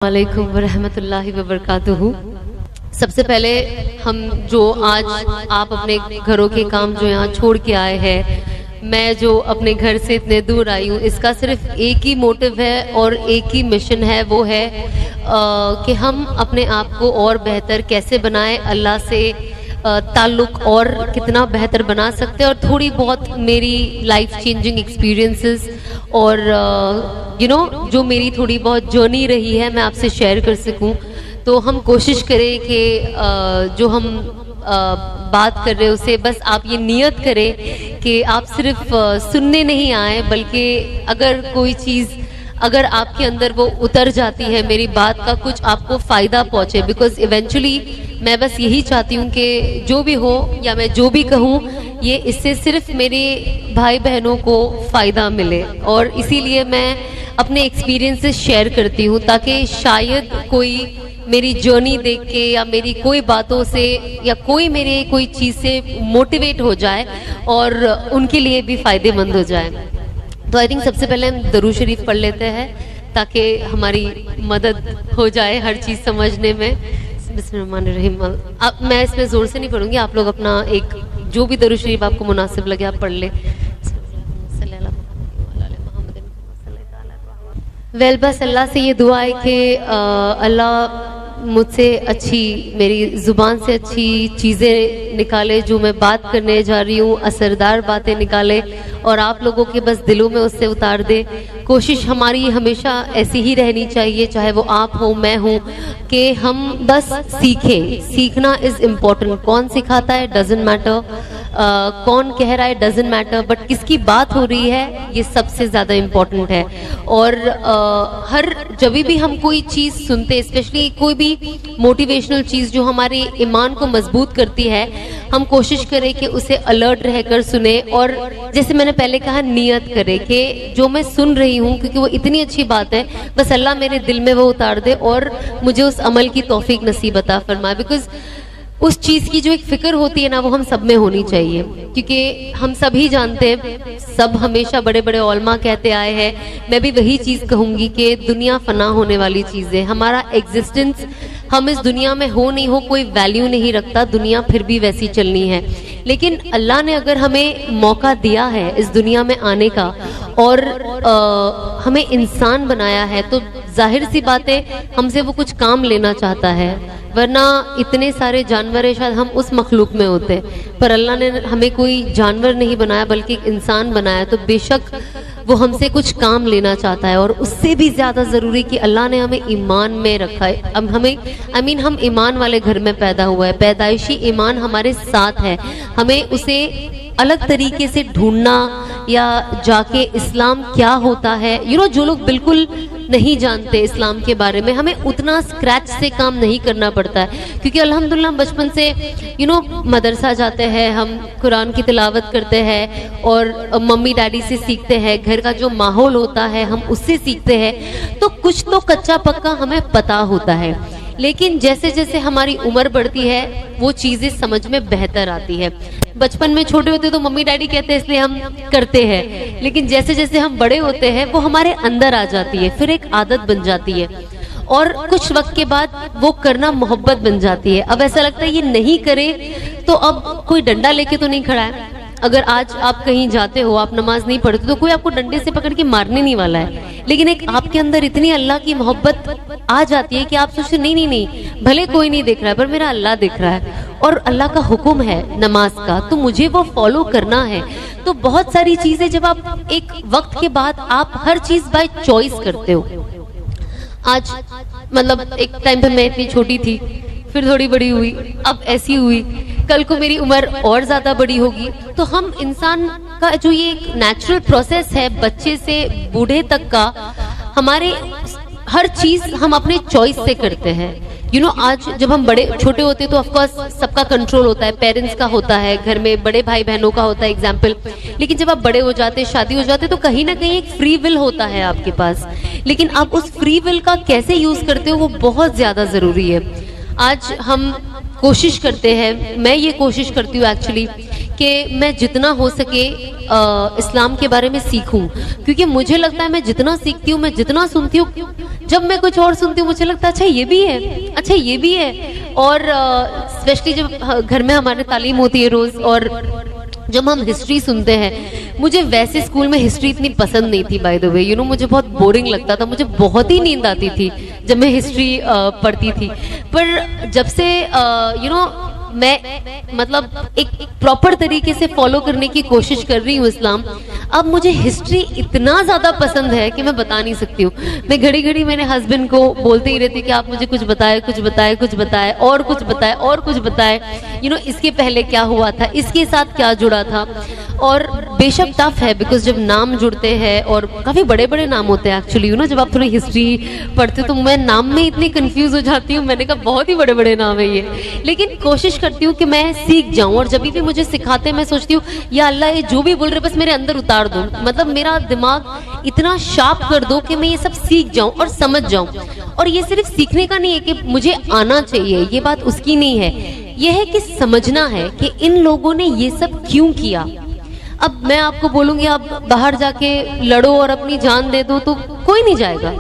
वालेकुम वरहमतुल्लाहि वबरकातुहू। सबसे पहले हम जो आज आप अपने घरों के काम जो यहाँ छोड़ के आए हैं, मैं जो अपने घर से इतने दूर आई हूँ, इसका सिर्फ एक ही मोटिव है और एक ही मिशन है, वो है कि हम अपने आप को और बेहतर कैसे बनाएं, अल्लाह से ताल्लुक़ और कितना बेहतर बना सकते हैं। और थोड़ी बहुत मेरी लाइफ चेंजिंग एक्सपीरियंसेस और जो मेरी थोड़ी बहुत जर्नी रही है मैं आपसे शेयर कर सकूं। तो हम कोशिश करें कि जो हम बात कर रहे हैं उसे बस आप ये नियत करें कि आप सिर्फ सुनने नहीं आए, बल्कि अगर कोई चीज़ अगर आपके अंदर वो उतर जाती है, मेरी बात का कुछ आपको फ़ायदा पहुँचे। बिकॉज इवेंचुअली मैं बस यही चाहती हूँ कि जो भी हो या मैं जो भी कहूँ, ये इससे सिर्फ मेरे भाई बहनों को फ़ायदा मिले। और इसीलिए मैं अपने एक्सपीरियंसेस शेयर करती हूँ, ताकि शायद कोई मेरी जर्नी देख के या मेरी कोई बातों से या कोई मेरे कोई चीज़ से मोटिवेट हो जाए और उनके लिए भी फ़ायदेमंद हो जाए। तो आई थिंक सबसे पहले हम दरूद शरीफ पढ़ लेते हैं ताकि हमारी मदद हो जाए हर चीज़ समझने में। बिस्मिल्लाहिर्रहमानिर्रहीम। अब मैं इसमें ज़ोर से नहीं पढ़ूंगी, आप लोग अपना एक जो भी दरूद शरीफ आपको मुनासिब लगे आप पढ़ ले। वेल बस अल्लाह से ये दुआ है कि अल्लाह मुझसे अच्छी, मेरी ज़ुबान से अच्छी चीज़ें निकाले, जो मैं बात करने जा रही हूँ असरदार बातें निकाले और आप लोगों के बस दिलों में उससे उतार दे। कोशिश हमारी हमेशा ऐसी ही रहनी चाहिए, चाहे वो आप हो मैं हूँ, कि हम बस सीखें। सीखना इज़ इम्पॉर्टेंट। कौन सिखाता है डजेंट मैटर, कौन कह रहा है डजेंट मैटर, बट किसकी बात हो रही है ये सबसे ज़्यादा इम्पॉर्टेंट है। और हर जब भी हम कोई चीज़ सुनते, स्पेशली कोई भी मोटिवेशनल चीज़ जो हमारे ईमान को मजबूत करती है, हम कोशिश करें कि उसे अलर्ट रहकर सुने। और जैसे मैंने पहले कहा, नियत करें कि जो मैं सुन रही हूँ, क्योंकि वो इतनी अच्छी बात है, बस अल्लाह मेरे दिल में वो उतार दे और मुझे उस अमल की तौफीक नसीब अता फरमाए। बिकॉज उस चीज़ की जो एक फ़िक्र होती है ना, वो हम सब में होनी चाहिए, क्योंकि हम सभी जानते हैं, सब हमेशा बड़े बड़े उलमा कहते आए हैं, मैं भी वही चीज़ कहूँगी कि दुनिया फ़ना होने वाली चीज़ है। हमारा एग्जिस्टेंस, हम इस दुनिया में हो नहीं हो कोई वैल्यू नहीं रखता, दुनिया फिर भी वैसी चलनी है। लेकिन अल्लाह ने अगर हमें मौका दिया है इस दुनिया में आने का और हमें इंसान बनाया है, तो जाहिर सी बात है हमसे वो कुछ काम लेना चाहता है, वरना इतने सारे जानवर है शायद हम उस मखलूक में होते। पर अल्लाह ने हमें कोई जानवर नहीं बनाया बल्कि एक इंसान बनाया, तो बेशक वो हमसे कुछ काम लेना चाहता है। और उससे भी ज़्यादा ज़रूरी कि अल्लाह ने हमें ईमान में रखा है। अब हमें हम ईमान वाले घर में पैदा हुआ है, पैदाइशी ईमान हमारे साथ है। हमें उसे अलग तरीके से ढूंढना या जाके इस्लाम क्या होता है, जो लोग बिल्कुल नहीं जानते इस्लाम के बारे में, हमें उतना स्क्रैच से काम नहीं करना पड़ता है, क्योंकि अल्हम्दुलिल्लाह बचपन से मदरसा जाते हैं, हम कुरान की तिलावत करते हैं और मम्मी डैडी से सीखते हैं, घर का जो माहौल होता है हम उससे सीखते हैं, तो कुछ तो कच्चा पक्का हमें पता होता है। लेकिन जैसे जैसे हमारी उम्र बढ़ती है वो चीज़ें समझ में बेहतर आती है। बचपन में छोटे होते तो मम्मी डैडी कहते हैं इसलिए हम करते हैं, लेकिन जैसे जैसे हम बड़े होते हैं वो हमारे अंदर आ जाती है, फिर एक आदत बन जाती है और कुछ वक्त के बाद वो करना मोहब्बत बन जाती है। अब ऐसा लगता है ये नहीं करे तो अब कोई डंडा लेके तो नहीं खड़ा है। अगर आज आप कहीं जाते हो, आप नमाज नहीं पढ़ते, तो कोई आपको डंडे से पकड़ के मारने नहीं वाला है, लेकिन एक आपके अंदर इतनी अल्लाह की मोहब्बत आ जाती है कि आप सोचते नहीं, भले कोई नहीं देख रहा है पर मेरा अल्लाह देख रहा है और अल्लाह का हुक्म है नमाज का, तो मुझे वो फॉलो करना है। तो बहुत सारी चीजें जब आप एक वक्त के बाद आप हर चीज बाय चॉइस करते हो। आज मतलब एक टाइम पे मैं इतनी छोटी थी, फिर थोड़ी बड़ी हुई, अब ऐसी हुई, कल को मेरी उम्र और ज़्यादा बड़ी होगी। तो हम इंसान का जो ये एक नेचुरल प्रोसेस है, बच्चे से बूढ़े तक का, हमारे हर चीज़ हम अपने चॉइस से करते हैं। आज जब हम बड़े छोटे होते हैं तो ऑफकोर्स सबका कंट्रोल होता है, पेरेंट्स का होता है, घर में बड़े भाई बहनों का होता है एग्जाम्पल। लेकिन जब आप बड़े हो जाते, शादी हो जाते, तो कहीं ना कहीं एक फ्री विल होता है आपके पास, लेकिन आप उस फ्री विल का कैसे यूज़ करते हो वो बहुत ज़्यादा ज़रूरी है। आज हम कोशिश करते हैं, मैं ये कोशिश करती हूँ एक्चुअली कि मैं जितना हो सके इस्लाम के बारे में सीखूं, क्योंकि मुझे लगता है मैं जितना सीखती हूँ, मैं जितना सुनती हूँ, जब मैं कुछ और सुनती हूँ मुझे लगता है अच्छा ये भी है, अच्छा ये भी है। और स्पेशली जब घर में हमारे तालीम होती है रोज, और जब हम हिस्ट्री सुनते हैं, मुझे वैसे स्कूल में हिस्ट्री इतनी पसंद नहीं थी by the way, you know, मुझे बहुत बोरिंग लगता था, मुझे बहुत ही नींद आती थी जब मैं हिस्ट्री पढ़ती थी। पर जब से यू नो मैं मतलब एक प्रॉपर तरीके से फॉलो करने की कोशिश कर रही हूँ इस्लाम, अब मुझे हिस्ट्री इतना ज्यादा पसंद है कि मैं बता नहीं सकती हूँ। मैं घड़ी घड़ी मेरे हस्बैंड को बोलते ही रहती कि आप मुझे कुछ बताए, कुछ बताए, कुछ बताए, और कुछ बताए, और कुछ बताए, यू नो, इसके पहले क्या हुआ था, इसके साथ क्या जुड़ा था। और बेशक टफ है बिकॉज जब नाम जुड़ते हैं, और काफी बड़े बड़े नाम होते हैं एक्चुअली, यू नो, जब आप थोड़ी हिस्ट्री पढ़ते हो तो मैं नाम में इतनी कंफ्यूज हो जाती हूँ। मैंने कहा बहुत ही बड़े बड़े नाम है ये, लेकिन कोशिश करती हूँ कि मैं सीख जाऊं। और जब भी मुझे सिखाते हैं मैं सोचती हूँ या अल्लाह ये जो भी बोल रहे बस मेरे अंदर उतार दो, मतलब मेरा दिमाग इतना शार्प कर दो कि मैं ये सब सीख जाऊं और समझ जाऊं। और ये सिर्फ सीखने का नहीं है कि मुझे आना चाहिए, ये बात उसकी नहीं है, ये है कि समझना है कि इन लोगों ने ये सब क्यों किया। अब मैं आपको बोलूंगी आप बाहर जाके लड़ो और अपनी जान दे दो तो कोई नहीं जाएगा,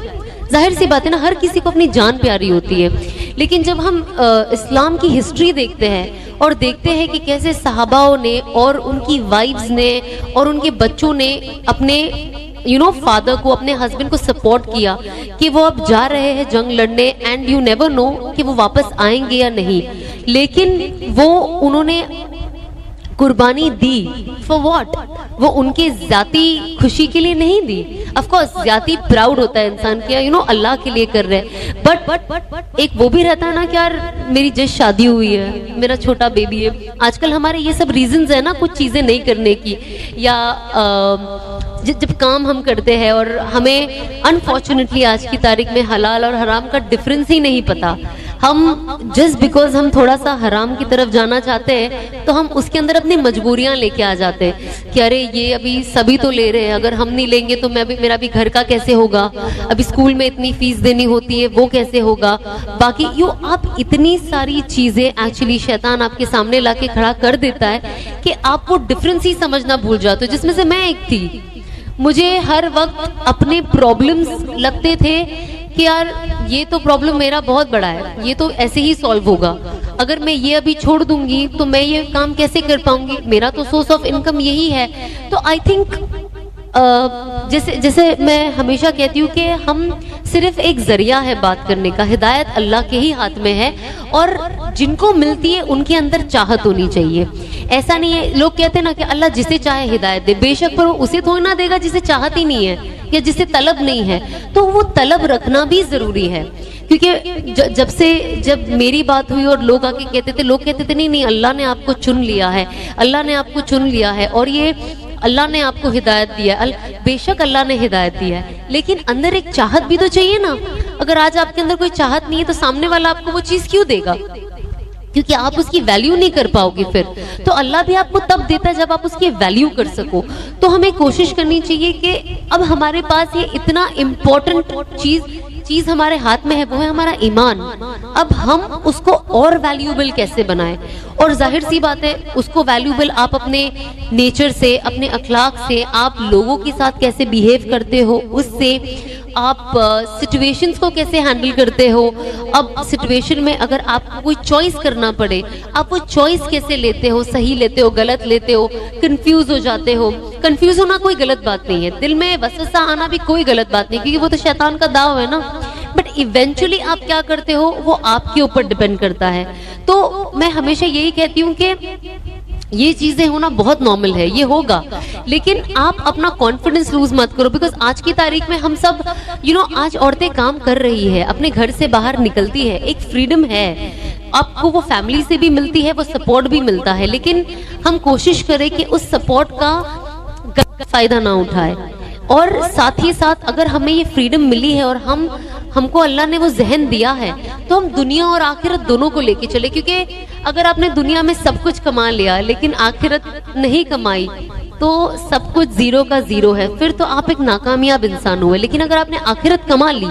जाहिर सी बात है ना, हर किसी को अपनी जान प्यारी होती है। लेकिन जब हम इस्लाम की हिस्ट्री देखते हैं और देखते हैं कि कैसे सहाबाओं ने और उनकी वाइफ्स ने और उनके बच्चों ने अपने यू नो फादर को, अपने हस्बैंड को सपोर्ट किया कि वो अब जा रहे हैं जंग लड़ने, एंड यू नेवर नो कि वो वापस आएंगे या नहीं, लेकिन वो उन्होंने कुर्बानी दी फॉर व्हाट? वो उनके जाती खुशी के लिए नहीं दी। ऑफ कोर्स जाती प्राउड होता है इंसान के, यू नो, अल्लाह के लिए कर रहे हैं, बट एक वो भी रहता है ना कि यार मेरी जस्ट शादी हुई है, मेरा छोटा बेबी है। आजकल हमारे ये सब रीजंस है ना कुछ चीजें नहीं करने की, या जब काम हम करते हैं और हमें अनफॉर्चुनेटली आज की तारीख में हलाल और हराम का डिफरेंस ही नहीं पता, हम जस्ट बिकॉज हम थोड़ा सा हराम की तरफ जाना चाहते हैं तो हम उसके अंदर अपनी मजबूरियां लेके आ जाते हैं कि अरे ये अभी सभी तो ले रहे हैं, अगर हम नहीं लेंगे तो मेरा भी घर का कैसे होगा, अभी स्कूल में इतनी फीस देनी होती है वो कैसे होगा, बाकी आप इतनी सारी चीजें एक्चुअली शैतान आपके सामने लाके खड़ा कर देता है कि आप वो डिफरेंस ही समझना भूल जाते हो, जिसमें से मैं एक थी। मुझे हर वक्त अपने प्रॉब्लम्स लगते थे कि यार ये तो प्रॉब्लम मेरा बहुत बड़ा है, ये तो ऐसे ही सॉल्व होगा, अगर मैं ये अभी छोड़ दूंगी तो मैं ये काम कैसे कर पाऊंगी, मेरा तो सोर्स ऑफ इनकम यही है। तो आई थिंक जैसे मैं हमेशा कहती हूँ कि हम सिर्फ एक जरिया है बात करने का, हिदायत अल्लाह के ही हाथ में है, और जिनको मिलती है उनके अंदर चाहत होनी चाहिए। ऐसा नहीं है, लोग कहते हैं ना कि अल्लाह जिसे चाहे हिदायत दे, बेशक पर वो उसे थोड़ी ना देगा जिसे चाहत ही नहीं है या जिसे तलब नहीं है, तो वो तलब रखना भी जरूरी है। क्योंकि जब मेरी बात हुई और लोग आके कहते थे, लोग कहते थे नहीं अल्लाह ने आपको चुन लिया है, अल्लाह ने आपको चुन लिया है, और ये अल्लाह ने आपको हिदायत दिया है। बेशक अल्लाह ने हिदायत दिया है, लेकिन अंदर एक चाहत भी तो चाहिए ना। अगर आज आपके अंदर कोई चाहत नहीं है तो सामने वाला आपको वो चीज क्यों देगा? क्योंकि आप उसकी वैल्यू नहीं कर पाओगे फिर। तो अल्लाह भी आपको तब देता है जब आप उसकी वैल्यू कर सको। तो हमें कोशिश करनी चाहिए कि अब हमारे पास ये इतना इम्पोर्टेंट चीज हमारे हाथ में है, वो है हमारा ईमान। अब हम उसको और वैल्यूएबल कैसे बनाएं? और जाहिर सी बात है उसको वैल्यूएबल आप अपने नेचर से, अपने अखलाक से, आप लोगों के साथ कैसे बिहेव करते हो, उससे आप सिचुएशंस को कैसे हैंडल करते हो। अब सिचुएशन में अगर आपको कोई चॉइस करना पड़े, आप वो चॉइस कैसे लेते हो, सही लेते हो, गलत लेते हो, कंफ्यूज हो जाते हो। कंफ्यूज होना कोई गलत बात नहीं है, दिल में वसवसा आना भी कोई गलत बात नहीं, क्योंकि वो तो शैतान का दाव है ना। बट इवेंचुअली आप क्या करते हो वो आपके ऊपर डिपेंड करता है। तो मैं हमेशा यही कहती हूँ कि ये चीजें होना बहुत नॉर्मल है, ये होगा, लेकिन आप अपना कॉन्फिडेंस लूज मत करो। बिकॉज आज की तारीख में हम सब आज औरतें काम कर रही है, अपने घर से बाहर निकलती है, एक फ्रीडम है, आपको वो फैमिली से भी मिलती है, वो सपोर्ट भी मिलता है, लेकिन हम कोशिश करें कि उस सपोर्ट का गलत फायदा ना उठाए। और साथ ही साथ अगर हमें ये फ्रीडम मिली है और हमको अल्लाह ने वो जहन दिया है, तो हम दुनिया और आखिरत दोनों को लेके चले। क्योंकि अगर आपने दुनिया में सब कुछ कमा लिया लेकिन आखिरत नहीं कमाई तो सब कुछ जीरो का जीरो है, फिर तो आप एक नाकामयाब इंसान हुए। लेकिन अगर आपने आखिरत कमा ली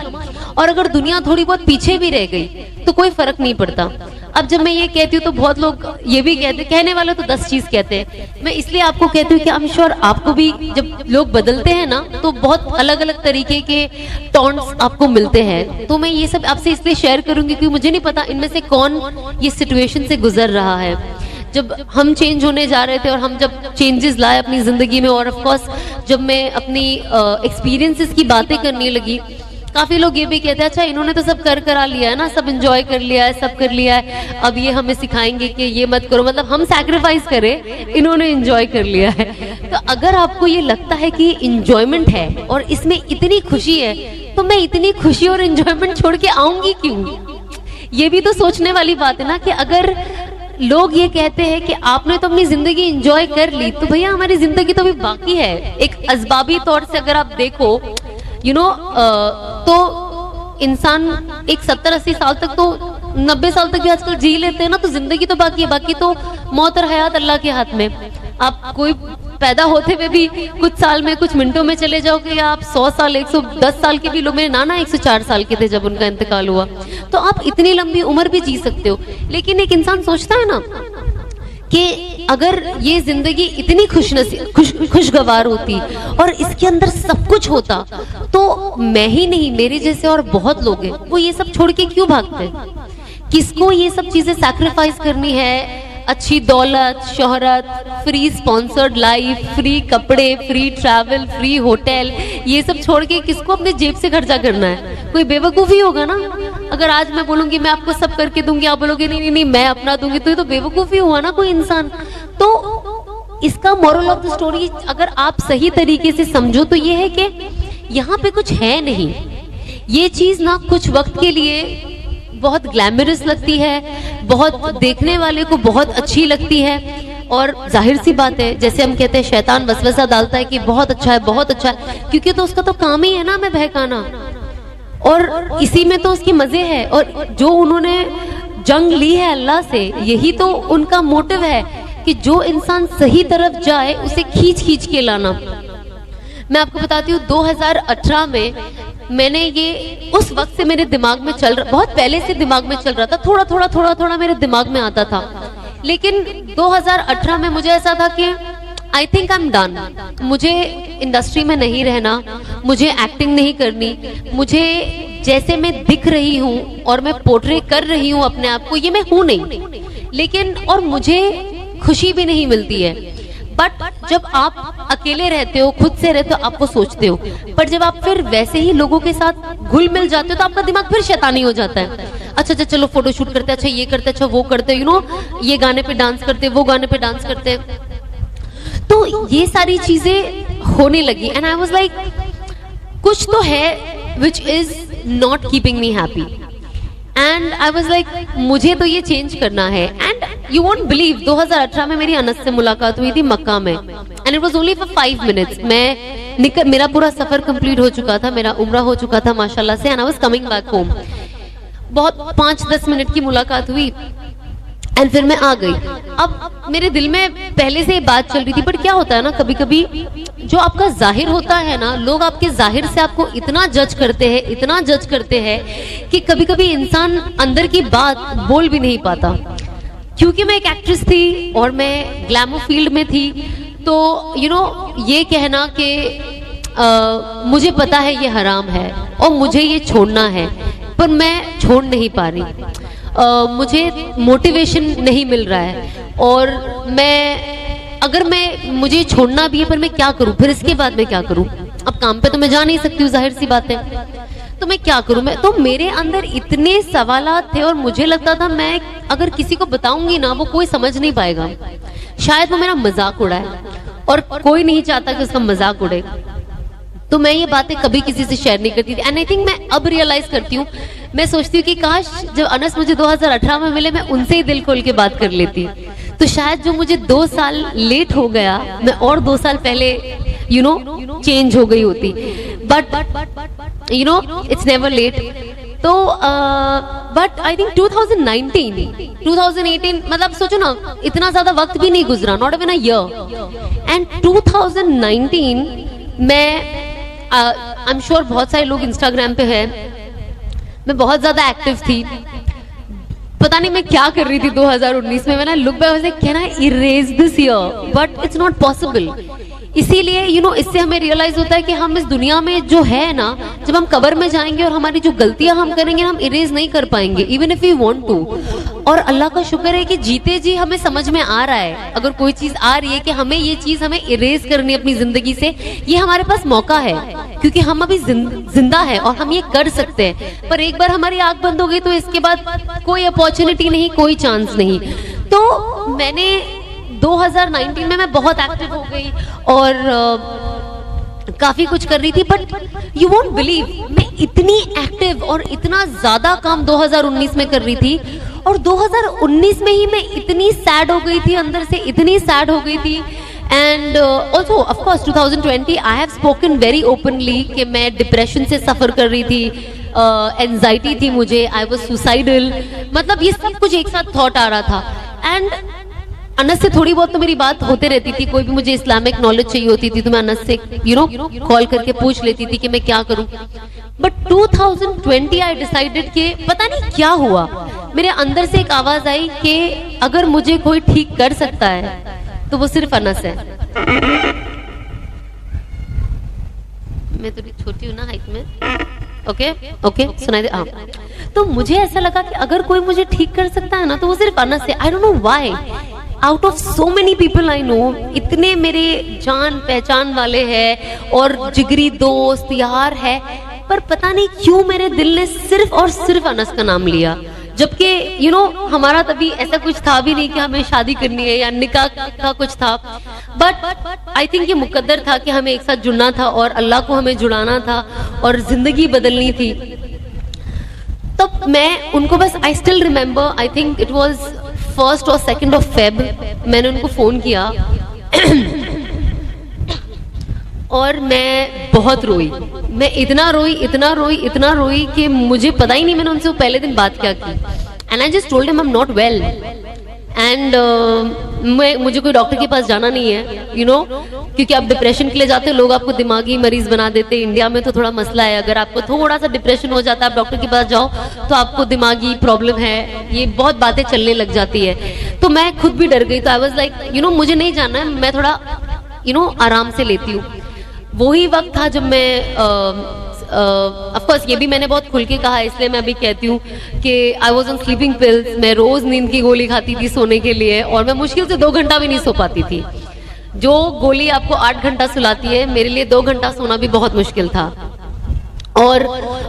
और अगर दुनिया थोड़ी बहुत पीछे भी रह गई तो कोई फर्क नहीं पड़ता। अब जब मैं ये कहती हूँ तो बहुत लोग ये भी कहते, कहने वाले तो 10 चीज कहते हैं। मैं इसलिए आपको कहती हूँ कि आई एम श्योर आपको भी जब लोग बदलते हैं ना तो बहुत अलग अलग तरीके के टॉन्ट्स आपको मिलते हैं। तो मैं ये सब आपसे इसलिए शेयर करूंगी क्योंकि मुझे नहीं पता इनमें से कौन ये सिचुएशन से गुजर रहा है। जब हम चेंज होने जा रहे थे और हम जब चेंजेस लाए अपनी जिंदगी में, और ऑफ कोर्स जब मैं अपनी एक्सपीरियंसेस की बातें करने लगी, काफी लोग ये भी कहते हैं अच्छा इन्होंने तो सब करा लिया है ना, सब एंजॉय कर लिया है, सब कर लिया है, अब ये हमें सिखाएंगे कि ये मत करो, मतलब हम सैक्रिफाइस करें, इन्होंने एंजॉय कर लिया है। तो अगर आपको ये लगता है कि एंजॉयमेंट है और इसमें इतनी खुशी है, तो मैं इतनी खुशी और एंजॉयमेंट छोड़ के आऊंगी क्यों? ये भी तो सोचने वाली बात है ना कि अगर लोग ये कहते हैं कि आपने तो अपनी जिंदगी एंजॉय कर ली, तो भैया हमारी जिंदगी तो अभी बाकी है। एक अजबाबी तौर से अगर आप देखो तो इंसान एक 70-80 साल तक, तो 90 साल तक भी आजकल जी लेते हैं ना, तो जिंदगी तो बाकी है। बाकी तो मौत और हयात अल्लाह के हाथ में। आप कोई पैदा होते हुए भी कुछ साल में, कुछ मिनटों में चले जाओगे, या आप 100 साल 110 साल के भी लोग, मेरे नाना 104 साल के थे जब उनका इंतकाल हुआ, तो आप इतनी लंबी उम्र भी जी सकते हो। लेकिन एक इंसान सोचता है ना कि अगर ये जिंदगी इतनी खुशगवार होती और इसके अंदर सब कुछ होता, तो मैं ही नहीं, मेरे जैसे और बहुत लोग हैं, वो ये सब छोड़ के क्यों भागते? किसको ये सब चीजें सैक्रिफाइस करनी है? अच्छी दौलत, शोहरत, फ्री स्पॉन्सर्ड लाइफ, फ्री कपड़े, फ्री ट्रैवल, फ्री होटल, ये सब छोड़ के किसको अपने जेब से खर्चा करना है? कोई बेवकूफी होगा ना। अगर आज मैं बोलूंगी मैं आपको सब करके दूंगी, आप बोलोगे नहीं नहीं नहीं मैं अपना दूंगी, तो ये तो बेवकूफी हुआ ना कोई इंसान। तो इसका मोरल ऑफ द स्टोरी अगर आप सही तरीके से समझो तो ये है कि यहाँ पे कुछ है नहीं। ये चीज ना कुछ वक्त के लिए बहुत ग्लैमरस लगती है, बहुत देखने वाले को बहुत अच्छी लगती है, और जाहिर सी बात है, जैसे हम कहते हैं शैतान वसवसा डालता है कि बहुत अच्छा है, बहुत अच्छा है, क्योंकि तो उसका तो काम ही है ना हमें बहकाना, और इसी में तो उसकी मजे है। और जो उन्होंने जंग ली है अल्लाह से, यही तो उनका मोटिव है कि जो इंसान सही तरफ जाए उसे खींच खींच के लाना। मैं आपको बताती हूँ 2018 में मैंने ये, उस वक्त से मेरे दिमाग में चल रहा, बहुत पहले से दिमाग में चल रहा था, थोड़ा थोड़ा मेरे दिमाग में आता था, लेकिन 2018 में मुझे ऐसा था कि I think I am done, मुझे इंडस्ट्री में नहीं रहना, मुझे एक्टिंग नहीं करनी, मुझे जैसे मैं दिख रही हूँ और मैं पोर्ट्रे कर रही हूँ अपने आप को, ये मैं हूँ नहीं, लेकिन और मुझे खुशी भी नहीं मिलती है। बट जब आप अकेले रहते हो, खुद से रहते हो, आप वो सोचते हो, पर जब आप फिर वैसे ही लोगों के साथ घुल मिल जाते हो तो आपका दिमाग फिर शैतानी हो जाता है। अच्छा अच्छा चलो फोटो शूट करते हैं, अच्छा ये करते हैं, अच्छा वो करते हैं, ये गाने पे डांस करते हैं, वो गाने पे डांस करते हैं। तो ये सारी चीजें होने लगी एंड आई वाज लाइक कुछ तो है which is not keeping me happy, and I was like मुझे तो ये चेंज करना है। एंड यू वोंट बिलीव 2018 में मेरी अनस से मुलाकात हुई थी मक्का में, and it was only for 5 minutes. मेरा पूरा सफर कंप्लीट हो चुका था, मेरा उम्रा हो चुका था माशाल्लाह से, and I was coming back home. बहुत 5-10 मिनट की मुलाकात हुई एंड फिर मैं आ गई। अब मेरे दिल में पहले से ये बात चल रही थी, पर क्या होता है ना, कभी कभी जो आपका जाहिर होता है ना, लोग आपके जाहिर से आपको इतना जज करते हैं, इतना जज करते हैं कि कभी कभी इंसान अंदर की बात बोल भी नहीं पाता। क्योंकि मैं एक एक्ट्रेस थी और मैं ग्लैमर फील्ड में थी, तो ये कहना कि मुझे पता है ये हराम है और मुझे ये छोड़ना है, पर मैं छोड़ नहीं पा रही, मुझे मोटिवेशन नहीं मिल रहा है, और मुझे छोड़ना भी है, पर मैं क्या करूं, फिर इसके बाद मैं क्या करूं? अब काम पे तो मैं जा नहीं सकती हूँ, जाहिर सी बात है, तो मैं क्या करूं? तो मेरे अंदर इतने सवालात थे और मुझे लगता था मैं अगर किसी को बताऊंगी ना, वो कोई समझ नहीं पाएगा, शायद वो मेरा मजाक उड़ाए, और कोई नहीं चाहता कि उसका मजाक उड़े। तो मैं ये बातें कभी किसी से शेयर नहीं करती थी। एंड आई थिंक मैं अब रियलाइज करती हूँ, मैं सोचती हूँ कि काश जब अनस मुझे 2018 में मिले, मैं उनसे ही दिल खोल के बात कर लेती, तो शायद जो मुझे 2 साल लेट हो गया, मैं और 2 साल पहले चेंज हो गई होती। But it's never late. तो बट आई थिंक 2018 मतलब सोचो ना, इतना ज्यादा वक्त भी नहीं गुजरा, not even a year. And 2019 मैं आई एम श्योर बहुत सारे लोग इंस्टाग्राम पे हैं, मैं बहुत ज्यादा एक्टिव थी, पता नहीं मैं क्या कर रही थी 2019 में. मैंने लुक बैक से can I erase this year, but it's not possible. इसीलिए इससे हमें रियलाइज होता है कि हम इस दुनिया में जो है ना, जब हम कब्र में जाएंगे और हमारी जो गलतियां हम करेंगे हम इरेज नहीं कर पाएंगे even if we want to. और अल्लाह का शुक्र है कि जीते जी हमें समझ में आ रहा है, अगर कोई चीज आ रही है कि हमें ये चीज हमें इरेज करनी है अपनी जिंदगी से, ये हमारे पास मौका है क्योंकि हम अभी जिंदा है और हम ये कर सकते हैं. पर एक बार हमारी आंख बंद हो गई तो इसके बाद कोई अपॉर्चुनिटी नहीं, कोई चांस नहीं. तो मैंने 2019 में मैं बहुत एक्टिव हो गई और काफी कुछ कर रही थी, बट यू वोंट बिलीव मैं इतनी एक्टिव और इतना ज्यादा काम 2019 में कर रही थी, और 2019 में ही मैं इतनी सैड हो गई थी, अंदर से इतनी सैड हो गई थी. And also of course 2020 I have spoken very openly कि मैं डिप्रेशन से सफर कर रही थी, एंजाइटी थी मुझे, आई वाज सुसाइडल, मतलब ये सब कुछ एक साथ थॉट आ रहा था. एंड अनस से थोड़ी बहुत तो मेरी बात होते रहती थी, कोई भी मुझे इस्लामिक नॉलेज चाहिए होती थी तो मैं अनस से कॉल करके पूछ लेती थी कि मैं क्या करूं. बट 2020 आई डिसाइडेड कि पता नहीं क्या हुआ, मेरे अंदर से एक आवाज आई कि अगर मुझे कोई ठीक कर सकता है तो वो सिर्फ अनस है. मैं थोड़ी छोटी हूँ ना हाइट में, ओके सुनाई दे. हाँ, तो मुझे ऐसा लगा कि अगर कोई मुझे ठीक कर सकता है ना तो वो सिर्फ अनस है. आई don't know why, out of so many people I know, इतने मेरे जान पहचान वाले हैं और जिगरी दोस्त यार है, पर पता नहीं क्यों मेरे दिल ने सिर्फ और सिर्फ अनस का नाम लिया. जबकि हमारा तभी ऐसा कुछ था भी नहीं कि हमें शादी करनी है या निकाह का कुछ था, बट आई थिंक ये मुकद्दर था कि हमें एक साथ जुड़ना था और अल्लाह को हमें जुड़ाना था और जिंदगी बदलनी थी. तब मैं उनको बस, I still remember, I think it was 1 और 2 of Feb, मैंने उनको फोन किया और मैं बहुत रोई. मैं इतना रोई कि मुझे पता ही नहीं मैंने उनसे पहले दिन बात क्या की. And I just told him I am not well and मुझे कोई डॉक्टर के पास जाना नहीं है, क्योंकि आप डिप्रेशन के लिए जाते हैं लोग आपको दिमागी मरीज बना देते हैं. इंडिया में तो थोड़ा मसला है, अगर आपको थोड़ा सा डिप्रेशन हो जाता है आप डॉक्टर के पास जाओ तो आपको दिमागी प्रॉब्लम है, ये बहुत बातें चलने लग जाती है. तो मैं खुद भी डर गई. तो आई वाज लाइक मुझे नहीं जाना है, मैं थोड़ा आराम से लेती हूँ. वही वक्त था जब मैं ऑफ कोर्स ये भी मैंने बहुत खुल के कहा, इसलिए मैं अभी कहती हूँ कि I was on sleeping pills. मैं रोज नींद की गोली खाती थी सोने के लिए और मैं मुश्किल से 2 घंटा भी नहीं सो पाती थी. जो गोली आपको 8 घंटा सुलाती है, मेरे लिए 2 घंटा सोना भी बहुत मुश्किल था. और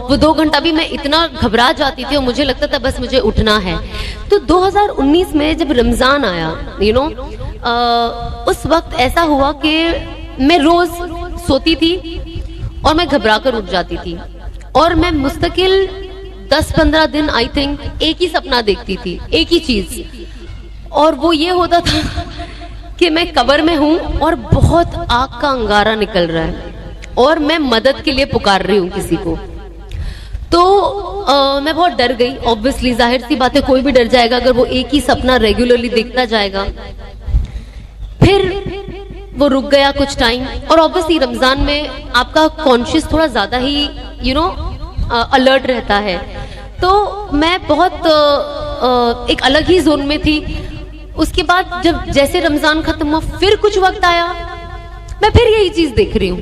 वो 2 घंटा भी मैं इतना घबरा जाती थी और मुझे लगता था बस मुझे उठना है. तो 2019 में जब रमजान आया, उस वक्त ऐसा हुआ कि मैं रोज सोती थी और मैं घबरा कर उठ जाती थी और मैं मुस्तकिल 10-15 दिन आई थिंक एक ही सपना देखती थी, एक ही चीज, और वो ये होता था कि मैं कब्र में हूं और बहुत आग का अंगारा निकल रहा है और मैं मदद के लिए पुकार रही हूं किसी को. तो मैं बहुत डर गई. ऑब्वियसली जाहिर सी बात है, कोई भी डर जाएगा अगर वो एक ही सपना रेगुलरली देखता जाएगा. फिर वो रुक गया कुछ टाइम, और ऑब्वियसली रमजान में आपका कॉन्शियस थोड़ा ज्यादा ही अलर्ट रहता है. तो मैं बहुत एक अलग ही जोन में थी. उसके बाद जब जैसे रमजान खत्म हुआ फिर कुछ वक्त आया, मैं फिर यही चीज देख रही हूँ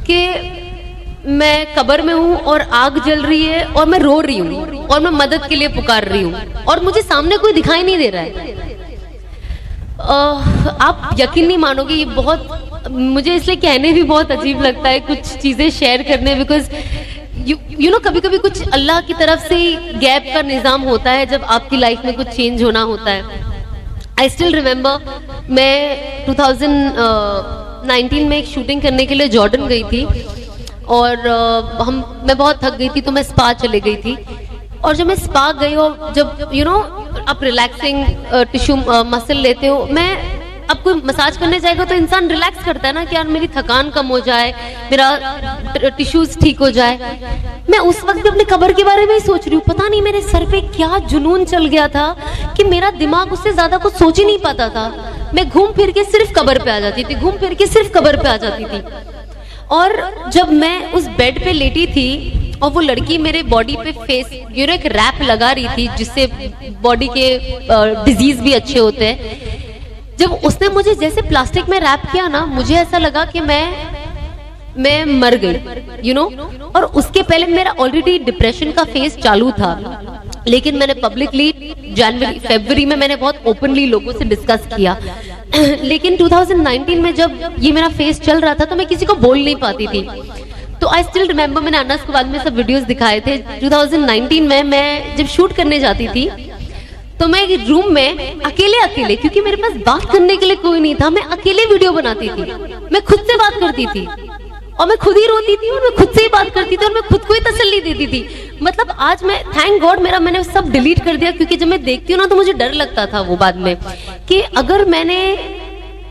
कि मैं कब्र में हूँ और आग जल रही है और मैं रो रही हूँ और मैं मदद के लिए पुकार रही हूँ और मुझे सामने कोई दिखाई नहीं दे रहा है. आप यकीन नहीं मानोगे, ये बहुत मुझे इसलिए कहने भी बहुत अजीब लगता है कुछ चीजें शेयर करने, बिकॉज कभी कभी कुछ अल्लाह की तरफ से गैप का निजाम होता है जब आपकी लाइफ में कुछ चेंज होना होता है. आई स्टिल रिमेम्बर मैं 2019 में एक शूटिंग करने के लिए जॉर्डन गई थी और मैं बहुत थक गई थी तो मैं स्पा चले गई थी. और जब मैं स्पा गई और जब आप रिलैक्सिंग टिश्यू मसल लेते हो, मैं अब कोई मसाज करने जाएगा तो इंसान रिलैक्स करता है ना कि यार मेरी थकान कम हो जाए, मेरा टिश्यूज ठीक हो जाए. मैं उस वक्त भी अपने कब्र के बारे में ही सोच रही हूँ. पता नहीं मेरे सर पे क्या जुनून चल गया था कि मेरा दिमाग उससे ज्यादा कुछ सोच ही नहीं पाता था. मैं घूम फिर के सिर्फ कब्र पे आ जाती थी, घूम फिर के सिर्फ कब्र पे आ जाती थी. और जब मैं उस बेड पे लेटी थी और वो लड़की मेरे बॉडी पे फेस एक रैप लगा रही थी जिससे बॉडी के डिजीज भी अच्छे होते हैं। जब उसने मुझे जैसे प्लास्टिक में रैप किया ना, मुझे ऐसा लगा कि मैं मर गई, यू नो। और उसके पहले मेरा ऑलरेडी डिप्रेशन का फेज चालू था, लेकिन मैंने पब्लिकली जनवरी फरवरी में मैंने बहुत ओपनली लोगों से डिस्कस किया। लेकिन 2019 में जब ये मेरा फेस चल रहा था तो मैं किसी को बोल नहीं पाती थी। तो आई स्टिल रिमेम्बर, मैंने अनस को बाद में सब वीडियोस दिखाए थे। 2019 में मैं जब शूट करने जाती थी तो मैं एक रूम में अकेले, क्योंकि मेरे पास बात करने के लिए कोई नहीं था, मैं अकेले वीडियो बनाती थी। मैं खुद से बात करती थी और मैं खुद ही रोती थी और मैं खुद से ही बात करती थी और मैं खुद को ही तसल्ली देती थी। मतलब आज मैं थैंक गॉड मैंने सब डिलीट कर दिया, क्योंकि जब मैं देखती हूँ ना तो मुझे डर लगता था वो बाद में कि अगर मैंने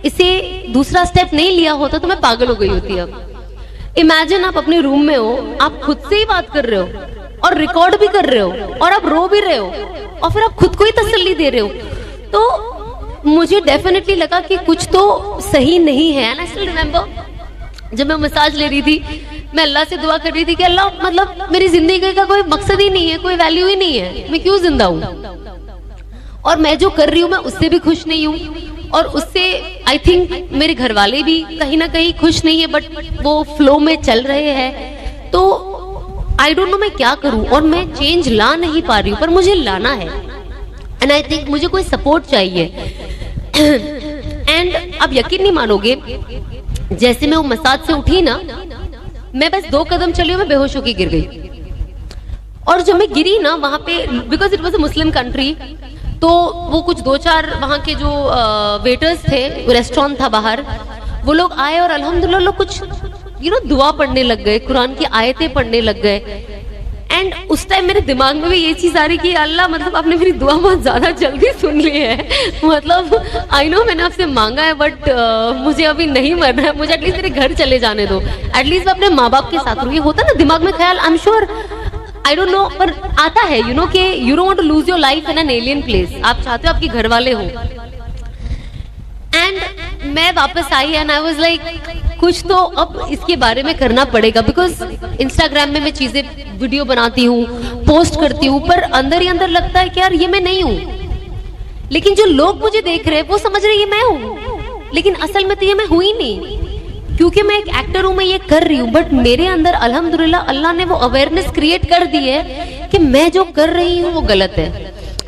इसे दूसरा स्टेप नहीं लिया होता तो मैं पागल हो गई होती। अब इमेजिन आप अपने रूम में हो, आप खुद से ही बात कर रहे हो और रिकॉर्ड भी कर रहे हो और आप रो भी रहे हो और फिर आप खुद को ही तसल्ली दे रहे हो। तो मुझे डेफिनेटली लगा कि कुछ तो सही नहीं है। एंड आई स्टिल रिमेंबर जब मैं मसाज ले रही थी, मैं अल्लाह से दुआ कर रही थी कि अल्लाह, मतलब मेरी जिंदगी का कोई मकसद ही नहीं है, कोई वैल्यू ही नहीं है, मैं क्यों जिंदा हूँ और मैं जो कर रही हूँ मैं उससे भी खुश नहीं हूँ और उससे आई थिंक मेरे घर वाले भी कहीं ना कहीं खुश नहीं है, बट वो फ्लो में चल रहे हैं। तो आई डोंट नो मैं क्या करूं और मैं चेंज ला नहीं पा रही हूँ, पर मुझे लाना है। एंड आई थिंक मुझे कोई सपोर्ट चाहिए। एंड अब यकीन नहीं मानोगे, जैसे मैं वो मसाज से उठी ना, मैं बस 2 कदम चली और मैं बेहोश होकर गिर गई। और जब मैं गिरी ना वहां पे, because it was a Muslim country, तो वो कुछ 2-4 वहां के जो वेटर्स थे, रेस्टोरेंट था बाहर, वो लोग आए और अल्हम्दुलिल्लाह लोग कुछ दुआ पढ़ने लग गए, कुरान की आयतें पढ़ने लग गए। एंड उस टाइम मेरे दिमाग में भी ये चीज आ रही कि अल्लाह, मतलब आपने मेरी दुआ बहुत ज्यादा जल्दी सुन ली है। मतलब आई नो मैंने आपसे मांगा है, बट मुझे अभी नहीं मरना है, मुझे एटलीस्ट मेरे घर चले जाने दो, एटलीस्ट मैं अपने माँ बाप के साथ रहूं। ये होता ना दिमाग में ख्याल, I am sure, I don't know, पर आता है कि you don't want to lose your life in an alien place. आप चाहते हो आपके घर वाले हो। एंड मैं वापस आई एंड आई वाज लाइक कुछ तो अब इसके बारे में करना पड़ेगा, बिकॉज इंस्टाग्राम में मैं चीजें वीडियो बनाती हूँ, पोस्ट करती हूँ, पर अंदर ही अंदर लगता है कि यार ये मैं नहीं हूँ। लेकिन जो लोग मुझे देख रहे हैं वो समझ रहे हैं ये मैं हूँ, लेकिन असल में तो ये मैं हुई ही नहीं, क्योंकि मैं एक एक्टर हूँ, मैं ये कर रही हूँ, बट मेरे अंदर अल्हम्दुलिल्लाह अल्लाह ने वो अवेयरनेस क्रिएट कर दी है कि मैं जो कर रही हूँ वो गलत है।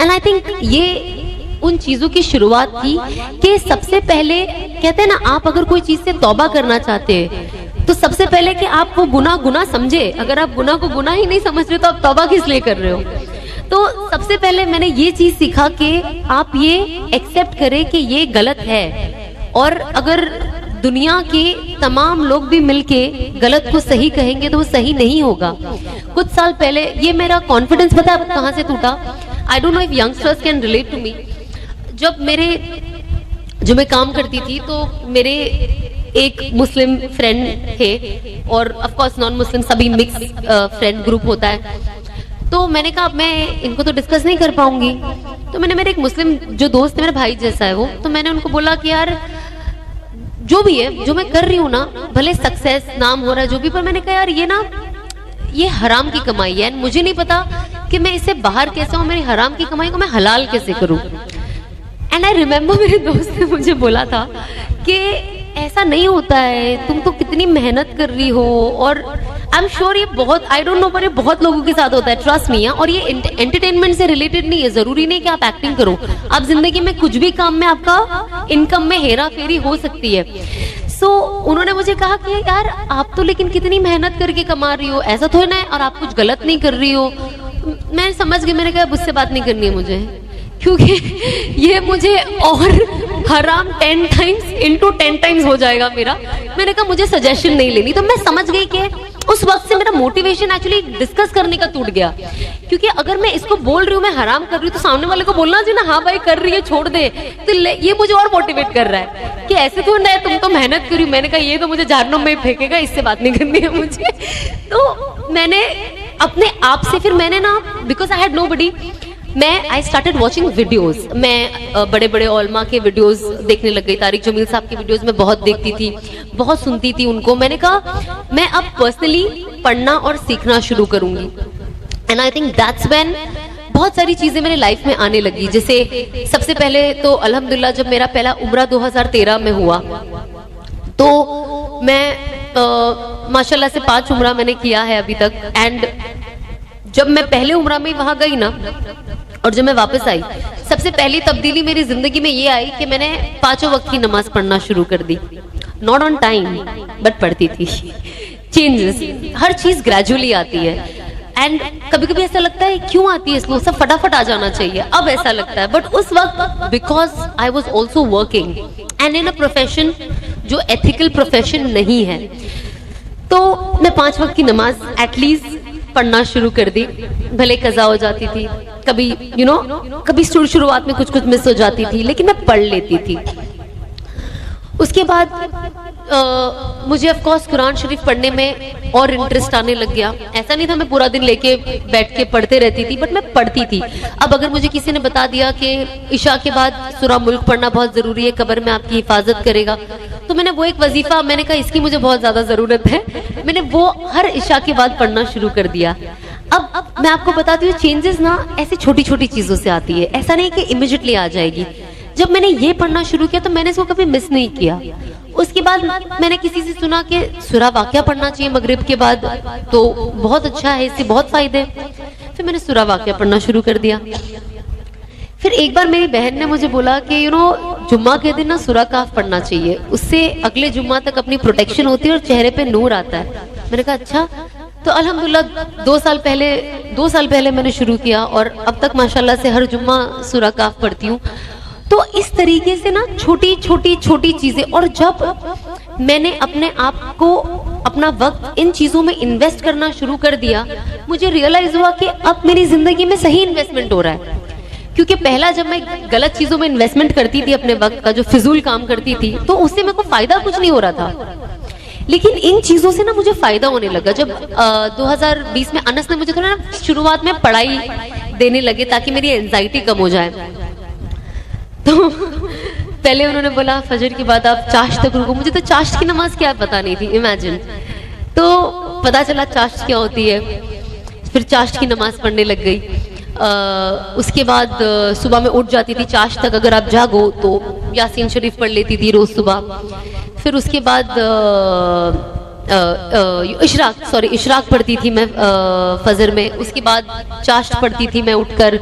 एंड आई थिंक ये उन चीजों की शुरुआत थी कि सबसे पहले कहते हैं ना, आप अगर कोई चीज से तौबा करना चाहते हैं तो सबसे पहले कि आप वो गुनाह समझे। अगर आप गुनाह को गुनाह ही नहीं समझ रहे तो आप तौबा किस लिए कर रहे हो। तो सबसे पहले मैंने ये चीज सीखा कि आप ये एक्सेप्ट करें कि ये गलत है, और अगर दुनिया के तमाम लोग भी मिलके गलत को सही कहेंगे तो वो सही नहीं होगा। कुछ साल पहले ये मेरा कॉन्फिडेंस पता है कहाँ से टूटा। I don't know if youngsters can relate to me. जब जो मैं काम करती थी तो मेरे एक मुस्लिम फ्रेंड थे और ऑफ कोर्स नॉन मुस्लिम, सभी मिक्स फ्रेंड ग्रुप होता है। तो मैंने कहा मैं इनको तो डिस्कस नहीं कर पाऊंगी, तो मैंने मेरे एक मुस्लिम जो दोस्त है, मेरा भाई जैसा है वो, तो मैंने उनको बोला कि यार जो भी है, जो मैं कर रही हूँ ना, भले सक्सेस नाम हो रहा है जो भी, पर मैंने कहा यार ये हराम की कमाई है, मुझे नहीं पता कि मैं इससे बाहर कैसे हूँ, मेरी हराम की कमाई को मैं हलाल कैसे करूँ। एंड आई रिमेम्बर मेरे दोस्त ने मुझे बोला था कि ऐसा नहीं होता है, तुम तो कितनी मेहनत कर रही हो, और आई एम श्योर ये बहुत, आई डोंट नो, पर ये बहुत लोगों के साथ होता है, ट्रस्ट मी। और ये एंटरटेनमेंट से रिलेटेड नहीं है, जरूरी नहीं कि आप एक्टिंग करो, आप जिंदगी में कुछ भी काम में आपका इनकम में हेरा फेरी हो सकती है। सो उन्होंने मुझे कहा कि यार आप तो लेकिन कितनी मेहनत करके कमा रही हो, ऐसा थोड़ा ना है, और आप कुछ गलत नहीं कर रही हो। मैं समझ गई, मैंने कहा उससे बात नहीं करनी है मुझे, क्योंकि ये मुझे और हराम 10 टाइम्स इंटू 10 टाइम्स हो जाएगा मेरा। मैंने कहा मुझे सजेशन नहीं लेनी। तो मैं समझ गई कि उस वक्त से मेरा मोटिवेशन एक्चुअली डिस्कस करने का टूट गया, क्योंकि अगर मैं इसको बोल रही हूँ, मैं हराम कर रही हूँ, तो सामने वाले को बोलना चाहिए ना, हाँ भाई कर रही है, छोड़ दे। तो ये मुझे और मोटिवेट कर रहा है कि ऐसे तो नहीं, तुम तो मेहनत करी। मैंने कहा ये तो मुझे जहन्नुम में फेंकेगा, इससे बात नहीं करनी है मुझे। तो मैंने अपने आप से फिर मैंने ना, बिकॉज आई हैड नोबडी, मैं आई स्टार्टेड वॉचिंग वीडियोस। मैं बड़े बड़े ओलमा के वीडियोस देखने लग गई। तारिक जमील साहब के वीडियोस मैं बहुत देखती थी, बहुत सुनती थी उनको। मैंने कहा मैं अब पर्सनली पढ़ना और सीखना शुरू करूंगी। And I think that's when बहुत सारी चीजें मेरे लाइफ में आने लगी। जैसे सबसे पहले तो अल्हम्दुलिल्लाह जब मेरा पहला उम्रा 2013 में हुआ, तो मैं माशाल्लाह से 5 उम्रा मैंने किया है अभी तक। एंड जब मैं पहले उम्रा में वहां गई ना, और जब मैं वापस आई, सबसे पहली तब्दीली मेरी जिंदगी में ये आई कि मैंने 5 वक्त की नमाज पढ़ना शुरू कर दी। नॉट ऑन टाइम बट पढ़ती थी। चेंजेस, हर चीज ग्रेजुअली आती है। एंड कभी कभी ऐसा लगता है क्यों आती है स्लो, सब फटाफट आ जाना चाहिए, अब ऐसा लगता है। बट उस वक्त because I was also working and in a profession जो एथिकल प्रोफेशन नहीं है, तो मैं 5 वक्त की नमाज एटलीस्ट पढ़ना शुरू कर दी। भले कज़ा हो जाती थी कभी, कभी शुरुआत में कुछ मिस हो जाती थी, लेकिन मैं पढ़ लेती थी। उसके बाद मुझे ऑफ कोर्स कुरान शरीफ पढ़ने में और इंटरेस्ट आने लग गया। ऐसा नहीं था मैं पूरा दिन लेके बैठ के पढ़ते रहती थी, बट मैं पढ़ती थी। अब अगर मुझे किसी ने बता दिया कि इशा के बाद सूरा मुल्क पढ़ना बहुत जरूरी है, कब्र में आपकी हिफाजत करेगा, तो मैंने वो एक वजीफा, मैंने कहा इसकी मुझे बहुत ज्यादा जरूरत है, मैंने वो हर इशा के बाद पढ़ना शुरू कर दिया। अब मैं आपको बताती हूँ, चेंजेस ना ऐसी छोटी छोटी चीजों से आती है, ऐसा नहीं कि इमीडिएटली आ जाएगी। जब मैंने ये पढ़ना शुरू किया तो मैंने इसको कभी मिस नहीं किया। उसके बाद मैंने किसी से सुना कि सूरा वाक़िया पढ़ना चाहिए मगरिब के बाद, तो बहुत अच्छा है, इससे बहुत फायदे। फिर मैंने सूरा वाक़िया पढ़ना शुरू कर दिया। फिर एक बार मेरी बहन ने मुझे बोला कि जुम्मा के दिन ना सूरा काफ पढ़ना चाहिए, उससे अगले जुम्मा तक अपनी प्रोटेक्शन होती है और चेहरे पे नूर आता है। मैंने कहा अच्छा। तो अल्हम्दुलिल्लाह 2 साल पहले मैंने शुरू किया और अब तक माशाल्लाह से हर जुम्मा सूरा काफ पढ़ती हूँ। तो इस तरीके से ना छोटी छोटी चीजें, और जब मैंने अपने आप को, अपना वक्त इन चीजों में इन्वेस्ट करना शुरू कर दिया, मुझे रियलाइज हुआ कि अब मेरी जिंदगी में सही इन्वेस्टमेंट हो रहा है। क्योंकि पहला जब मैं गलत चीजों में इन्वेस्टमेंट करती थी, अपने वक्त का जो फिजूल काम करती थी, तो उससे मेरे को फायदा कुछ नहीं हो रहा था। लेकिन इन चीजों से ना मुझे फायदा होने लगा। जब 2020 में अनस ने मुझे थोड़ा ना शुरुआत में पढ़ाई देने लगे ताकि मेरी एंजाइटी कम हो जाए, तो पहले उन्होंने बोला फजर के बाद आप चाश तक रुको। मुझे तो चाश की नमाज क्या पता नहीं थी, इमेजिन। तो पता चला चाश क्या होती है, फिर चाश की नमाज पढ़ने लग गई। उसके बाद सुबह में उठ जाती थी चाश तक, अगर आप जागो तो यासीन शरीफ पढ़ लेती थी रोज सुबह। फिर उसके बाद इशराक पढ़ती थी मैं फजर में। उसके बाद चाश्त पढ़ती थी मैं उठकर।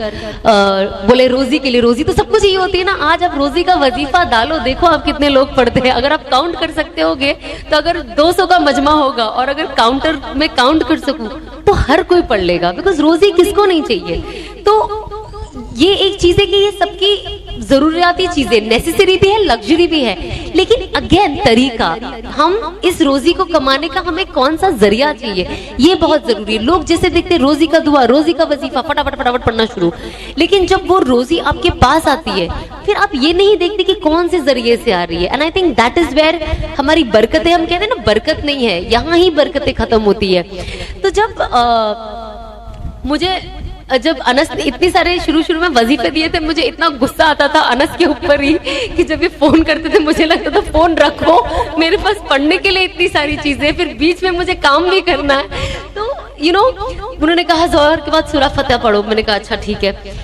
बोले रोजी के लिए, रोजी तो सब कुछ ही होती है ना। आज आप रोजी का वजीफा डालो, देखो आप कितने लोग पढ़ते हैं। अगर आप काउंट कर सकते होगे तो अगर 200 का मजमा होगा, और अगर काउंटर में काउंट कर सकूं तो हर कोई पढ़ लेगा, बिकॉज रोजी किसको नहीं चाहिए। तो ये एक चीज है कि ये सबकी जरूरियाती चीजें, नेसेसरी भी है, लग्जरी भी है, लेकिन अगेन तरीका, हम इस रोजी को कमाने का हमें कौन सा जरिया चाहिए, ये बहुत जरूरी है। लोग जैसे देखते रोजी का दुआ, रोजी का वजीफा, फटाफट पढ़ना शुरू, लेकिन जब वो रोजी आपके पास आती है फिर आप ये नहीं देखते कि कौन से जरिए से आ रही है। And I think that is where हमारी बरकतें, हम कहते हैं ना बरकत नहीं है, यहाँ ही बरकतें खत्म होती है। तो जब अनस ने इतने सारे शुरू में वजीफे दिए थे, मुझे इतना गुस्सा आता था अनस के ऊपर ही कि जब ये फोन करते थे मुझे लगता था फोन रखो, मेरे पास पढ़ने के लिए इतनी सारी चीजें, फिर बीच में मुझे काम भी करना है। तो उन्होंने कहा ज़ोहर के बाद सूरा फतह पढ़ो। मैंने कहा अच्छा ठीक है।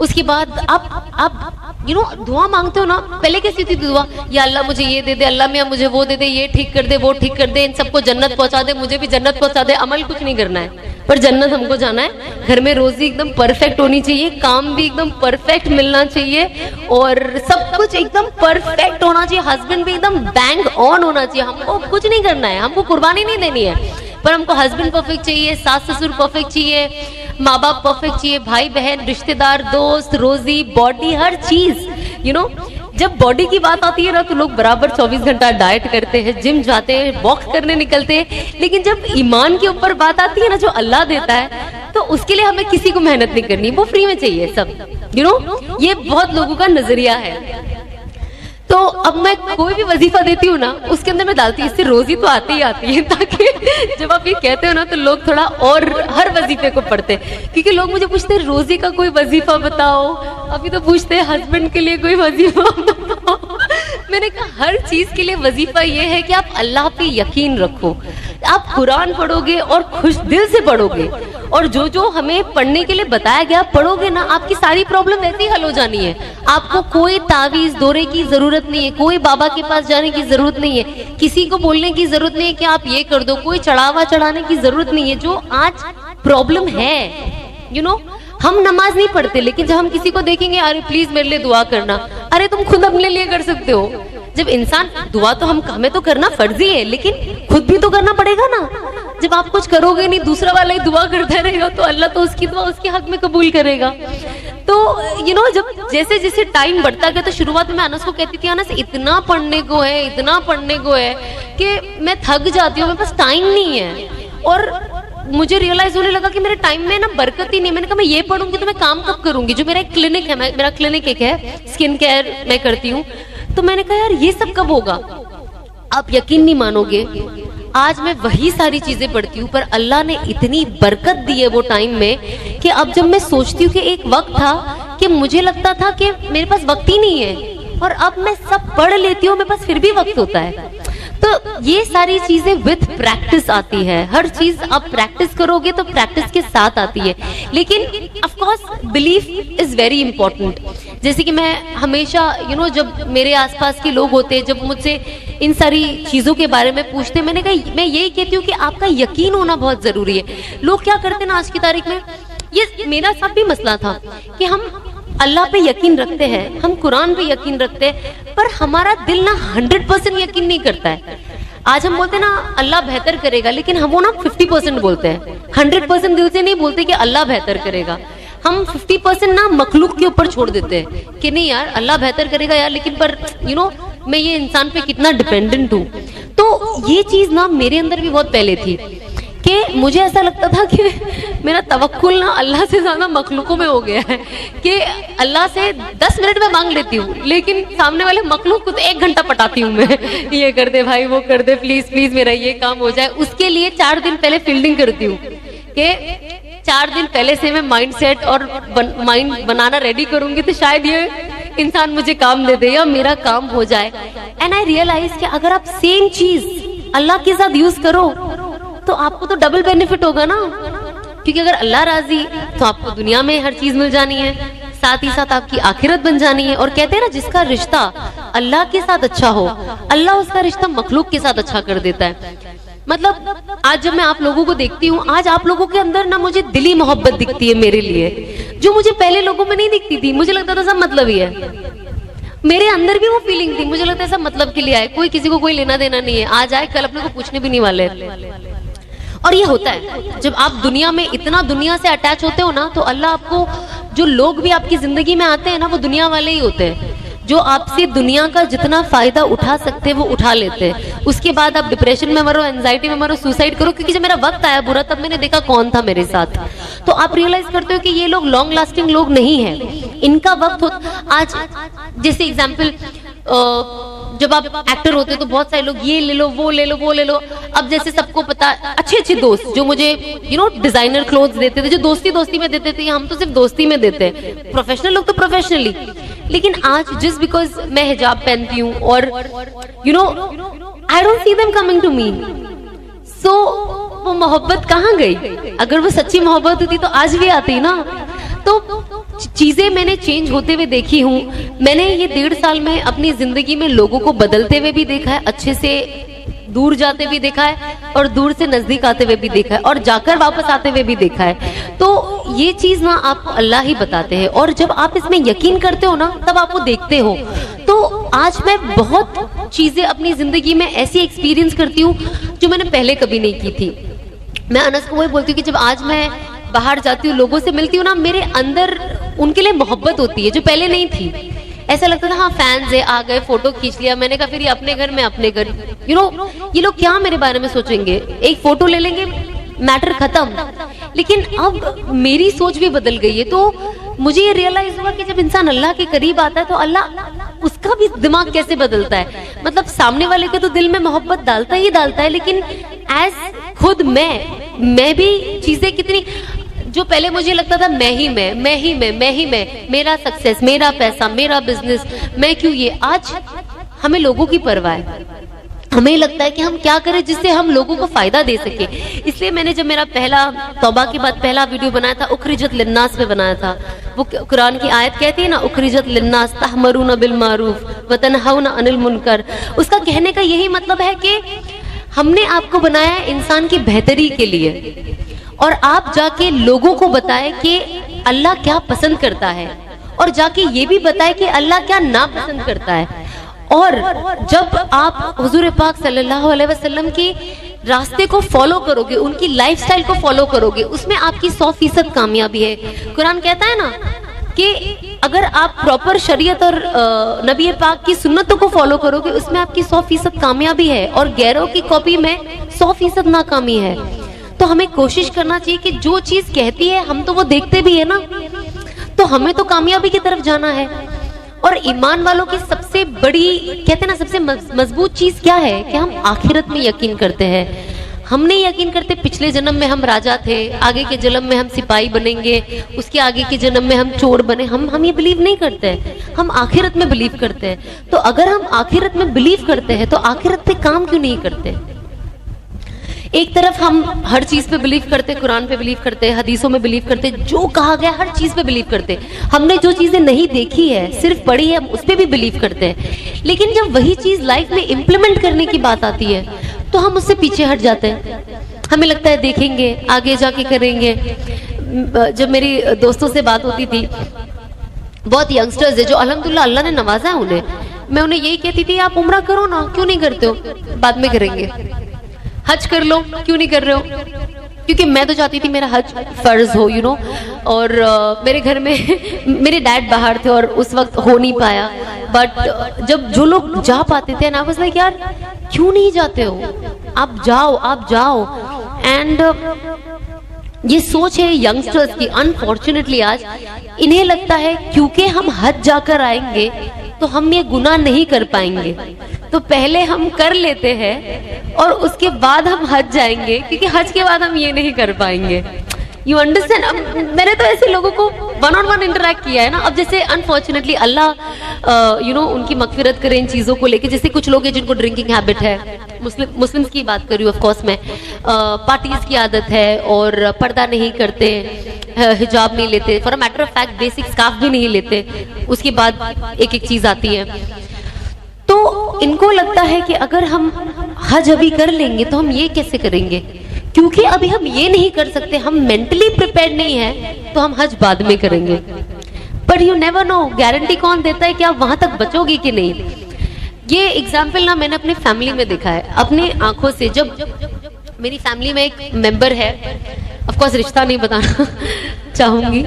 उसके बाद आप दुआ मांगते हो ना, पहले कैसी थी दुआ, या अल्लाह मुझे ये दे दे, अल्लाह मियां मुझे वो दे दे, ये ठीक कर दे, वो ठीक कर दे, इन सबको जन्नत पहुंचा दे, मुझे भी जन्नत पहुंचा दे। अमल कुछ नहीं करना है, पर जन्नत हमको जाना है। घर में रोजी एकदम परफेक्ट होनी चाहिए, काम भी एकदम परफेक्ट मिलना चाहिए, और सब कुछ एकदम परफेक्ट होना चाहिए। हस्बैंड भी एकदम बैंग ऑन होना चाहिए। हमको कुछ नहीं करना है, हमको कुर्बानी नहीं देनी है, पर हमको हस्बैंड परफेक्ट चाहिए, सास ससुर परफेक्ट चाहिए, माँ बाप परफेक्ट चाहिए, भाई बहन, रिश्तेदार, दोस्त, रोजी, बॉडी, हर चीज। जब बॉडी की बात आती है ना तो लोग बराबर 24 घंटा डाइट करते हैं, जिम जाते हैं, वॉक करने निकलते हैं, लेकिन जब ईमान के ऊपर बात आती है ना, जो अल्लाह देता है, तो उसके लिए हमें किसी को मेहनत नहीं करनी, वो फ्री में चाहिए सब। ये बहुत लोगों का नजरिया है। तो अब मैं कोई भी वजीफा देती हूँ ना, उसके अंदर मैं डालती हूँ इससे रोजी तो आती ही आती है, ताकि जब आप ये कहते हो ना तो लोग थोड़ा और हर वजीफे को पढ़ते हैं। क्योंकि लोग मुझे पूछते हैं रोजी का कोई वजीफा बताओ, अभी तो पूछते हैं हस्बैंड के लिए कोई वजीफा बताओ। मैंने कहा हर चीज के लिए वजीफा ये है कि आप अल्लाह पे यकीन रखो, आप कुरान पढ़ोगे और खुश दिल से पढ़ोगे, और जो जो हमें पढ़ने के लिए बताया गया पढ़ोगे ना, आपकी सारी प्रॉब्लम वैसे ही हल हो जानी है। आपको कोई तावीज दौरे की जरूरत नहीं है, कोई बाबा के पास जाने की जरूरत नहीं है, किसी को बोलने की जरूरत नहीं है कि आप ये कर दो, कोई चढ़ावा चढ़ाने की जरूरत नहीं है। जो आज प्रॉब्लम है, यू नो, हम नमाज नहीं पढ़ते, लेकिन जब हम किसी को देखेंगे, अरे प्लीज मेरे लिए दुआ करना, अरे तुम खुद अपने लिए कर सकते हो। जब इंसान दुआ तो हमें तो करना फर्जी है, लेकिन खुद भी तो करना पड़ेगा ना। जब आप कुछ करोगे नहीं, दूसरा वाला ही दुआ करता रहेगा, तो अल्लाह तो उसकी दुआ उसके हक में कबूल करेगा। तो यू नो, जब जैसे जैसे टाइम बढ़ता गया, तो शुरुआत में अनस को कहती थी, अनस इतना पढ़ने को है, इतना पढ़ने को है कि मैं थक जाती हूँ, मेरे पास टाइम नहीं है। और मुझे रियलाइज होने लगा कि मेरे टाइम में ना बरकत ही नहीं। मैंने कहा मैं ये पढ़ूंगी तो मैं काम कब करूंगी। जो मेरा एक क्लिनिक है, मेरा क्लिनिक एक है, स्किन केयर मैं करती हूँ, तो मैंने कहा यार ये सब कब होगा। आप यकीन नहीं मानोगे, आज मैं वही सारी चीजें पढ़ती हूँ, पर अल्लाह ने इतनी बरकत दी है वो टाइम में कि अब जब मैं सोचती हूँ कि एक वक्त था कि मुझे लगता था कि मेरे पास वक्त ही नहीं है, और अब मैं सब पढ़ लेती हूँ, मेरे पास फिर भी वक्त होता है। तो ये सारी चीजें विथ प्रैक्टिस आती है। हर चीज आप प्रैक्टिस करोगे तो प्रैक्टिस के साथ आती है। लेकिन of course belief is very important. जैसे कि मैं हमेशा जब मेरे आसपास के लोग होते हैं, जब मुझसे इन सारी चीजों के बारे में पूछते हैं, मैंने कहा मैं यही कहती हूँ कि आपका यकीन होना बहुत जरूरी है। लोग क्या करते हैं ना आज की तारीख में, ये मेरा साथ भी मसला था कि हम अल्लाह पे यकीन रखते हैं, हम कुरान पे यकीन रखते हैं, पर हमारा दिल ना 100% यकीन नहीं करता है। आज हम बोलते हैं ना अल्लाह बेहतर करेगा, लेकिन हम वो ना 50% बोलते हैं, 100% दिल से नहीं बोलते कि अल्लाह बेहतर करेगा। हम 50% ना मखलूक के ऊपर छोड़ देते हैं कि नहीं यार अल्लाह बेहतर करेगा यार, लेकिन पर मैं ये इंसान पे कितना डिपेंडेंट हूँ। तो ये चीज ना मेरे अंदर भी बहुत पहले थी कि मुझे ऐसा लगता था कि मेरा तवक्कुल ना अल्लाह से ज्यादा मखलूकों में हो गया है, कि अल्लाह से 10 मिनट में मांग लेती हूँ, लेकिन सामने वाले मखलूक को तो 1 घंटा पटाती हूँ मैं, ये कर दे भाई, वो कर दे, प्लीज प्लीज मेरा ये काम हो जाए। उसके लिए 4 दिन पहले फील्डिंग करती हूँ कि 4 दिन पहले से मैं माइंड सेट और माइंड बनाना रेडी करूंगी, तो शायद ये इंसान मुझे काम दे दे या मेरा काम हो जाए। एंड आई रियलाइज कि अगर आप सेम चीज अल्लाह के साथ यूज करो तो आपको तो डबल बेनिफिट होगा ना, क्योंकि अगर अल्लाह राजी तो आपको दुनिया में हर चीज मिल जानी है, साथ ही साथ आपकी आखिरत बन जानी है। और कहते हैं ना जिसका रिश्ता अल्लाह के साथ अच्छा हो, अल्लाह उसका रिश्ता मखलूक के साथ अच्छा कर देता है। मतलब आज जब मैं आप लोगों को देखती हूँ, आज आप लोगों के अंदर ना मुझे दिली मोहब्बत दिखती है मेरे लिए, जो मुझे पहले लोगों में नहीं दिखती थी। मुझे लगता था सब मतलब ही है, मेरे अंदर भी वो फीलिंग थी, मुझे लगता है सब मतलब के लिए आए, कोई किसी को कोई लेना देना नहीं है, आज आए कल अपने को पूछने भी नहीं वाले। और ये होता है जब आप दुनिया में इतना दुनिया से अटैच होते हो ना, तो अल्लाह आपको, जो लोग भी आपकी जिंदगी में आते हैं ना, वो दुनिया वाले ही होते हैं, जो आपसे दुनिया का जितना फायदा उठा सकते हैं वो उठा लेते हैं। उसके बाद आप डिप्रेशन में मरो, एंजाइटी में मरो, सुसाइड करो। क्योंकि जब मेरा वक्त आया बुरा, तब मैंने देखा कौन था मेरे साथ, तो आप रियलाइज करते हो कि ये लोग लॉन्ग लास्टिंग लोग नहीं है, इनका वक्त हो। आज जैसे एग्जाम्पल, जब आप एक्टर होते हो तो बहुत सारे लोग ये ले लो, वो ले लो, वो ले लो। अब जैसे सबको पता, अच्छे अच्छे दोस्त जो मुझे डिजाइनर क्लोथ्स देते थे, जो दोस्ती दोस्ती में देते थे, हम तो सिर्फ दोस्ती में देते हैं, प्रोफेशनल लोग तो प्रोफेशनली। लेकिन आज जस्ट बिकॉज मैं हिजाब पहनती हूँ और I don't see them coming to me, सो वो मोहब्बत कहाँ गई? अगर वो सच्ची मोहब्बत होती तो आज भी आती ना। तो चीजें मैंने चेंज होते हुए देखी हूँ। मैंने ये 1.5 साल में अपनी जिंदगी में लोगों को बदलते हुए भी देखा है, अच्छे से दूर जाते भी देखा है, और दूर से नजदीक आते हुए भी देखा है, और जाकर वापस आते हुए भी देखा है। तो ये चीज ना आपको अल्लाह ही बताते हैं, और जब आप इसमें यकीन करते हो ना, तब आप वो देखते हो। तो आज मैं बहुत चीजें अपनी जिंदगी में ऐसी एक्सपीरियंस करती हूँ जो मैंने पहले कभी नहीं की थी। मैं अनस को वही बोलती हूँ कि जब आज मैं बाहर जाती हूँ, लोगों से मिलती हूँ ना, मेरे अंदर उनके लिए मोहब्बत होती है जो पहले नहीं थी। ऐसा लगता था हाँ फैंस है, आ गए, फोटो खींच लिया। मैंने कहा फिर ये अपने घर में अपने घर, ये लोग क्या मेरे बारे में सोचेंगे, एक फोटो ले लेंगे, मैटर खत्म। लेकिन अब मेरी सोच भी बदल गई है। तो मुझे ये रियलाइज हुआ कि जब इंसान अल्लाह के करीब आता है तो अल्लाह उसका भी दिमाग कैसे बदलता है। मतलब सामने वाले के तो दिल में मोहब्बत डालता ही डालता है, लेकिन एज खुद मैं भी चीजें कितनी, जो पहले मुझे लगता था मैं ही मैं, मेरा सक्सेस, मेरा पैसा, मेरा बिजनेस, मैं क्यों ये, आज हमें लोगों की परवाह है। हमें लगता है कि हम क्या करें जिससे हम लोगों को फायदा दे सके। इसलिए मैंने जब मेरा पहला तौबा के बाद पहला वीडियो बनाया था, उखरिजत लिन्नास पे बनाया था। वो कुरान की आयत कहती है ना, उखरिजत लिन्नास तहमरूना बिल मारूफ व तनहौना अनिल मुनकर। उसका कहने का यही मतलब है कि हमने आपको बनाया है इंसान की बेहतरी के लिए, और आप जाके लोगों को बताए कि अल्लाह क्या पसंद करता है, और जाके ये भी बताए कि अल्लाह क्या नापसंद करता है। और जब आप हुजूर पाक सल्लल्लाहु अलैहि वसल्लम की रास्ते को फॉलो करोगे, उनकी लाइफस्टाइल को फॉलो करोगे, उसमें आपकी 100% कामयाबी है। कुरान कहता है ना कि अगर आप प्रॉपर शरीयत और नबी पाक की सुन्नतों को फॉलो करोगे, उसमें आपकी 100% कामयाबी है, और गैरों की कॉपी में 100% नाकामी है। तो हमें कोशिश करना चाहिए कि जो चीज कहती है हम तो वो देखते भी है ना, तो हमें तो कामयाबी की तरफ जाना है। और ईमान वालों की सबसे बड़ी, कहते हैं ना, सबसे मजबूत चीज क्या है कि हम आखिरत में यकीन करते हैं। हम नहीं यकीन करते पिछले जन्म में हम राजा थे, आगे के जन्म में हम सिपाही बनेंगे, उसके आगे के जन्म में हम चोर बने, हम ये बिलीव नहीं करते हैं। हम आखिरत में बिलीव करते हैं। तो अगर हम आखिरत में बिलीव करते हैं तो आखिरत पे काम क्यों नहीं करते। एक तरफ हम हर चीज पे बिलीव करते, कुरान पे बिलीव करते, हदीसों में बिलीव करते, जो कहा गया हर चीज पे बिलीव करते। हमने जो चीजें नहीं देखी है, सिर्फ पढ़ी है, हम उस पे भी बिलीव करते हैं। लेकिन जब वही चीज लाइफ में इम्प्लीमेंट करने की बात आती है तो हम उससे पीछे हट जाते हैं। हमें लगता है देखेंगे, आगे जाके करेंगे। जब मेरी दोस्तों से बात होती थी, बहुत यंगस्टर्स है जो अल्हम्दुलिल्लाह अल्लाह ने नवाजा है उन्हें, मैं उन्हें यही कहती थी आप उम्रा करो ना, क्यों नहीं करते हो, बाद में करेंगे। हज कर लो, क्यों नहीं कर रहे हो, क्योंकि मैं तो चाहती थी मेरा हज फर्ज हो, यू नो। और मेरे घर में मेरे डैड बाहर थे और उस वक्त हो नहीं पाया, बट जब जो लोग जा पाते थे ना, बस लाइक यार क्यों नहीं जाते हो, आप जाओ। एंड ये सोच है यंगस्टर्स की, अनफॉर्चुनेटली आज इन्हें लगता है क्योंकि हम हज जाकर आएंगे तो हम ये गुनाह नहीं कर पाएंगे, तो पहले हम कर लेते हैं और उसके बाद हम हज जाएंगे, क्योंकि हज के बाद हम ये नहीं कर पाएंगे। You understand. अब मैंने तो ऐसे लोगों को 1-on-1 इंटरेक्ट किया है ना। अब जैसे अनफॉर्चुनेटली अल्लाह यू नो उनकी मगफिरत करे इन चीजों को लेके। जैसे कुछ लोग हैं जिनको ड्रिंकिंग हैबिट है, मुस्लिम्स की बात कर रही हूँ ऑफ कोर्स मैं, पार्टीज की आदत है और पर्दा नहीं करते, हिजाब नहीं लेते, for a matter of fact basic scarf भी नहीं लेते, उसके बाद एक एक चीज आती है। तो इनको लगता है कि अगर हम हज अभी कर लेंगे तो हम ये कैसे करेंगे, क्योंकि अभी हम ये नहीं कर सकते, हम मेंटली प्रिपेयर्ड नहीं है, तो हम हज बाद में करेंगे। पर यू नेवर नो, गारंटी कौन देता है कि आप वहां तक बचोगे कि नहीं। ये एग्जाम्पल ना मैंने अपनी फैमिली में देखा है, अपनी आंखों से। जब मेरी फैमिली में एक मेंबर है, ऑफ कोर्स रिश्ता नहीं बताना चाहूंगी,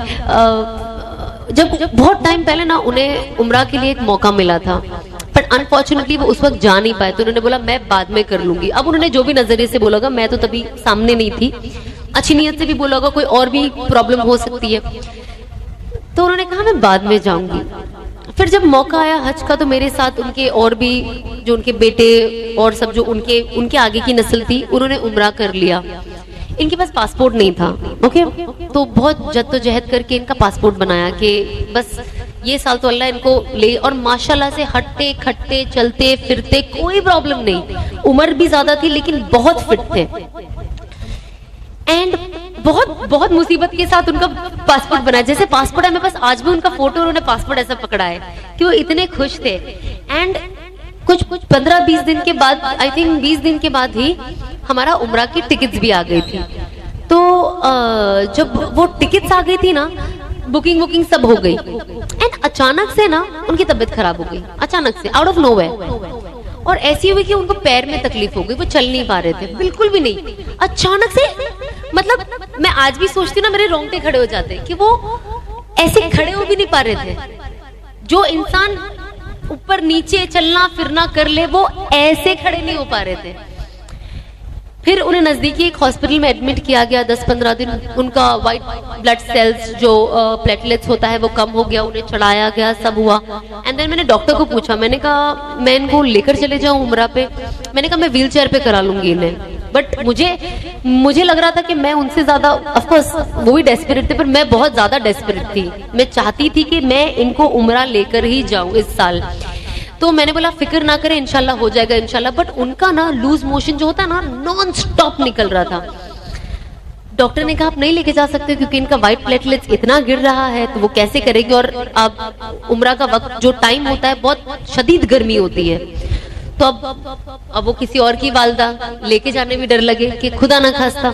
जब बहुत टाइम पहले ना उन्हें उम्रा के लिए एक मौका मिला था, बट अनफॉर्चुनेटली वो उस वक्त जा नहीं पाए, तो उन्होंने बोला मैं बाद में कर लूंगी। अब उन्होंने जो भी नजरिए से बोला होगा, मैं तो तभी सामने नहीं थी, अच्छी नीयत से भी बोला होगा, कोई और भी प्रॉब्लम हो सकती है, तो उन्होंने कहा मैं बाद में जाऊंगी। फिर जब मौका आया हज का, तो मेरे साथ उनके और भी जो उनके बेटे और सब जो उनके आगे की नस्ल थी, उन्होंने उम्रा कर लिया। इनके पास पासपोर्ट नहीं था, ओके, तो बहुत जद्दोजहद करके इनका पासपोर्ट बनाया कि बस ये साल तो अल्लाह इनको ले, और माशाल्लाह से हटते खटते चलते फिरते कोई प्रॉब्लम नहीं, उम्र भी ज्यादा थी लेकिन बहुत फिट थे। एंड बहुत मुसीबत के साथ उनका पासपोर्ट बनाया। जैसे पासपोर्ट है मेरे पास आज भी उनका फोटो, उन्होंने पासपोर्ट ऐसा पकड़ा है कि वो इतने खुश थे। एंड कुछ 15-20 दिन के बाद, आई थिंक 20 दिन के बाद ही हमारा उम्रा की टिकट्स भी आ गई थी। तो जब वो टिकट्स आ गई थी ना, बुकिंग सब हो गई, एंड अचानक से ना उनकी तबीयत खराब हो गई, अचानक से आउट ऑफ नोवेयर। और ऐसी हुई कि उनको पैर में तकलीफ हो गई, वो चल नहीं पा रहे थे, बिल्कुल भी नहीं, अचानक से। मतलब मैं आज भी सोचती हूँ ना, मेरे रोंगटे खड़े हो जाते कि वो ऐसे खड़े हो भी नहीं पा रहे थे। जो इंसान ऊपर नीचे चलना फिरना कर ले, वो ऐसे खड़े नहीं हो पा रहे थे। फिर उन्हें नज़दीकी एक हॉस्पिटल में एडमिट किया गया। 10-15 दिन उनका वाइट ब्लड सेल्स जो प्लेटलेट्स होता है वो कम हो गया, उन्हें चढ़ाया गया, सब हुआ। एंड देन मैंने डॉक्टर को पूछा, मैंने कहा मैं इनको लेकर चले जाऊँ उम्रा पे, मैंने कहा मैं व्हील चेयर पे करा लूंगी इन्हें। बट मुझे लग रहा था कि मैं उनसे ज्यादा, ऑफ कोर्स वो भी डेस्परेट थे, पर मैं बहुत ज्यादा डेस्परेट थी। मैं चाहती थी कि मैं इनको उम्रा लेकर ही जाऊं इस साल। तो मैंने बोला फिक्र ना करें, इंशाल्लाह हो जाएगा इंशाल्लाह। बट उनका ना लूज मोशन जो होता है ना, नॉन स्टॉप निकल रहा था। डॉक्टर ने कहा आप नहीं लेके जा सकते क्योंकि इनका व्हाइट प्लेटलेट्स इतना गिर रहा है, तो वो कैसे करेंगे। और अब उम्रा का वक्त जो टाइम होता है बहुत शदीद गर्मी होती है, तो अब वो किसी और की वालदा लेके जाने में डर लगे कि खुदा ना खास्ता।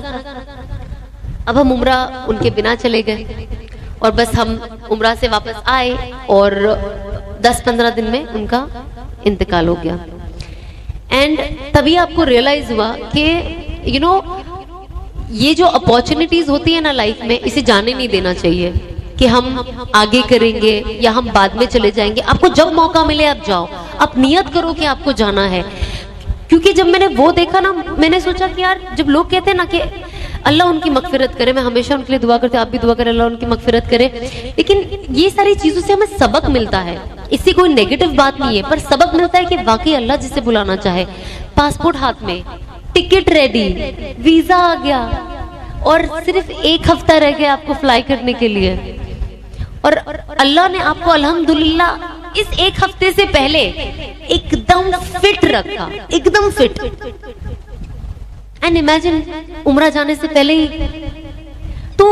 अब हम उम्रा उनके बिना चले गए और बस हम उम्रा से वापस आए और 10-15 दिन में उनका इंतकाल हो गया। एंड तभी आपको रियलाइज हुआ कि ये जो अपॉर्चुनिटीज होती है ना लाइफ में, इसे जाने नहीं देना चाहिए कि हम आगे करेंगे या हम बाद में चले जाएंगे। आपको जब मौका मिले आप जाओ, आप नियत करो कि आपको जाना है। क्योंकि जब मैंने वो देखा ना, मैंने सोचा कि यार जब लोग कहते हैं ना कि अल्लाह उनकी मगफिरत करे, मैं हमेशा उनके लिए दुआ करती हूँ, आप भी दुआ करें अल्लाह उनकी मगफिरत करे। लेकिन ये सारी चीजों से हमें सबक मिलता है, इससे कोई नेगेटिव बात नहीं है, पर सबक मिलता है कि वाकई अल्लाह जिसे बुलाना चाहे। पासपोर्ट हाथ में, टिकट रेडी, वीजा आ गया और सिर्फ 1 हफ्ता रह गया आपको फ्लाई करने के लिए, और अल्लाह ने आपको अल्हम्दुलिल्लाह इस 1 हफ्ते से पहले एकदम फिट रखा, एकदम फिट। एंड इमेजिन उम्रा जाने से पहले ही। तो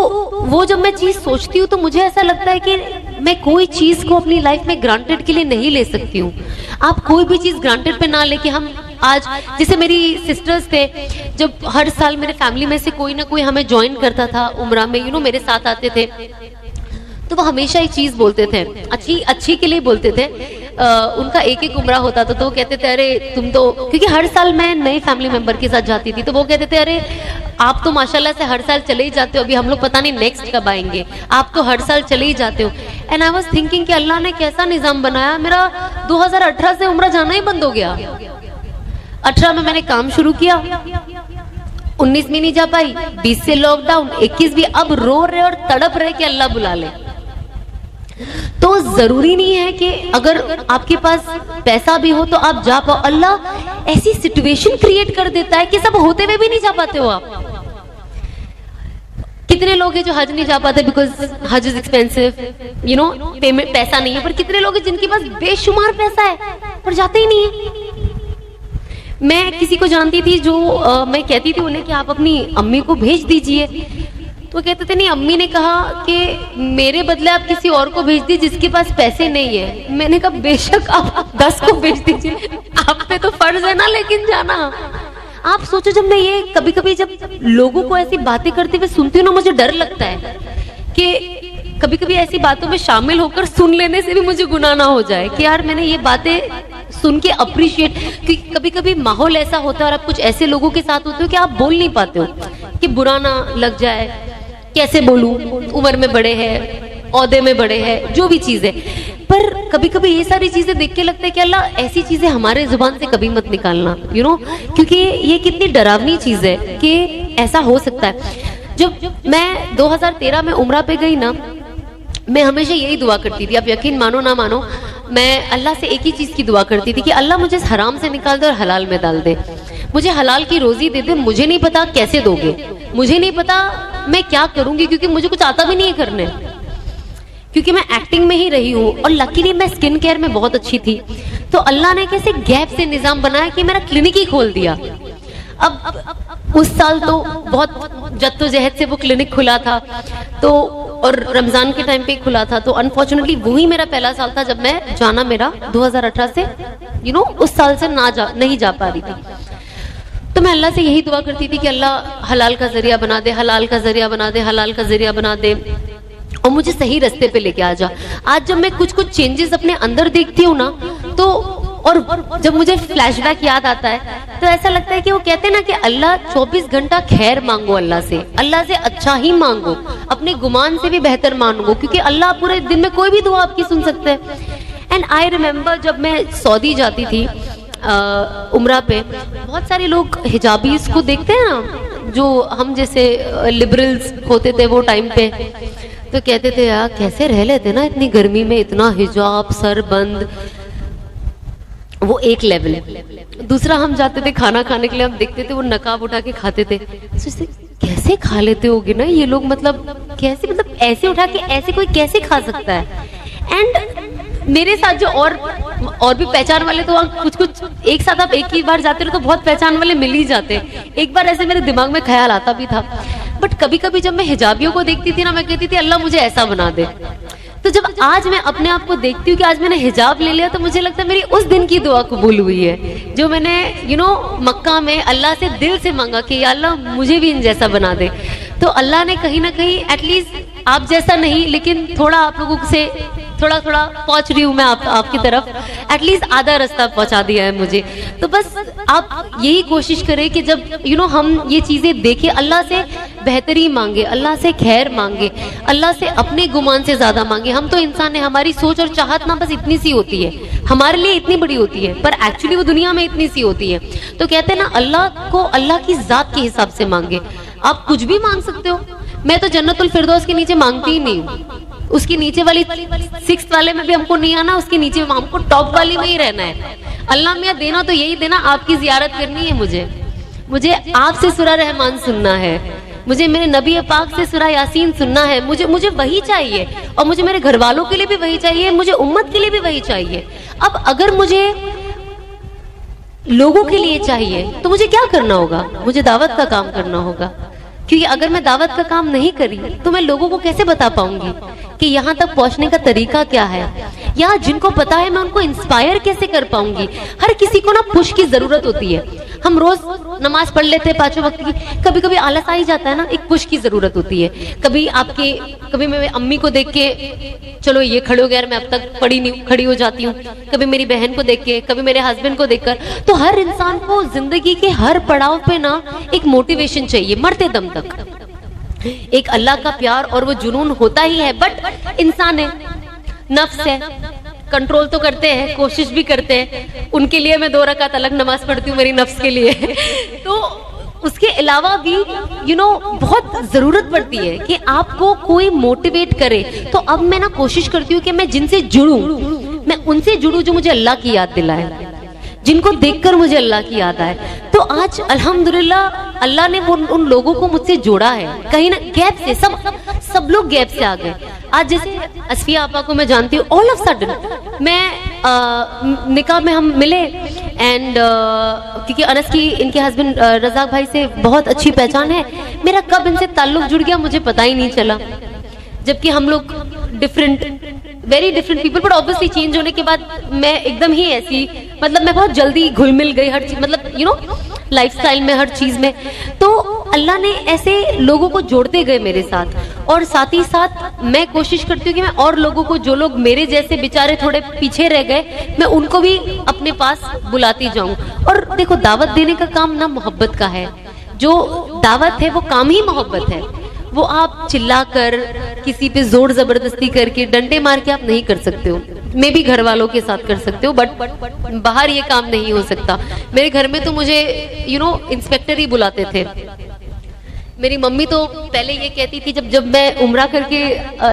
वो जब मैं चीज सोचती हूँ तो मुझे ऐसा लगता है कि मैं कोई चीज को अपनी लाइफ में ग्रांटेड के लिए नहीं ले सकती हूँ। आप कोई भी चीज ग्रांटेड पे ना लेके, हम आज जैसे मेरी सिस्टर्स थे, जब हर साल मेरे फैमिली में से कोई ना कोई हमें ज्वाइन करता था उम्रा में, मेरे साथ आते थे, तो वो हमेशा एक चीज बोलते थे, अच्छी के लिए बोलते थे। उनका एक उम्रा होता था, तो वो कहते थे अरे तुम तो, क्योंकि हर साल मैं नए फैमिली मेंबर के साथ जाती थी, तो वो कहते थे अरे आप तो माशाल्लाह से हर साल चले ही जाते हो, अभी हम लोग पता नहीं नेक्स्ट कब आएंगे, आप तो हर साल चले ही जाते हो। एंड आई वाज थिंकिंग कि अल्लाह ने कैसा निजाम बनाया, मेरा 2018 से उम्रा जाना ही बंद हो गया। 18 में मैंने काम शुरू किया, 19 में नहीं जा पाई, 20 से लॉकडाउन, 21 भी, अब रो रहे और तड़प रहे कि अल्लाह बुला ले। तो जरूरी नहीं है कि अगर आपके पास पैसा भी हो तो आप जा पाओ, अल्लाह ऐसी सिचुएशन क्रिएट कर देता है कि सब होते हुए भी नहीं जा पाते हो आप। कितने लोग हैं जो हज नहीं जा पाते बिकॉज हज इज एक्सपेंसिव, पेमेंट, पैसा नहीं है। पर कितने लोग हैं जिनके पास बेशुमार पैसा है पर जाते ही नहीं है। मैं किसी को जानती थी जो मैं कहती थी उन्हें कि आप अपनी अम्मी को भेज दीजिए, तो कहते थे नहीं, अम्मी ने कहा कि मेरे बदले आप किसी और को भेज दीजिए जिसके पास पैसे नहीं है। मैंने कहा बेशक आप 10 को भेज दीजिए, आप पे तो फर्ज है ना लेकिन जाना। आप सोचो, जब मैं ये कभी कभी जब लोगों को ऐसी बातें करते हुए सुनती हूँ ना, मुझे डर लगता है कि कभी कभी ऐसी बातों में शामिल होकर सुन लेने से भी मुझे गुनाह ना हो जाए कि यार मैंने ये बातें सुन के अप्रिशिएट, क्योंकि कभी कभी माहौल ऐसा होता है और आप कुछ ऐसे लोगों के साथ होते हो कि आप बोल नहीं पाते हो कि बुरा ना लग जाए, कैसे बोलूं, उम्र में बड़े हैं, औहदे में बड़े हैं, जो भी चीज है। पर कभी कभी ये सारी चीजें देख के लगता है कि अल्लाह ऐसी चीजें हमारे जुबान से कभी मत निकालना, क्योंकि ये कितनी डरावनी चीज है कि ऐसा हो सकता है। जब मैं 2013 में उम्रा पे गई ना, मैं हमेशा यही दुआ करती थी, आप यकीन मानो ना मानो, मैं अल्लाह से एक ही चीज की दुआ करती थी कि अल्लाह मुझे हराम से निकाल दे और हलाल में डाल दे, मुझे हलाल की रोजी दे दे। मुझे नहीं पता कैसे दोगे, मुझे नहीं पता मैं क्या करूंगी, क्योंकि मुझे कुछ आता भी नहीं है करने, क्योंकि मैं एक्टिंग में ही रही हूँ और लकीली मैं स्किन केयर में बहुत अच्छी थी। तो अल्लाह ने कैसे गैप से निजाम बनाया कि मेरा क्लिनिक ही खोल दिया। अब उस साल तो बहुत जद्दोजहद से वो क्लिनिक खुला था, तो और रमजान के टाइम पे खुला था, तो अनफॉर्चुनेटली वही मेरा पहला साल था जब मैं जाना मेरा 2018 से उस साल से नहीं जा पा रही थी। तो मैं अल्लाह से यही दुआ करती थी कि अल्लाह हलाल का जरिया बना दे, हलाल का जरिया बना दे, हलाल का जरिया बना दे और मुझे सही रास्ते पे लेके आ जा। आज जब मैं कुछ चेंजेस अपने अंदर देखती हूँ ना, तो और जब मुझे फ्लैशबैक याद आता है तो ऐसा लगता है कि वो कहते हैं ना कि अल्लाह 24 घंटा खैर मांगो, अल्लाह से अच्छा ही मांगो, अपने गुमान से भी बेहतर मांगो, क्योंकि अल्लाह पूरे दिन में कोई भी दुआ आपकी सुन सकते हैं। एंड आई रिमेम्बर जब मैं सऊदी जाती थी उम्रा पे बहुत सारे लोग हिजाबीज को देखते हैं ना, जो हम जैसे लिबरल्स होते थे वो टाइम पे, तो कहते थे यार कैसे रह लेते ना इतनी गर्मी में, इतना हिजाब सर बंद। वो एक लेवल। दूसरा, हम जाते थे खाना खाने के लिए, हम देखते थे वो नकाब उठा के खाते थे, सोचते कैसे खा लेते होगे ना ये लोग, मतलब कैसे, मतलब ऐसे उठा के ऐसे कोई कैसे खा सकता है। एंड मेरे साथ जो और भी पहचान वाले, तो कुछ कुछ एक साथ आप एक ही बार जाते रहो तो बहुत पहचान वाले मिल ही जाते। एक बार ऐसे मेरे दिमाग में ख्याल आता भी था, बट कभी कभी जब मैं हिजाबियों को देखती थी ना, मैं कहती थी अल्लाह मुझे ऐसा बना दे। तो जब आज मैं अपने आप को देखती हूँ कि आज मैंने हिजाब ले लिया, तो मुझे लगता है मेरी उस दिन की दुआ कबूल हुई है, जो मैंने मक्का में अल्लाह से दिल से मांगा कि या अल्लाह मुझे भी इन जैसा बना दे। तो अल्लाह ने कहीं ना कहीं एटलीस्ट आप जैसा नहीं, लेकिन थोड़ा आप लोगों से थोड़ा थोड़ा पहुंच रही हूँ मैं आपकी तरफ, एटलीस्ट आधा रास्ता पहुंचा दिया है मुझे। तो बस आप यही कोशिश करें कि जब हम ये चीजें देखें, अल्लाह से बेहतरी मांगे, अल्लाह से खैर मांगे, अल्लाह से अपने गुमान से ज्यादा मांगे। हम तो इंसान है, हमारी सोच और चाहत ना बस इतनी सी होती है, हमारे लिए इतनी बड़ी होती है, पर एक्चुअली वो दुनिया में इतनी सी होती है। तो कहते हैं ना, अल्लाह को अल्लाह की जात के हिसाब से मांगे। आप कुछ भी मांग सकते हो। मैं तो जन्नतुल फिरदौस के नीचे मांगती ही नहीं हूँ, उसके नीचे वाली 6th वाले में भी हमको नहीं आना, उसके नीचे में हमको टॉप वाली में ही रहना है। अल्लाह मियाँ देना तो यही देना, आपकी जियारत करनी है मुझे आपसे सूरा रहमान सुनना है, मुझे मेरे नबी पाक से सूरा यासीन सुनना है, मुझे वही चाहिए, और मुझे मेरे घर वालों के लिए भी वही चाहिए, मुझे उम्मत के लिए भी वही चाहिए। अब अगर मुझे लोगों के लिए चाहिए तो मुझे क्या करना होगा? मुझे दावत का काम करना होगा, क्योंकि अगर मैं दावत का काम नहीं करी तो मैं लोगों को कैसे बता पाऊंगी कि यहाँ तक पहुँचने का तरीका क्या है, या जिनको पता है मैं उनको इंस्पायर कैसे कर पाऊंगी। हर किसी को ना पुश की जरूरत होती है। हम रोज नमाज पढ़ लेते हैं 5 वक्त की, कभी कभी आलस आ ही जाता है ना, एक पुश की जरूरत होती है। कभी मैं अम्मी को देख के चलो ये खड़े हो गए, मैं अब तक पड़ी नहीं, खड़ी हो जाती हूँ। कभी मेरी बहन को देख के, कभी मेरे हस्बैंड को देखकर। तो हर इंसान को जिंदगी के हर पड़ाव पे ना एक मोटिवेशन चाहिए, मरते दम तक। एक अल्लाह का प्यार और वो जुनून होता ही है, बट इंसान है, नफ्स है, कंट्रोल तो करते हैं, कोशिश भी करते हैं। उनके लिए मैं 2 रकात अलग नमाज पढ़ती हूँ, मेरी नफ्स के लिए। तो उसके अलावा भी बहुत जरूरत पड़ती है कि आपको कोई मोटिवेट करे। तो अब मैं ना कोशिश करती हूँ कि मैं जिनसे जुड़ूं, मैं उनसे जुड़ूं जो मुझे अल्लाह की याद दिलाए, जिनको देखकर मुझे अल्लाह की याद आए। तो आज अल्हम्दुलिल्लाह अल्लाह ने उन लोगों को मुझसे जोड़ा है, कहीं ना गैप से, सब लोग गैप से आ गए। आज जैसे असफिया आपा को मैं जानती हूँ, ऑल ऑफ सडन मैं निकाह में हम मिले, एंड क्योंकि अनस की इनके हस्बैंड रजाक भाई से बहुत अच्छी पहचान है, मेरा कब इनसे ताल्लुक जुड़ गया मुझे पता ही नहीं चला, जबकि हम लोग very different people. But obviously change होने के बाद मैं एकदम ही ऐसी, मतलब मैं बहुत जल्दी घुल मिल गई हर चीज, मतलब लाइफस्टाइल में, हर चीज में। तो अल्लाह ने ऐसे लोगों को जोड़ते गए मेरे साथ, और साथ ही साथ मैं कोशिश करती हूँ कि मैं और लोगों को, जो लोग मेरे जैसे बेचारे थोड़े पीछे रह गए, मैं उनको भी अपने पास बुलाती जाऊं। और देखो, दावत देने का काम ना मोहब्बत का है, जो दावत है वो काम ही मोहब्बत है। वो आप चिल्लाकर, किसी पे जोर जबरदस्ती करके, डंडे मार के आप नहीं कर सकते हो। मैं भी घर वालों के साथ कर सकते हो, बट बाहर ये काम नहीं हो सकता। मेरे घर में तो मुझे इंस्पेक्टर ही बुलाते थे। मेरी मम्मी तो पहले ये कहती थी, जब मैं उम्रा करके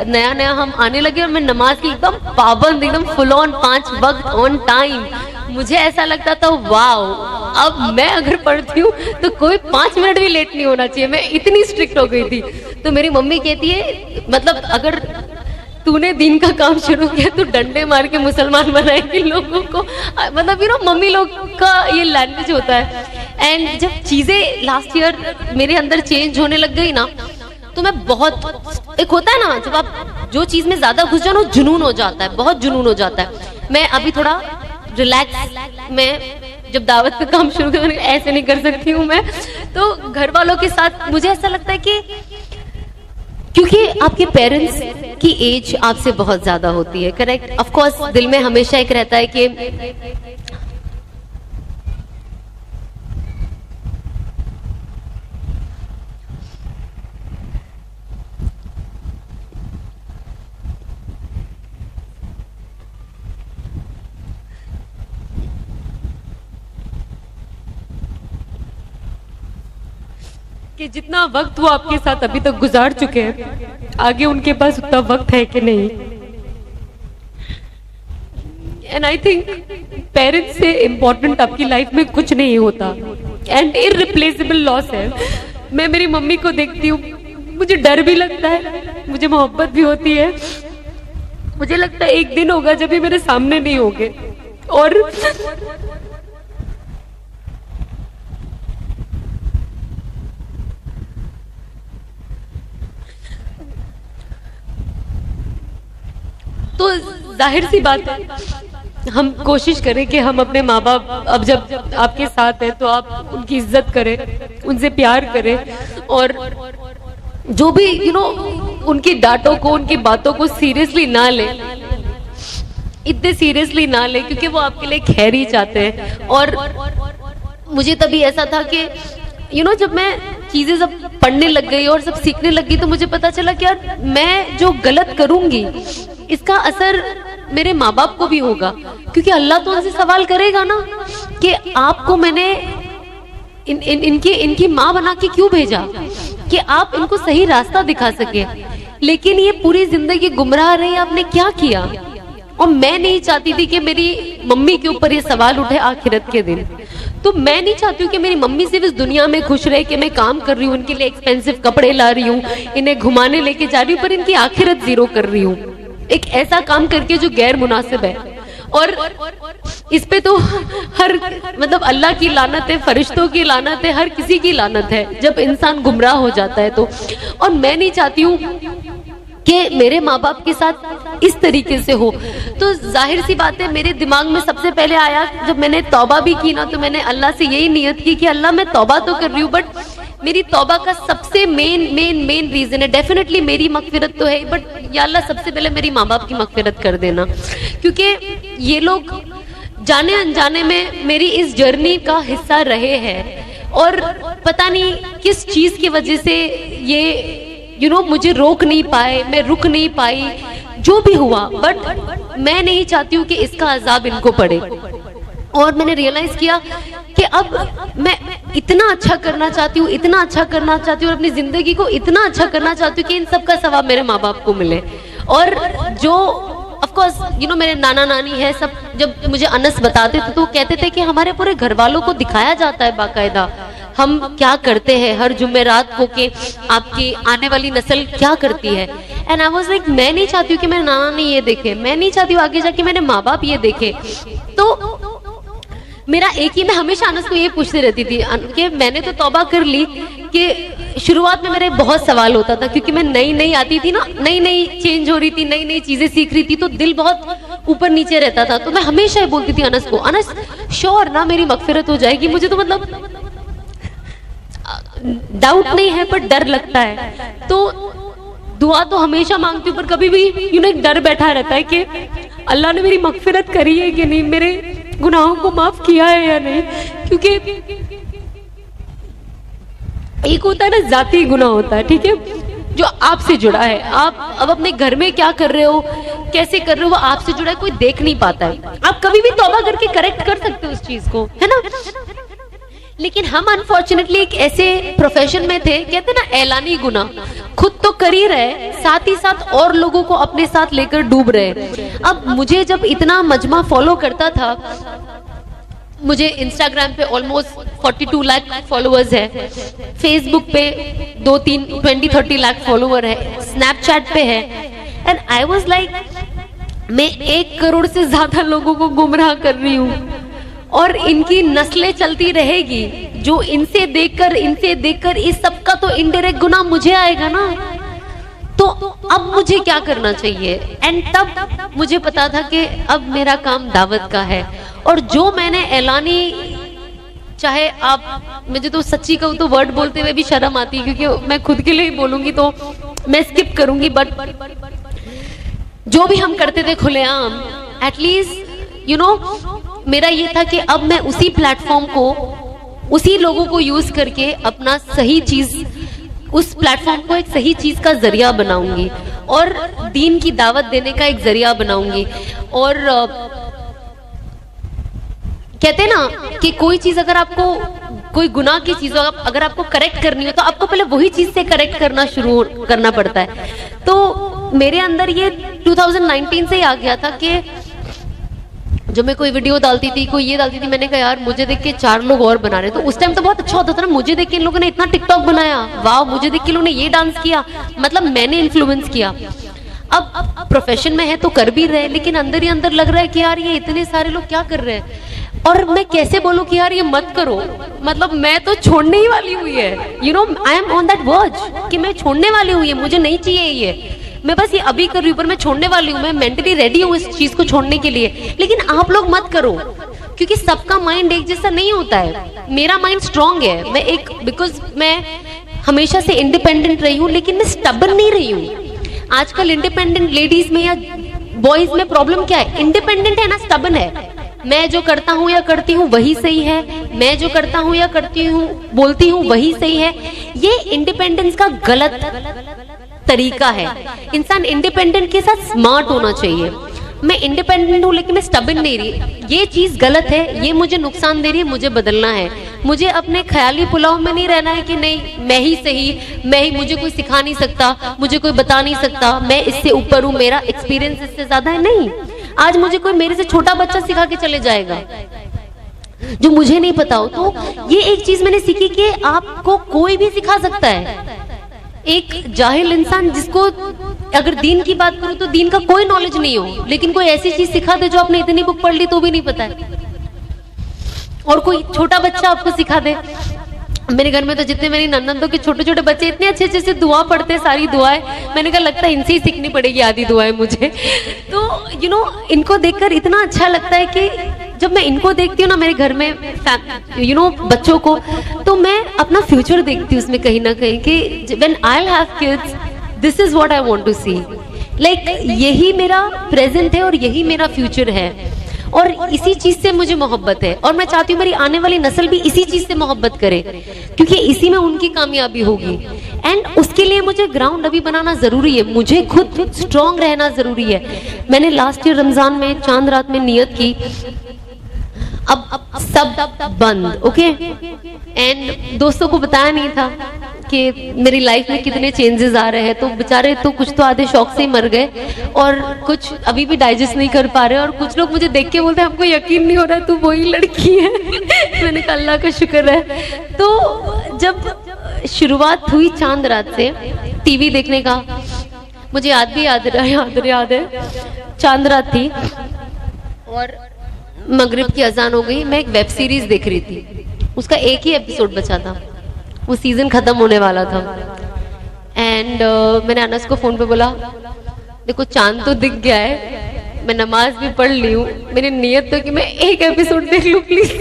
नया हम आने लगे और मैं नमाज की एकदम पाबंद, एकदम फुल ऑन 5 वक्त ऑन टाइम, मुझे ऐसा लगता था वाओ, अब मैं अगर पढ़ती हूँ तो कोई 5 मिनट भी लेट नहीं होना चाहिए, मैं इतनी स्ट्रिक्ट हो गई थी। तो मेरी मम्मी कहती है, मतलब अगर तूने दिन का काम शुरू किया तो डंडे मार के मुसलमान बनाएगी लोगों को, मतलब मम्मी लोग का ये लैंग्वेज होता है। एंड जब चीजें लास्ट ईयर मेरे अंदर चेंज होने लग गई ना, तो मैं बहुत, एक होता है ना जब आप जो चीज में ज्यादा घुस जाओ, जुनून हो जाता है, बहुत जुनून हो जाता है। मैं अभी थोड़ा रिलैक्स, मैं जब दावत का काम शुरू कर, ऐसे नहीं कर सकती हूँ मैं। तो घर वालों के साथ मुझे ऐसा लगता है कि क्योंकि आपके पेरेंट्स की एज आपसे बहुत ज्यादा होती है, करेक्ट। ऑफ कोर्स दिल में हमेशा एक रहता है कि कि जितना वक्त वो आपके साथ अभी तक गुजार चुके हैं, आगे उनके पास उतना वक्त है कि नहीं। एंड आई थिंक पेरेंट्स से इम्पोर्टेंट आपकी लाइफ में कुछ नहीं होता, एंड इररिप्लेसेबल लॉस है। मैं मेरी मम्मी को देखती हूँ, मुझे डर भी लगता है, मुझे मोहब्बत भी होती है। मुझे लगता है एक दिन होगा जब भी मेरे सामने नहीं होंगे, और तो जाहिर सी बात है, हम कोशिश करें कि हम अपने माँ बाप अब जब आपके साथ है तो आप उनकी इज्जत करें, उनसे प्यार करें, और जो भी उनकी डांटों को, उनकी बातों को सीरियसली ना लें, इतने सीरियसली ना लें, क्योंकि वो आपके लिए खैर ही चाहते हैं। और मुझे तभी ऐसा था कि जब मैं चीजें सब पढ़ने लग गई और सब सीखने लग गई, तो मुझे पता चला कि यार मैं जो गलत करूंगी इसका असर मेरे माँ बाप को भी होगा, क्योंकि अल्लाह तो उनसे सवाल करेगा ना कि आपको मैंने इनकी माँ बना के क्यों भेजा, कि आप इनको सही रास्ता दिखा सके, लेकिन ये पूरी जिंदगी गुमराह रही, आपने क्या किया। और मैं नहीं चाहती थी कि मेरी मम्मी के ऊपर ये सवाल उठे आखिरत के दिन। तो मैं नहीं चाहती हूँ कि मेरी मम्मी सिर्फ इस दुनिया में खुश रहे कि मैं काम कर रही हूँ, उनके लिए एक्सपेंसिव कपड़े ला रही हूँ, इन्हें घुमाने लेके जा रही हूँ, पर इनकी आखिरत जीरो कर रही हूँ, एक ऐसा काम करके जो गैर मुनासिब है। और इस पे तो हर मतलब अल्लाह की लानत है, फरिश्तों की लानत है, हर किसी की लानत है जब इंसान गुमराह हो जाता है तो। और मैं नहीं चाहती हूँ कि मेरे माँ बाप के साथ इस तरीके से हो। तो जाहिर सी बात है, मेरे दिमाग में सबसे पहले आया, जब मैंने तौबा भी की ना, तो मैंने अल्लाह से यही नियत की कि अल्लाह मैं तौबा तो कर रही हूँ, बट मेरी तौबा का सबसे मेन रीजन है, डेफिनेटली मेरी मगफिरत तो है, बट या अल्लाह सबसे पहले मेरी माँ बाप की मगफिरत कर देना, क्योंकि ये लोग जाने अनजाने में मेरी इस जर्नी का हिस्सा रहे हैं, और पता नहीं किस चीज की वजह से ये मुझे रोक नहीं पाए, मैं रुक नहीं पाई, जो भी हुआ, बट मैं नहीं चाहती हूँ कि इसका अजाब इनको पड़े। और मैंने रियलाइज किया कि अब मैं इतना अच्छा करना चाहती हूँ, इतना अच्छा करना चाहती हूँ, और अपनी जिंदगी को इतना अच्छा करना चाहती हूँ कि इन सब का सवाब मेरे माँ बाप को मिले। और जो ऑफ कोर्स मेरे नाना नानी है सब, जब मुझे अनस बताते थे तो वो कहते थे कि हमारे पूरे घर वालों को दिखाया जाता है बाकायदा हम क्या करते हैं हर जुमेरात को, कि आपकी आने वाली नस्ल क्या करती है। एंड आई वाज लाइक, मैं नहीं चाहती हूँ कि मेरे नाना ने ये देखे, मैं नहीं चाहती हूँ आगे जाके मेरे माँ बाप ये देखे। तो मेरा एक ही, मैं हमेशा अनस को ये पूछती रहती थी कि मैंने तो तौबा कर ली, कि शुरुआत में मेरे बहुत सवाल होता था, क्योंकि मैं नई आती थी ना, नई चेंज हो रही थी, नई चीजें सीख रही थी, तो दिल बहुत ऊपर नीचे रहता था। तो मैं हमेशा ही बोलती थी अनस को, अनस श्योर ना मेरी मगफिरत हो जाएगी, मुझे तो मतलब डाउट नहीं है पर डर लगता है। तो दुआ तो हमेशा मांगती हूँ, पर कभी भी एक डर बैठा रहता है कि अल्लाह ने मेरी मगफिरत करी है कि नहीं, मेरे गुनाहों को माफ किया है या नहीं। क्योंकि एक होता है ना जाती गुनाह होता है, ठीक है, जो आपसे जुड़ा है, आप अब अपने घर में क्या कर रहे हो, कैसे कर रहे हो, वो आपसे जुड़ा है, कोई देख नहीं पाता है। आप कभी भी तौबा करके करेक्ट कर सकते हो उस चीज को, है ना। लेकिन हम अनफॉर्चुनेटली एक ऐसे प्रोफेशन में थे, कहते ना ऐलानी गुनाह, खुद तो कर ही रहे, साथ ही साथ और लोगों को अपने साथ लेकर डूब रहे। अब मुझे जब इतना मजमा फॉलो करता था, मुझे इंस्टाग्राम पे ऑलमोस्ट 42 लाख फॉलोअर्स है, फेसबुक पे 20-30 लाख फॉलोअर है, स्नैपचैट पे है, एंड आई वाज लाइक, मैं 1 करोड़ से ज्यादा लोगों को गुमराह कर रही हूँ, और इनकी नस्लें चलती रहेगी, जो इनसे देखकर इस सब का तो इनडायरेक्ट गुनाह मुझे आएगा ना। तो अब मुझे क्या करना चाहिए। एंड तब मुझे पता था कि अब मेरा काम दावत का है, और जो मैंने ऐलानी, चाहे आप, मुझे तो सच्ची कहूँ तो वर्ड बोलते हुए भी शर्म आती है, क्योंकि मैं खुद के लिए ही बोलूंगी तो मैं स्किप करूंगी, बट जो भी हम करते थे खुलेआम, एटलीस्ट मेरा ये था कि अब मैं उसी प्लेटफॉर्म को, उसी लोगों को यूज करके अपना सही चीज, उस प्लेटफॉर्म को एक सही चीज का जरिया बनाऊंगी, और दीन की दावत देने का एक जरिया बनाऊंगी। और कहते ना कि कोई चीज अगर आपको कोई गुनाह की चीज अगर आपको करेक्ट करनी हो तो आपको पहले वही चीज से करेक्ट करना शुरू करना पड़ता है। तो मेरे अंदर ये 2019 से ही आ गया था कि जो मैं कोई वीडियो डालती थी, कोई ये डालती थी, मैंने कहा यार मुझे देख के 4 लोग और बना रहे। तो उस टाइम तो बहुत अच्छा होता था ना, मुझे देख के इन लोगों ने इतना टिकटॉक बनाया, वाह, मुझे देख के लोगों ने ये डांस किया, मतलब मैंने इन्फ्लुएंस किया। अब प्रोफेशन में है तो कर भी रहे, लेकिन अंदर ही अंदर लग रहा है कि यार ये इतने सारे लोग क्या कर रहे हैं, और मैं कैसे बोलूं कि यार ये मत करो, मतलब मैं तो छोड़ने ही वाली हुई है, you know I am on that verge कि मैं छोड़ने वाली हुई है, मुझे नहीं चाहिए ये, मैं बस ये अभी कर रही हूँ पर मैं छोड़ने वाली हूँ, मैं मेंटली रेडी हूँ इस चीज को छोड़ने के लिए। लेकिन आप लोग मत करो, क्योंकि सबका माइंड एक जैसा नहीं होता है। मेरा माइंड स्ट्रांग है, मैं एक बिकॉज मैं हमेशा से इंडिपेंडेंट रही हूँ, लेकिन मैं स्टबर्न नहीं रही हूँ। आजकल इंडिपेंडेंट लेडीज में या बॉयज में प्रॉब्लम क्या है, इंडिपेंडेंट है ना स्टबर्न है, मैं जो करता हूँ या करती हूँ वही सही है, मैं जो करता हूँ या करती हूँ बोलती हूँ वही सही है। ये इंडिपेंडेंस का गलत तरीका है। इंसान इंडिपेंडेंट के साथ स्मार्ट होना चाहिए। मैं इंडिपेंडेंट हूँ लेकिन मैं स्टबर्न नहीं रही, ये चीज गलत है, ये मुझे नुकसान दे रही है, मुझे बदलना है। मुझे अपने ख्याली पुलाव में नहीं रहना है कि नहीं मैं ही सही, मैं ही, मुझे कोई सिखा नहीं सकता, मुझे कोई बता नहीं सकता, मैं इससे ऊपर हूँ, मेरा एक्सपीरियंस इससे ज्यादा है। नहीं, आज मुझे कोई मेरे से छोटा बच्चा सिखा के चले जाएगा जो मुझे नहीं पता हो। तो ये एक चीज मैंने सीखी कि आपको कोई भी सिखा सकता है। एक जाहिल इंसान जिसको अगर दीन की बात करूं तो दीन का कोई नॉलेज नहीं हो, लेकिन कोई ऐसी चीज सिखा दे जो आपने इतनी बुक पढ़ ली तो भी नहीं पता है, और कोई छोटा बच्चा आपको सिखा दे। मेरे घर में तो जितने मेरी नंदनों के छोटे छोटे बच्चे इतने अच्छे अच्छे से दुआ पढ़ते हैं, सारी दुआएं, मैंने कहा लगता है इनसे ही सीखनी पड़ेगी आधी दुआएं मुझे। तो यू नो इनको देखकर इतना अच्छा लगता है कि जब मैं इनको देखती हूँ ना मेरे घर में यू नो बच्चों को, तो मैं अपना फ्यूचर देखती हूँ उसमें कहीं ना कहीं कि when I will have kids this is what I want to see, like यही मेरा प्रेजेंट है और यही मेरा फ्यूचर है, और इसी चीज से मुझे मोहब्बत है, और मैं चाहती हूँ मेरी आने वाली नस्ल भी इसी चीज से मोहब्बत करे, क्योंकि इसी में उनकी कामयाबी होगी। एंड उसके लिए मुझे ग्राउंड अभी बनाना जरूरी है, मुझे खुद स्ट्रांग रहना जरूरी है। मैंने लास्ट ईयर रमजान में चांद रात में नियत की, अब सब बंद, ओके, एंड दोस्तों को बताया नहीं था कि मेरी लाइफ में कितने चेंजेस आ रहे हैं। तो बेचारे तो कुछ तो आधे शौक से ही मर गए और कुछ अभी भी डाइजेस्ट नहीं कर पा रहे, और कुछ लोग मुझे देख के बोलते हैं हमको यकीन नहीं हो रहा तू वही लड़की है। मैंने कहा अल्लाह का शुक्र है। तो जब शुरुआत हुई चांद रात से टीवी देखने का, मुझे याद है चांद रात थी और मगरिब की अजान हो गई, मैं एक वेब सीरीज देख रही थी, उसका एक ही एपिसोड बचा था, वो सीजन खत्म होने वाला था। एंड मैंने अनस को फोन पे बोला देखो चांद तो दिख गया है, मैं नमाज भी पढ़ ली हूँ, मेरी नियत तो कि मैं एक एपिसोड देख लूँ प्लीज,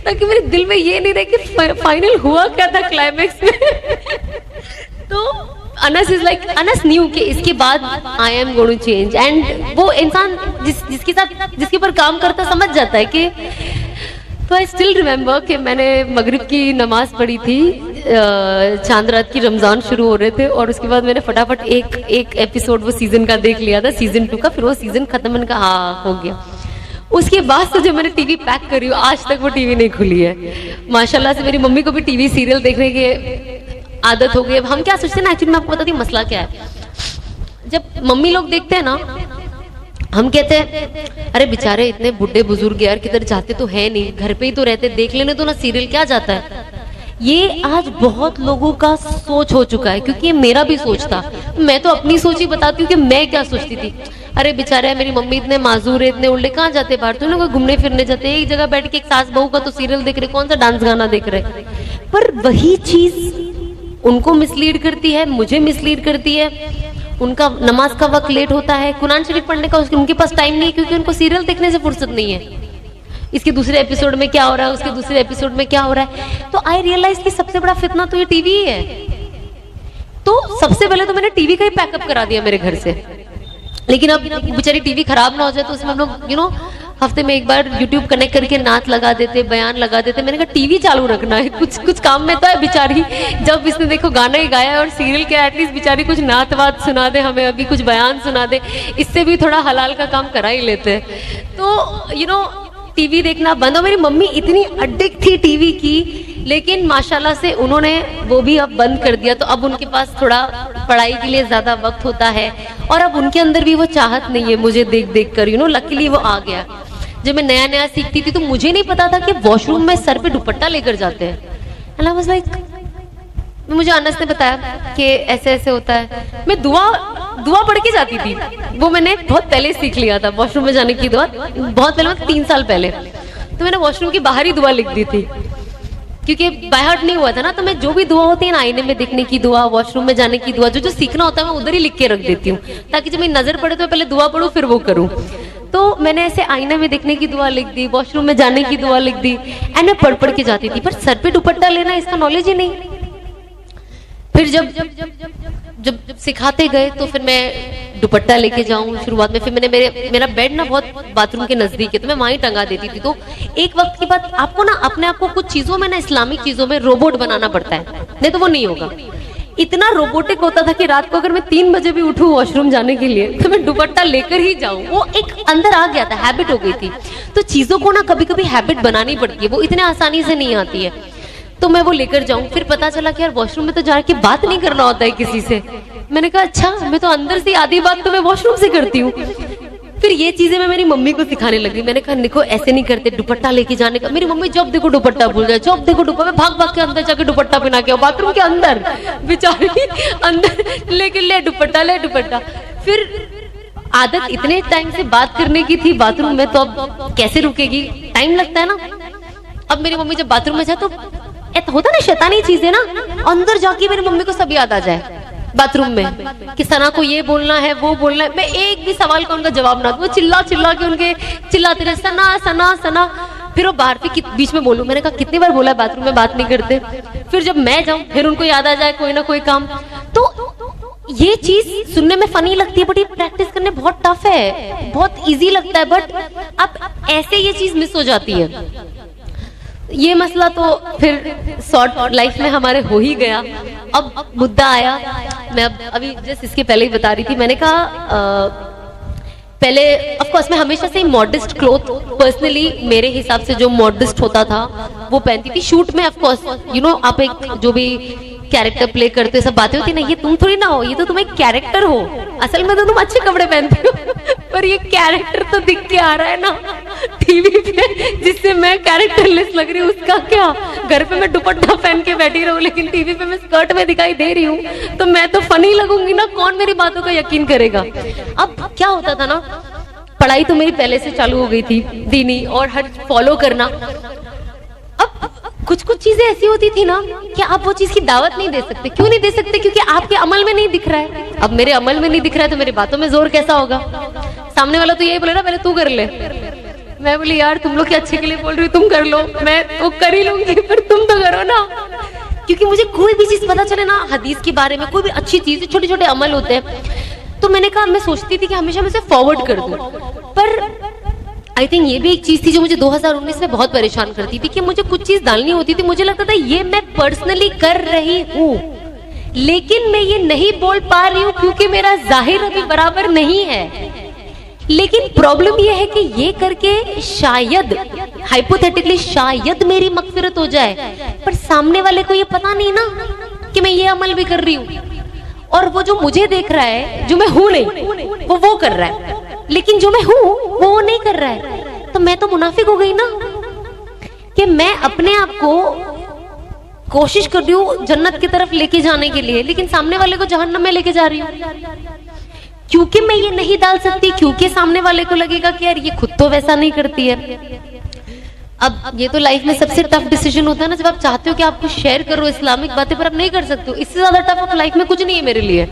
ताकि मेरे दिल में ये नहीं रहे कि फाइनल हुआ क्या था क्लाइमेक्स में। तो Anas is like, Anas knew कि इसके बाद I am going to change, and वो इंसान जिसके ऊपर काम करता समझ जाता है कि। तो आई स्टिल रिमेम्बर कि मैंने मगरिब की नमाज पढ़ी थी, चांद रात की रमजान शुरू हो रहे थे, और उसके बाद मैंने फटाफट एक एपिसोड वो सीजन का देख लिया था, सीजन 2 का, फिर वो सीजन खत्म, मैंने कहा हाँ हो गया। उसके बाद से जब मैंने टीवी पैक करी हूँ आज तक वो टीवी नहीं खुली है। माशाल्लाह से मेरी मम्मी को भी टीवी सीरियल देखने की आदत हो गई। अब हम क्या सोचते हैं ना, एक्चुअली मैं आपको बताती हूँ मसला क्या है। जब मम्मी लोग देखते हैं ना, हम कहते हैं अरे बेचारे इतने बुढ़े बुजुर्ग यार किधर जाते तो है नहीं, घर पे ही तो रहते, देख लेने तो ना सीरियल, क्या जाता है। ये आज बहुत लोगों का सोच हो चुका है, क्योंकि ये मेरा भी सोच था। मैं तो अपनी सोच ही बताती हूँ कि मैं क्या सोचती थी। अरे बेचारे मेरी मम्मी इतने माजूर है, इतने उल्टे, कहाँ जाते बाहर, तो ना घूमने फिरने जाते, एक जगह बैठ के एक सास बहू का तो सीरियल देख रहे, कौन सा डांस गाना देख रहे। पर वही चीज उनको मिसलीड करती है, मुझे मिसलीड करती है। उनका नमाज का वक्त लेट होता है, कुरान शरीफ पढ़ने का उनके पास टाइम नहीं है, क्योंकि उनको सीरियल देखने से फुर्सत नहीं है। इसके दूसरे एपिसोड में क्या हो रहा है, उसके दूसरे एपिसोड में क्या हो रहा है। तो आई रियलाइज कि सबसे बड़ा फितना तो ये टीवी ही है। तो सबसे पहले तो मैंने टीवी का ही पैकअप करा दिया मेरे घर से, लेकिन अब बेचारी टीवी खराब ना हो जाए तो उसमें हम लोग यू नो हफ्ते में एक बार YouTube कनेक्ट करके नात लगा देते, बयान लगा देते। मैंने कहा टीवी चालू रखना है, कुछ काम में तो है बेचारी। जब इसने देखो गाना ही गाया और सीरियल के एटलीस्ट बेचारी कुछ नात वात सुना दे हमें, अभी कुछ बयान सुना दे, इससे भी थोड़ा हलाल का काम करा ही लेते हैं। तो यू नो टीवी देखना बंद हो। मेरी मम्मी इतनी एडिक्ट थी टीवी की लेकिन माशाल्लाह से उन्होंने वो भी अब बंद कर दिया, तो अब उनके पास थोड़ा पढ़ाई के लिए ज्यादा वक्त होता है और अब उनके अंदर भी वो चाहत नहीं है मुझे देख देख कर, लकीली वो आ गया। जब मैं नया नया सीखती थी तो मुझे नहीं पता था कि वॉशरूम में सर पे दुपट्टा लेकर जाते हैं। एंड आई वाज लाइक, मुझे अनस ने बताया कि ऐसे ऐसे होता है। मैं दुआ पढ़ के जाती थी, वो मैंने बहुत पहले सीख लिया था वॉशरूम में जाने की दुआ, बहुत पहले, 3 साल पहले। तो मैंने वॉशरूम की बाहर ही दुआ लिख दी थी क्योंकि बाय हार्ट नहीं हुआ था ना। तो मैं जो भी दुआ होती है ना, आईने में देखने की दुआ, वॉशरूम में जाने की दुआ, जो जो सीखना होता है मैं उधर ही लिख के रख देती हूँ, ताकि जब मेरी नजर पड़े तो मैं पहले दुआ पढ़ूं फिर वो करूँ। तो मैंने ऐसे आईने में देखने की दुआ लिख दी, वॉशरूम में जाने की दुआ लिख दी, एंड मैं पढ़ के जाती थी। पर सर पे दुपट्टा लेना इसका नॉलेज ही नहीं। फिर जब सिखाते गए तो फिर मैं दुपट्टा लेके जाऊं शुरुआत में। फिर मैंने मेरा बेड ना बहुत बाथरूम के नजदीक है, तो मैं वहीं टंगा देती थी। तो एक वक्त के बाद आपको ना अपने आप को कुछ चीजों में ना, इस्लामिक चीजों में रोबोट बनाना पड़ता है, नहीं तो वो नहीं होगा। इतना रोबोटिक होता था कि रात को अगर मैं 3 बजे भी उठूं वॉशरूम जाने के लिए तो मैं दुपट्टा लेकर ही जाऊं। वो एक अंदर आ गया था, हैबिट हो गई थी। तो चीजों को ना कभी कभी हैबिट बनानी पड़ती है, वो इतने आसानी से नहीं आती है। तो मैं वो लेकर जाऊं। फिर पता चला कि यार वॉशरूम में तो जाके बात नहीं करना होता है किसी से। मैंने कहा अच्छा, मैं तो अंदर से आधी बात तो मैं वॉशरूम से करती हूँ। फिर ये चीजें मैं मेरी मम्मी को सिखाने लगी। मैंने कहा देखो ऐसे नहीं करते, दुपट्टा लेके जाने का। मेरी मम्मी जब देखो दुपट्टा भूल जाए, जब देखो दुपट्टा, मैं भाग भाग के अंदर जाके दुपट्टा पहना के बाथरूम के अंदर, बेचारी अंदर लेके ले दुपट्टा। फिर आदत इतने टाइम से बात करने की थी बाथरूम में, तो अब कैसे रुकेगी, टाइम लगता है ना। अब मेरी मम्मी जब बाथरूम में जाए तो होता ना शैतानी चीज है ना, अंदर जाके मेरी मम्मी को सब याद आ जाए बाथरूम में कि सना को ये बोलना है वो बोलना है। मैं एक भी सवाल का उनका जवाब ना दूं, चिल्ला के उनके चिल्लाते रहे सना सना सना। फिर वो बाहर पे बीच में बोलूं, मैंने कहा कितनी बार बोला बाथरूम में बात नहीं करते। फिर जब मैं जाऊं फिर उनको याद आ जाए कोई ना कोई काम। तो ये चीज सुनने में फनी लगती है, बट ये प्रैक्टिस करने बहुत टफ है, बहुत इजी लगता है, बट अब ऐसे ये चीज मिस हो जाती है। ये मसला तो फिर शॉर्ट लाइफ में हमारे हो ही गया। अब मुद्दा आया, मैं अभी जस्ट इसके पहले ही बता रही थी, मैंने कहा पहले ऑफ कोर्स मैं हमेशा से मॉडेस्ट क्लोथ, पर्सनली मेरे हिसाब से जो मॉडेस्ट होता था वो पहनती थी। शूट में ऑफ कोर्स आप एक जो भी कैरेक्टर प्ले करते हो, सब बातें होती ना, ये तुम थोड़ी ना हो, ये तो तुम एक कैरेक्टर हो, असल में तो तुम अच्छे कपड़े पहनते हो पर ये कैरेक्टर तो दिख के आ रहा है ना टीवी पे, जिससे मैं कैरेक्टरलेस लग रही हूँ, उसका क्या। घर पे मैं दुपट्टा पहन के बैठी रहूं लेकिन टीवी पे मैं स्कर्ट में दिखाई दे रही हूँ तो मैं तो फनी लगूंगी ना, कौन मेरी बातों का यकीन करेगा। अब क्या होता था ना, पढ़ाई तो मेरी पहले से चालू हो गई थी दीनी और हर फॉलो करना। अब कुछ चीजें ऐसी होती थी ना कि आप वो चीज की दावत नहीं दे सकते। क्यों नहीं दे सकते? क्योंकि आपके अमल में नहीं दिख रहा है। अब मेरे अमल में नहीं दिख रहा है तो मेरी बातों में जोर कैसा होगा। सामने वाला तो यही बोले ना पहले तू कर ले, मैं बोली यार तुम लोग के अच्छे के लिए बोल रही हो, तुम कर लो, मैं तो कर ही लूंगी पर तुम तो करो ना। क्योंकि मुझे कोई भी चीज पता चले ना हदीस के बारे में, कोई भी अच्छी चीज, छोटे छोटे अमल होते हैं, तो मैंने कहा मैं सोचती थी कि हमेशा मैं उसे फॉरवर्ड कर दूं। पर आई थिंक ये भी एक चीज थी जो मुझे 2019 में बहुत परेशान करती थी कि मुझे कुछ चीज डालनी होती थी, मुझे लगता था ये मैं पर्सनली कर रही हूँ लेकिन मैं ये नहीं बोल पा रही हूँ क्योंकि मेरा जाहिर अभी बराबर नहीं है। लेकिन प्रॉब्लम ये है कि ये करके शायद हाइपोथेटिकली शायद मेरी मगफिरत हो जाए, पर सामने वाले को ये पता नहीं ना कि मैं ये अमल भी कर रही हूँ, और वो जो मुझे देख रहा है जो मैं हूं नहीं वो कर रहा है, लेकिन जो मैं हूं वो नहीं कर रहा है। तो मैं तो मुनाफिक हो गई ना कि मैं अपने आप को कोशिश कर रही हूँ जन्नत की तरफ लेके जाने के लिए, लेकिन सामने वाले को जहन्नम में लेके जा रही हूँ क्योंकि मैं ये नहीं डाल सकती, क्योंकि सामने वाले को लगेगा कि यार ये खुद तो वैसा नहीं करती है। अब ये तो लाइफ में सबसे टफ डिसीजन होता है ना, जब आप चाहते हो कि आपको शेयर करो इस्लामिक बातें पर आप नहीं कर सकते हो। इससे ज्यादा टफ तो लाइफ में कुछ नहीं है मेरे लिए।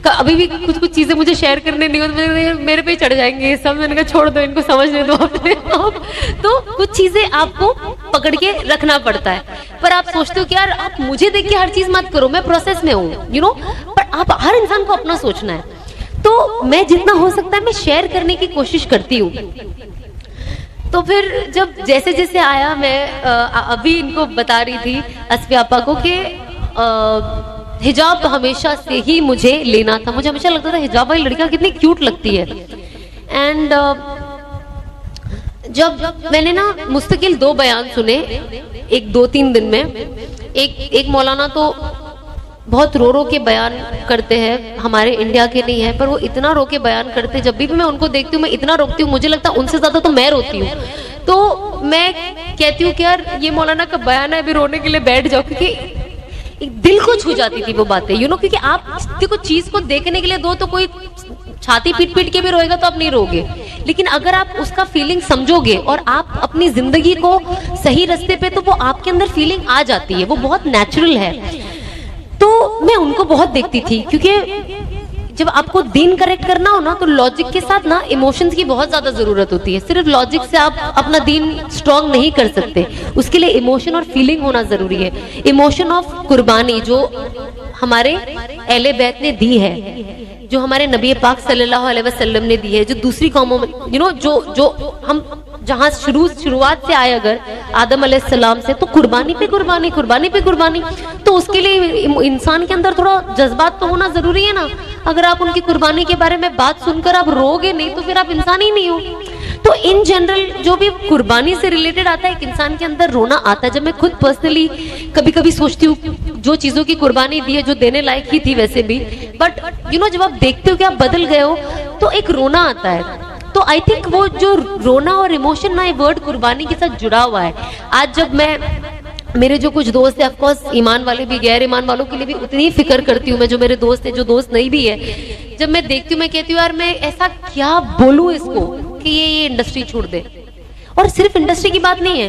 अभी भी कुछ चीजें मुझे शेयर करने नहीं होती, मेरे पे ही चढ़ जाएंगे ये सब। मैंने कहा छोड़ दो इनको, समझने दो अपने आप। तो कुछ चीजें आपको पकड़ के रखना पड़ता है, पर आप सोचते हो कि यार आप मुझे देख के हर चीज मत करो, मैं प्रोसेस में हूँ पर आप हर इंसान को अपना सोचना है। तो मैं जितना हो सकता है मैं शेयर करने की कोशिश करती हूँ। तो फिर जब जैसे जैसे आया, मैं अभी इनको बता रही थी अस्फियापा को कि हिजाब हमेशा से ही मुझे लेना था। मुझे हमेशा लगता था हिजाब वाली लड़कियां कितनी क्यूट लगती है। एंड जब मैंने ना मुस्तकिल 2 बयान सुने, एक 2-3 दिन में, एक मौलाना तो बहुत रो रो के बयान करते हैं, हमारे इंडिया के नहीं है, पर वो इतना रो के बयान करते, जब भी मैं उनको देखती हूँ मैं इतना रोती हूँ, मुझे लगता है उनसे ज्यादा तो मैं रोती हूँ। तो मैं कहती हूँ कि यार ये मौलाना का बयान है, अभी रोने के लिए बैठ जाओ, क्योंकि दिल को छू जाती थी वो बातें, क्योंकि आप देखो चीज को देखने के लिए दो तो कोई छाती पीट पीट के भी रोएगा तो आप नहीं रोगे, लेकिन अगर आप उसका फीलिंग समझोगे और आप अपनी जिंदगी को सही रास्ते पे, तो वो आपके अंदर फीलिंग आ जाती है, वो बहुत नेचुरल है। तो मैं उनको बहुत देखती थी, क्योंकि जब आपको दीन करेक्ट करना हो ना, तो लॉजिक के साथ ना इमोशंस की बहुत ज्यादा जरूरत होती है। सिर्फ लॉजिक से आप अपना दीन स्ट्रॉन्ग नहीं कर सकते, उसके लिए इमोशन और फीलिंग होना जरूरी है। इमोशन ऑफ कुर्बानी जो हमारे अहले बैत ने दी है, जो हमारे नबी पाक सल्लल्लाहु अलैहि वसल्लम ने दी है, जो दूसरी कौमों में जो हम जहां शुरुआत से आए, अगर आदम अलैहिस्सलाम से, तो कुर्बानी पे कुर्बानी, कुर्बानी पे कुर्बानी। तो उसके लिए इंसान के अंदर थोड़ा जज्बात तो होना जरूरी है ना। अगर आप उनकी कुर्बानी के बारे में बात सुनकर आप रोगे नहीं, तो फिर आप इंसान ही नहीं हो। तो इन जनरल जो भी कुर्बानी से रिलेटेड आता है, एक इंसान के अंदर रोना आता है। जब मैं खुद पर्सनली कभी कभी सोचती हूँ जो चीजों की कुर्बानी दी है, जो देने लायक ही थी वैसे भी, बट जब आप देखते हो कि आप बदल गए हो, तो एक रोना आता है। तो आई थिंक वो जो रोना और इमोशन ना, ये वर्ड कुर्बानी के साथ जुड़ा हुआ है। आज जब मेरे जो कुछ दोस्त है, ऑफकोर्स ईमान वाले भी, गैर ईमान वालों के लिए भी उतनी फिक्र करती हूँ मैं, जो मेरे दोस्त है, जो दोस्त नहीं भी है, जब मैं देखती हूँ मैं कहती हूँ यार मैं ऐसा क्या बोलूं इसको कि ये इंडस्ट्री छोड़ दे। और सिर्फ इंडस्ट्री की बात नहीं है,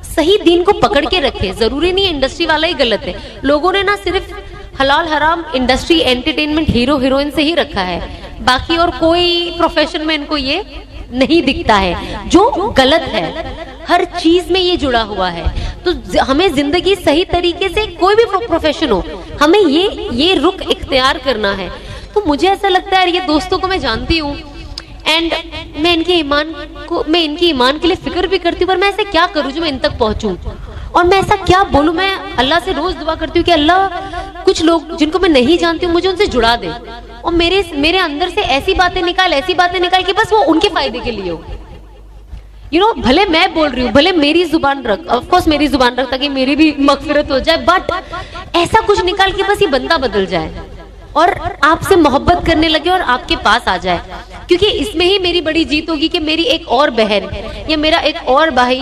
सही दीन को पकड़ के रखे, जरूरी नहीं है इंडस्ट्री वाला ही गलत है। लोगों ने ना सिर्फ हलाल हराम इंडस्ट्री एंटरटेनमेंट हीरो हीरोइन से ही रखा है, बाकी और कोई प्रोफेशन में इनको ये नहीं दिखता है, जो गलत है। हर चीज में ये जुड़ा हुआ है। तो हमें जिंदगी सही तरीके से, कोई भी प्रोफेशन हो, हमें ये रुख इख्तियार करना है। तो मुझे ऐसा लगता है, ये दोस्तों को मैं जानती हूँ एंड मैं इनके ईमान के लिए फिक्र भी करती हूँ, पर मैं ऐसे क्या करूँ जो मैं इन तक पहुंचूं, और मैं ऐसा क्या बोलूं। मैं अल्लाह से रोज दुआ करती हूँ कि अल्लाह कुछ लोग जिनको मैं नहीं जानती हूँ मुझे उनसे जुड़ा दे, और मेरे अंदर से ऐसी बातें निकाल कि बस वो उनके फायदे के लिए हो। भले मैं बोल रही हूँ, भले मेरी जुबान रख, ऑफ कोर्स मेरी जुबान रख ताकि मेरी भी मगफिरत हो जाए, बट ऐसा कुछ निकाल के बस ये बंदा बदल जाए और आपसे मोहब्बत करने लगे और आपके पास आ जाए। क्योंकि इसमें ही मेरी बड़ी जीत होगी कि मेरी एक और बहन या मेरा एक और भाई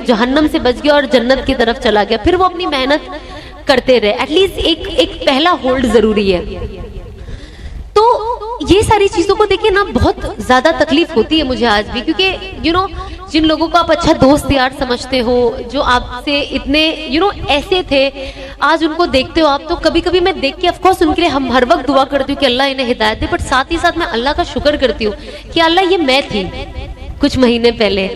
जहन्नम से बच गया और जन्नत की तरफ चला गया, फिर वो अपनी मेहनत करते रहे। एटलीस्ट एक पहला होल्ड जरूरी है। तो ये सारी चीजों को देखिए ना, बहुत ज्यादा तकलीफ होती है मुझे आज भी, क्योंकि जिन लोगों को आप अच्छा दोस्त यार समझते हो, जो आपसे इतने ऐसे थे, आज उनको देखते हो आप, तो कभी कभी मैं देख के, ऑफ कोर्स उनके लिए हम हर वक्त दुआ करती हूँ कि अल्लाह इन्हें हिदायत दे, बट साथ ही साथ मैं अल्लाह का शुक्र करती हूँ कि अल्लाह ये मैं थी कुछ महीने पहले,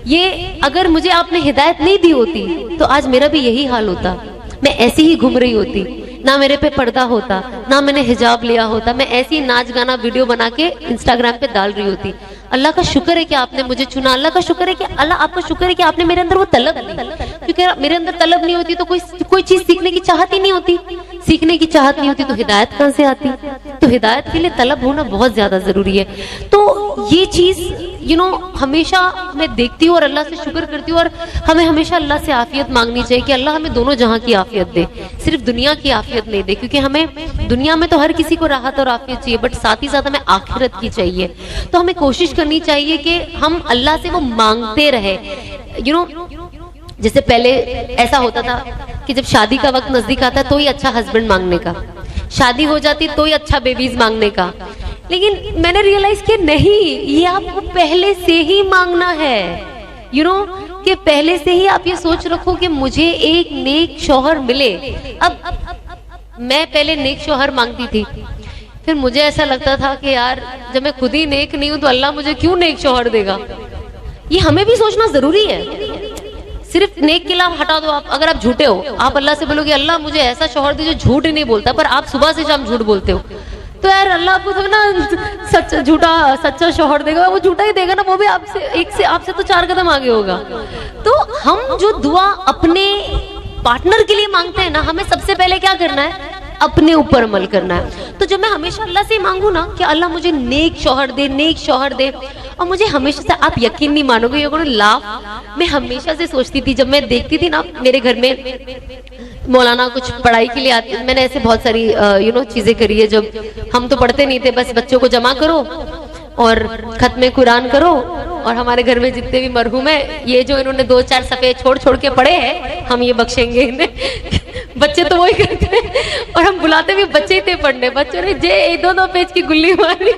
ये अगर मुझे आपने हिदायत नहीं दी होती तो आज मेरा भी यही हाल होता, मैं ऐसी ही घूम रही होती, ना मेरे पे पर्दा होता, ना मैंने हिजाब लिया होता, मैं ऐसी नाच गाना वीडियो बना के इंस्टाग्राम पे डाल रही होती। अल्लाह का शुक्र है कि आपने मुझे चुना, अल्लाह का शुक्र है कि आपका शुक्र है कि आपने मेरे अंदर वो तलब दी, क्योंकि मेरे अंदर तलब नहीं होती तो कोई चीज सीखने की चाहत ही नहीं होती, सीखने की चाहत नहीं होती तो हिदायत कहां से आती। तो हिदायत के लिए तलब होना बहुत ज्यादा जरूरी है। तो ये चीज हमेशा मैं देखती हूँ और अल्लाह से शुक्र करती हूँ, और हमें हमेशा अल्लाह से आफियत मांगनी चाहिए कि अल्लाह हमें दोनों जहां की आफियत दे, सिर्फ दुनिया की आफियत नहीं दे, क्योंकि हमें दुनिया में तो हर किसी को राहत और आफियत चाहिए, बट साथ ही साथ हमें आखिरत की चाहिए। तो हमें कोशिश करनी चाहिए कि हम अल्लाह से वो मांगते रहे। जैसे पहले ऐसा होता था कि जब शादी का वक्त नजदीक आता तो ही अच्छा हस्बैंड मांगने का, शादी हो जाती तो ही अच्छा बेबीज मांगने का, लेकिन मैंने रियलाइज किया नहीं, ये आपको पहले से ही मांगना है। कि पहले से ही आप ये सोच रखो कि मुझे एक नेक शौहर मिले। अब मैं पहले नेक शौहर मांगती थी, फिर मुझे ऐसा लगता था कि यार जब मैं खुद ही नेक नहीं हूं तो अल्लाह मुझे क्यों नेक शौहर देगा। ये हमें भी सोचना जरूरी है। सिर्फ नेक के लाभ हटा दो आप, अगर आप झूठे हो, आप अल्लाह से बोलोगे अल्लाह मुझे ऐसा शौहर दे जो झूठ ही नहीं बोलता, पर आप सुबह से शाम झूठ बोलते हो, तो यार अल्लाह आपको तो ना सच्चा शौहर देगा, वो झूठा ही देगा ना, वो भी आपसे तो 4 कदम आगे होगा। तो हम जो दुआ अपने पार्टनर के लिए मांगते हैं ना, हमें सबसे पहले क्या करना है, अपने ऊपर अमल करना है। तो जब मैं हमेशा अल्लाह से मांगू ना कि अल्लाह मुझे नेक शौहर दे, नेक शौहर दे, और मुझे हमेशा से, आप यकीन नहीं मानोगे, यू गोना लाफ, मैं हमेशा से सोचती थी, जब मैं देखती थी ना मेरे घर में मौलाना कुछ पढ़ाई के लिए आते, मैंने ऐसे बहुत सारी चीजें करी है। जब हम तो पढ़ते नहीं थे, बस बच्चों को जमा करो और खत्मे कुरान करो, और हमारे घर में जितने भी मरहूम है, ये जो इन्होंने 2-4 सफ़े छोड़ छोड़ के पढ़े हैं, हम ये बख्शेंगे इन्हें। बच्चे तो वही करते हैं, और हम बुलाते भी बच्चे ही थे पढ़ने, बच्चों ने जे 2-2 पेज की गुल्ली मारी।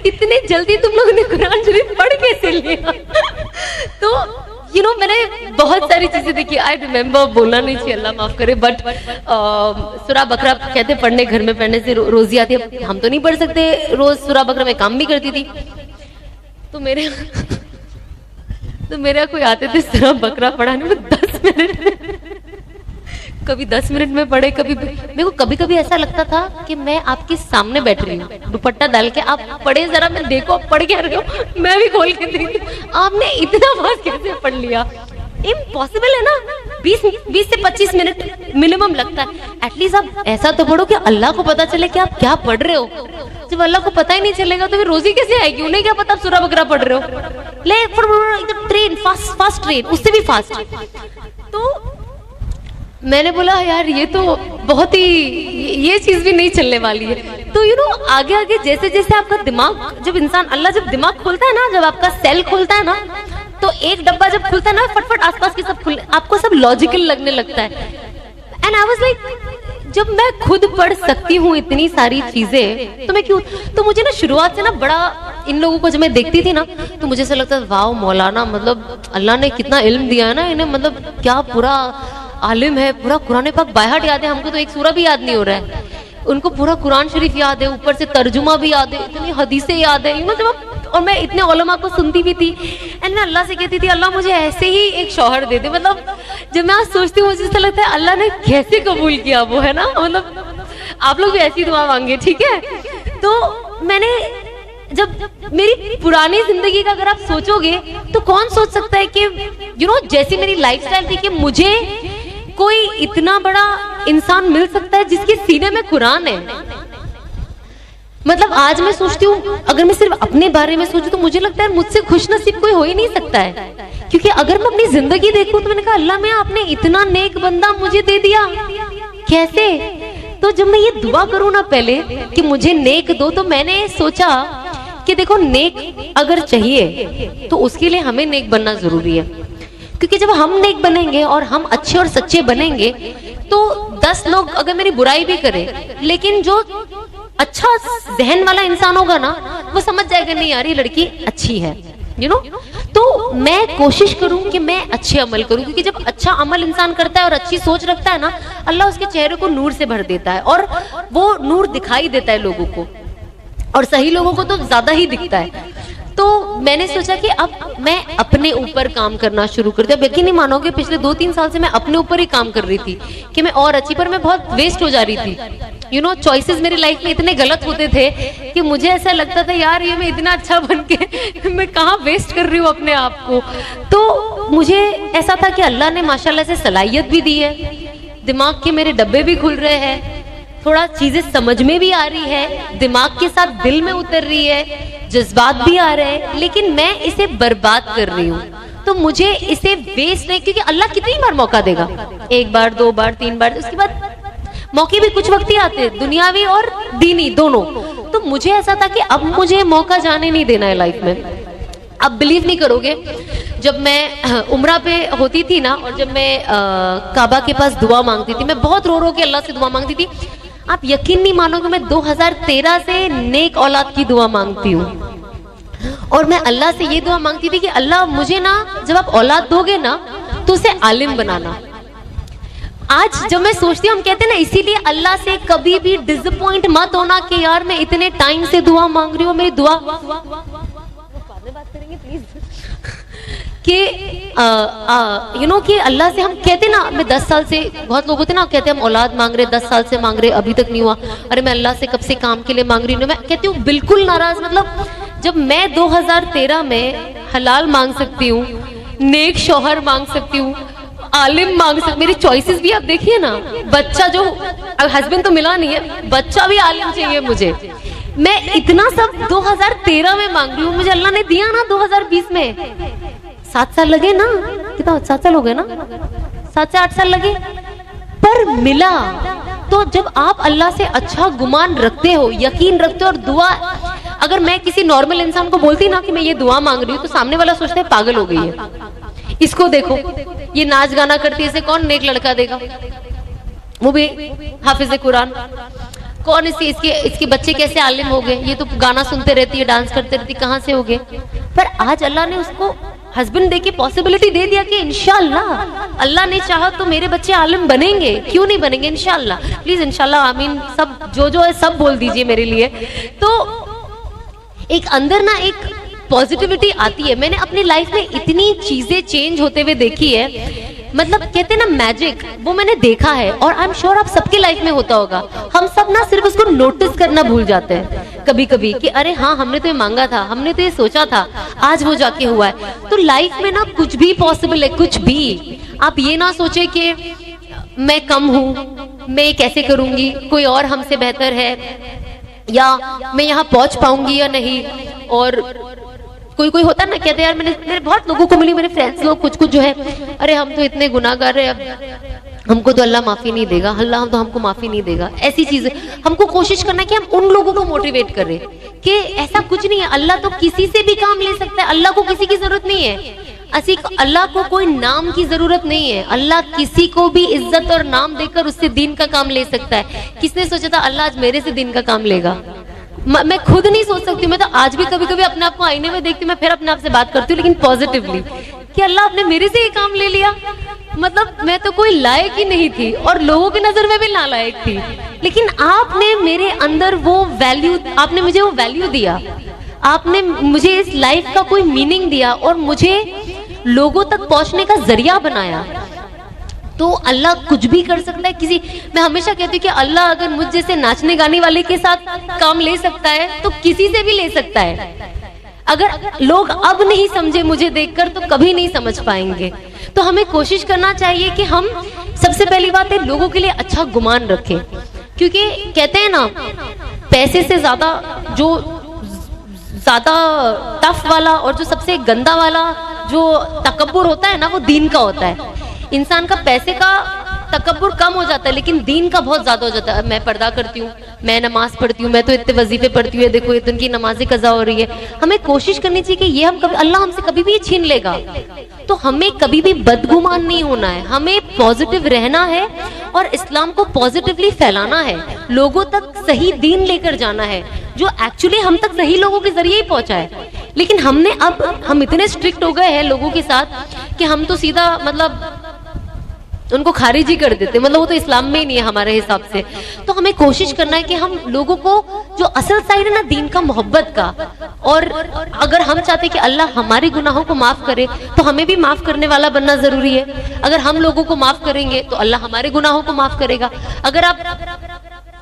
इतने जल्दी तुम लोगों ने कुरान शरीफ पढ़ कैसे लिया? तो मैंने बहुत सारी चीजें देखी। आई रिमेम्बर, बोलना नहीं चाहिए, अल्लाह माफ करे, बट सूरा बकरा कहते पढ़ने, घर में पढ़ने से रोजी आती है। हम तो नहीं पढ़ सकते रोज सूरा बकरा, मैं काम भी करती थी। तो मेरे कोई आते थे सूरा बकरा पढ़ाने में 10 मिनट, कभी 10 मिनट में पढ़े, कभी मेरे को कभी ऐसा लगता था कि मैं आपके सामने बैठ रही हूँ, दुपट्टा डाल के, आप पढ़े जरा, मैं देखो आप पढ़ क्या रहे हो, मैं भी खोल के देखती, आपने इतना फास्ट कैसे पढ़ लिया? इम्पॉसिबल है ना। 20 से 25 मिनट मिनिमम लगता है। एटलीस्ट आप ऐसा तो पढ़ो कि अल्लाह को पता चले कि आप क्या पढ़ रहे हो। जब अल्लाह को पता ही नहीं चलेगा तो फिर रोजी कैसे आएगी? उन्हें क्या पता आप सूरा बकरा पढ़ रहे हो? ले ट्रेन, फास्ट ट्रेन, उससे भी फास्ट। तो मैंने बोला यार ये तो बहुत ही, ये चीज भी नहीं चलने वाली है। तो आगे आगे जैसे जैसे आपका दिमाग, जब इंसान, अल्लाह जब दिमाग खोलता है ना, जब आपका सेल खोलता है ना, तो एक डब्बा जब खुलता है ना, फटफट आसपास के सब खुल, आपको सब लॉजिकल लगने लगता है। एंड आई वाज लाइक, जब मैं खुद पढ़ सकती हूँ इतनी सारी चीजें, तो मैं क्यों? तो मुझे ना शुरुआत से ना बड़ा, इन लोगों को जब मैं देखती थी ना, तो मुझे ऐसा लगता था वाह मौलाना, मतलब अल्लाह ने कितना इल्म दिया है ना इन्हें, मतलब क्या पूरा आलिम है, पूरा कुरान पाक बायहाट याद है। हमको तो एक सूरा भी याद नहीं हो रहा है, उनको पूरा कुरान शरीफ याद है, ऊपर से तर्जुमा भी याद है, इतनी हदीसें याद है, और मैं इतने उलमा को सुनती भी थी। एंड मैं अल्लाह से कहती थी अल्लाह मुझे ऐसे ही एक शौहर दे दे। मतलब जब मैं आज सोचती हूँ मुझे ऐसा लगता है अल्लाह ने कैसे कबूल किया वो, है ना। मतलब आप लोग भी ऐसी दुआ मांगे, ठीक है। तो मैंने, जब मेरी पुरानी जिंदगी का अगर आप सोचोगे तो कौन सोच सकता है कि जैसी मेरी लाइफस्टाइल थी कि मुझे कोई इतना बड़ा इंसान मिल सकता है जिसके सीने में कुरान है। मतलब आज मैं सोचती हूँ, अगर मैं सिर्फ अपने बारे में सोचूं तो मुझे लगता है मुझसे खुशनसीब कोई हो ही नहीं सकता है। क्योंकि अगर मैं अपनी जिंदगी देखूं तो मैंने कहा अल्लाह में आपने इतना नेक बंदा मुझे दे दिया, कैसे? तो जब मैं ये दुआ करूं ना पहले कि मुझे नेक दो, तो मैंने सोचा कि देखो नेक अगर चाहिए तो उसके लिए हमें नेक बनना जरूरी है। क्योंकि जब हम नेक बनेंगे और हम अच्छे और सच्चे बनेंगे तो 10 लोग अगर मेरी बुराई भी करें, लेकिन जो अच्छा जहन वाला इंसान होगा ना, वो समझ जाएगा नहीं यार ये लड़की अच्छी है, तो मैं कोशिश करूं कि मैं अच्छे अमल करूं। क्योंकि जब अच्छा अमल इंसान करता है और अच्छी सोच रखता है ना, अल्लाह उसके चेहरे को नूर से भर देता है और वो नूर दिखाई देता है लोगों को, और सही लोगों को तो ज्यादा ही दिखता है। तो मैंने सोचा कि अब मैं अपने ऊपर काम करना शुरू कर दिया। यकीन नहीं मानोगे, पिछले 2-3 साल से मैं अपने ऊपर ही काम कर रही थी कि मैं और अच्छी, पर मैं बहुत वेस्ट हो जा रही थी। चॉइसेस मेरी लाइफ में इतने गलत होते थे कि मुझे ऐसा लगता था यार ये मैं इतना अच्छा बन के मैं कहाँ वेस्ट कर रही हूँ अपने आप को। तो मुझे ऐसा था कि अल्लाह ने माशाल्लाह से सलाहियत भी दी है, दिमाग के मेरे डब्बे भी खुल रहे हैं, थोड़ा चीजें समझ में भी आ रही है, दिमाग के साथ दिल में उतर रही है, जज्बात भी आ रहे हैं, लेकिन मैं इसे बर्बाद कर रही हूँ। तो मुझे इसे वेस्ट नहीं, क्योंकि अल्लाह कितनी बार मौका देगा, 1 बार 2 बार 3 बार, उसके बाद मौके भी कुछ वक्त ही आते हैं, दुनियावी और दीनी दोनों। तो मुझे ऐसा था कि अब मुझे मौका जाने नहीं देना है लाइफ में। अब बिलीव नहीं करोगे, जब मैं उम्रा पे होती थी ना, और जब मैं काबा के पास दुआ मांगती थी, मैं बहुत रो रो के अल्लाह से दुआ मांगती थी। आप यकीन नहीं मानोगे, मैं 2013 से नेक औलाद की दुआ मांगती हूँ। और मैं अल्लाह से ये दुआ मांगती थी कि अल्लाह मुझे ना, जब आप औलाद दोगे ना तो उसे आलिम बनाना। आज जब मैं सोचती हूँ, हम कहते हैं ना, इसीलिए अल्लाह से कभी भी डिसअपॉइंट मत होना कि यार मैं इतने टाइम से दुआ मांग रही हूँ, मेरी दुआ बात करेंगे प्लीज कि अल्लाह से हम कहते ना, मैं 10 साल से, बहुत लोग होते ना कहते हम औलाद मांग रहे, 10 साल से मांग रहे, अभी तक नहीं हुआ, अरे मैं अल्लाह से कब से काम के लिए मांग रही हूँ। मैं कहती हूँ बिल्कुल नाराज। मतलब जब मैं 2013 में हलाल मांग सकती हूँ, नेक शौहर मांग सकती हूँ, आलिम मांग सकते, मेरी चॉइसेस भी आप देखिए ना, बच्चा जो, अब हस्बैंड तो मिला नहीं है, बच्चा भी आलिम चाहिए मुझे। मैं इतना सब 2013 में मांग रही हूँ, मुझे अल्लाह ने दिया ना 2020 में। 7 साल लगे ना, कितना 7 साल हो गए ना, 7 से 8 साल लगे, पर मिला। तो जब आप अल्लाह से अच्छा गुमान रखते हो, यकीन रखते हो, और दुआ, अगर मैं किसी नॉर्मल इंसान को बोलती ना कि मैं ये दुआ मांग रही हूँ, तो सामने वाला सोचता है पागल हो गई है, इसको देखो ये नाच गाना करती है, इसे कौन नेक लड़का देगा, वो भी हाफिज कुरान, कौन इसके बच्चे कैसे आलिम हो गए, ये तो गाना सुनते रहती है, डांस करते रहती, कहाँ से हो गए। पर आज अल्लाह ने उसको हस्बैंड दे के पॉसिबिलिटी दे दिया कि इंशाअल्लाह अल्लाह ने चाहा तो मेरे बच्चे आलिम बनेंगे, क्यों नहीं बनेंगे, इंशाअल्लाह। प्लीज इंशाअल्लाह आमीन सब जो है सब बोल दीजिए मेरे लिए। तो एक अंदर ना एक पॉजिटिविटी आती है। मैंने अपनी लाइफ में इतनी चीजें चेंज होते हुए देखी है, मतलब कहते हैं ना मैजिक, वो मैंने देखा है, और आई एम श्योर आप सबके लाइफ में होता होगा। हम सब ना सिर्फ उसको नोटिस करना भूल जाते हैं कभी कभी कि अरे हाँ हमने तो ये मांगा था, हमने तो ये सोचा था, आज वो जाके हुआ है। तो लाइफ में ना कुछ भी पॉसिबल है, कुछ भी। आप ये ना सोचे कि मैं कम हूँ, मैं कैसे करूंगी, कोई और हमसे बेहतर है, या मैं यहाँ पहुंच पाऊंगी या नहीं। और कोई होता है ना, कहते यार मेरे बहुत लोगों को मिली, मेरे फ्रेंड्स लोग कुछ जो है, अरे हम तो इतने गुनाहगार है, अब हमको तो अल्लाह माफी नहीं देगा, अल्लाह तो हमको माफी नहीं देगा। ऐसी चीजें हमको कोशिश करना है कि हम उन लोगों को मोटिवेट करें कि ऐसा कुछ नहीं है, अल्लाह तो किसी से भी काम ले सकता है, अल्लाह को किसी की जरूरत नहीं है। अल्लाह को कोई नाम की जरूरत नहीं है, अल्लाह किसी को भी इज्जत और नाम देकर उससे दीन का काम ले सकता है। किसने सोचा था अल्लाह आज मेरे से दीन का काम लेगा? मैं खुद नहीं सोच सकती। मैं तो आज भी कभी कभी अपने आप को आईने में देखती हूँ, मैं फिर अपने आप से बात करती हूँ, लेकिन पॉजिटिवली, कि अल्लाह आपने मेरे से ये काम ले लिया। मतलब मैं तो कोई लायक ही नहीं थी, और लोगों की नजर में भी नालायक थी, लेकिन आपने मेरे अंदर वो वैल्यू, आपने मुझे वो वैल्यू दिया, आपने मुझे इस लाइफ का कोई मीनिंग दिया, और मुझे लोगों तक पहुंचने का जरिया बनाया। तो अल्लाह कुछ भी कर सकता है। किसी, मैं हमेशा कहती हूँ कि अल्लाह अगर मुझ जैसे नाचने गाने वाले के साथ काम ले सकता है तो किसी से भी ले सकता है। अगर लोग अब नहीं समझे मुझे देखकर तो कभी नहीं समझ पाएंगे। तो हमें कोशिश करना चाहिए कि हम सबसे पहली बात है लोगों के लिए अच्छा गुमान रखें, क्योंकि कहते हैं ना पैसे से ज्यादा जो ज्यादा टफ वाला और जो सबसे गंदा वाला जो तकब्बुर होता है ना, वो दीन का होता है। इंसान का पैसे का तकब्बुर कम हो जाता है, लेकिन दीन का बहुत ज्यादा हो जाता है। मैं पर्दा करती हूँ, मैं नमाज पढ़ती हूँ, मैं तो इतने वजीफे पढ़ती हूँ, देखो इतनी की नमाजें कज़ा हो रही है। हमें कोशिश करनी चाहिए कि ये हम कभी, अल्लाह हमसे कभी भी ये छीन लेगा, तो हमें कभी भी बदगुमान नहीं होना है। हमें पॉजिटिव रहना है और इस्लाम को पॉजिटिवली फैलाना है, लोगों तक सही दीन लेकर जाना है, जो एक्चुअली हम तक सही लोगों के जरिए ही पहुंचा है। लेकिन हम इतने स्ट्रिक्ट हो गए हैं लोगों के साथ कि हम तो सीधा मतलब उनको खारिज ही कर देते, मतलब वो तो इस्लाम में ही नहीं है हमारे हिसाब से। तो हमें कोशिश करना है कि हम लोगों को जो असल साइड है ना दीन का, मोहब्बत का, और अगर हम चाहते हैं कि अल्लाह हमारे गुनाहों को माफ करे तो हमें भी माफ करने वाला बनना जरूरी है। अगर हम लोगों को माफ करेंगे तो अल्लाह हमारे गुनाहों को माफ करेगा। अगर आप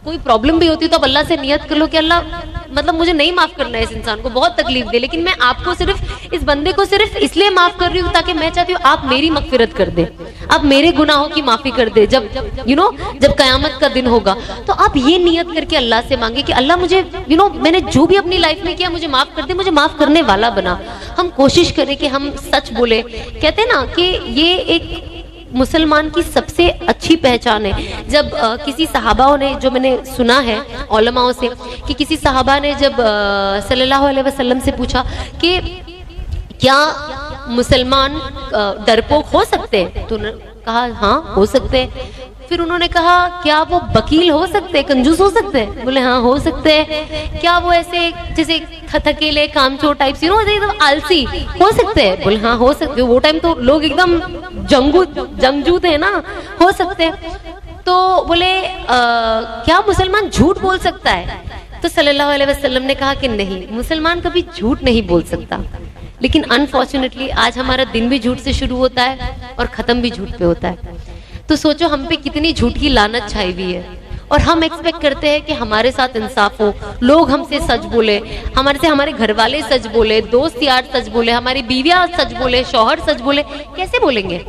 कोई प्रॉब्लम भी होती है तो आप अल्लाह से नियत कर लो कि अल्लाह मतलब मुझे नहीं माफ करना है इस इंसान को, बहुत तकलीफ दे, लेकिन मैं आपको सिर्फ इस बंदे को सिर्फ इसलिए माफ कर रही हूँ ताकि मैं चाहती हूँ आप मेरी मगफिरत कर दे, आप मेरे गुनाहों की माफी कर दे। जब जब कयामत का दिन होगा तो आप ये नियत करके अल्लाह से मांगे कि अल्लाह मुझे मैंने जो भी अपनी लाइफ में किया मुझे माफ कर दे, मुझे माफ करने वाला बना। हम कोशिश करें कि हम सच बोले। कहते हैं ना कि ये एक मुसलमान की सबसे अच्छी पहचान है। जब किसी सहाबाओं ने, जो मैंने सुना है उलमाओं से, कि किसी सहाबा ने जब सल्लल्लाहु अलैहि वसल्लम से पूछा कि क्या मुसलमान डरपोक हो सकते हैं, तो उन्होंने कहा हाँ हो सकते हैं। फिर उन्होंने कहा क्या वो वकील हो सकते हैं, कंजूस हो सकते हैं? बोले हाँ हो सकते हैं। क्या वो ऐसे जैसे थकेले कामचोर टाइप एकदम आलसी हो सकते हैं? बोले हाँ हो सकते हैं। वो टाइम तो लोग एकदम जंगजू थे ना, हो सकते हैं। तो बोले क्या मुसलमान झूठ बोल सकता है? तो सल्लल्लाहु अलैहि वसल्लम ने कहा कि नहीं, मुसलमान कभी झूठ नहीं बोल सकता। लेकिन अनफॉर्चुनेटली आज हमारा दिन भी झूठ से शुरू होता है और खत्म भी झूठ पे होता है। तो सोचो हम पे कितनी झूठ की लानत छाई हुई है, और हम एक्सपेक्ट करते हैं कि हमारे साथ इंसाफ हो, लोग हमसे सच बोले, हमारे घर वाले सच बोले, दोस्त यार सच बोले, हमारी बीवियां सच बोले, शौहर सच बोले। कैसे बोलेंगे?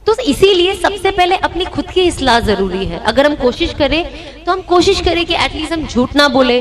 तो इसीलिए सबसे पहले अपनी खुद की इस्लाह जरूरी है। अगर हम कोशिश करें तो हम कोशिश करें कि एटलीस्ट हम झूठ ना बोले।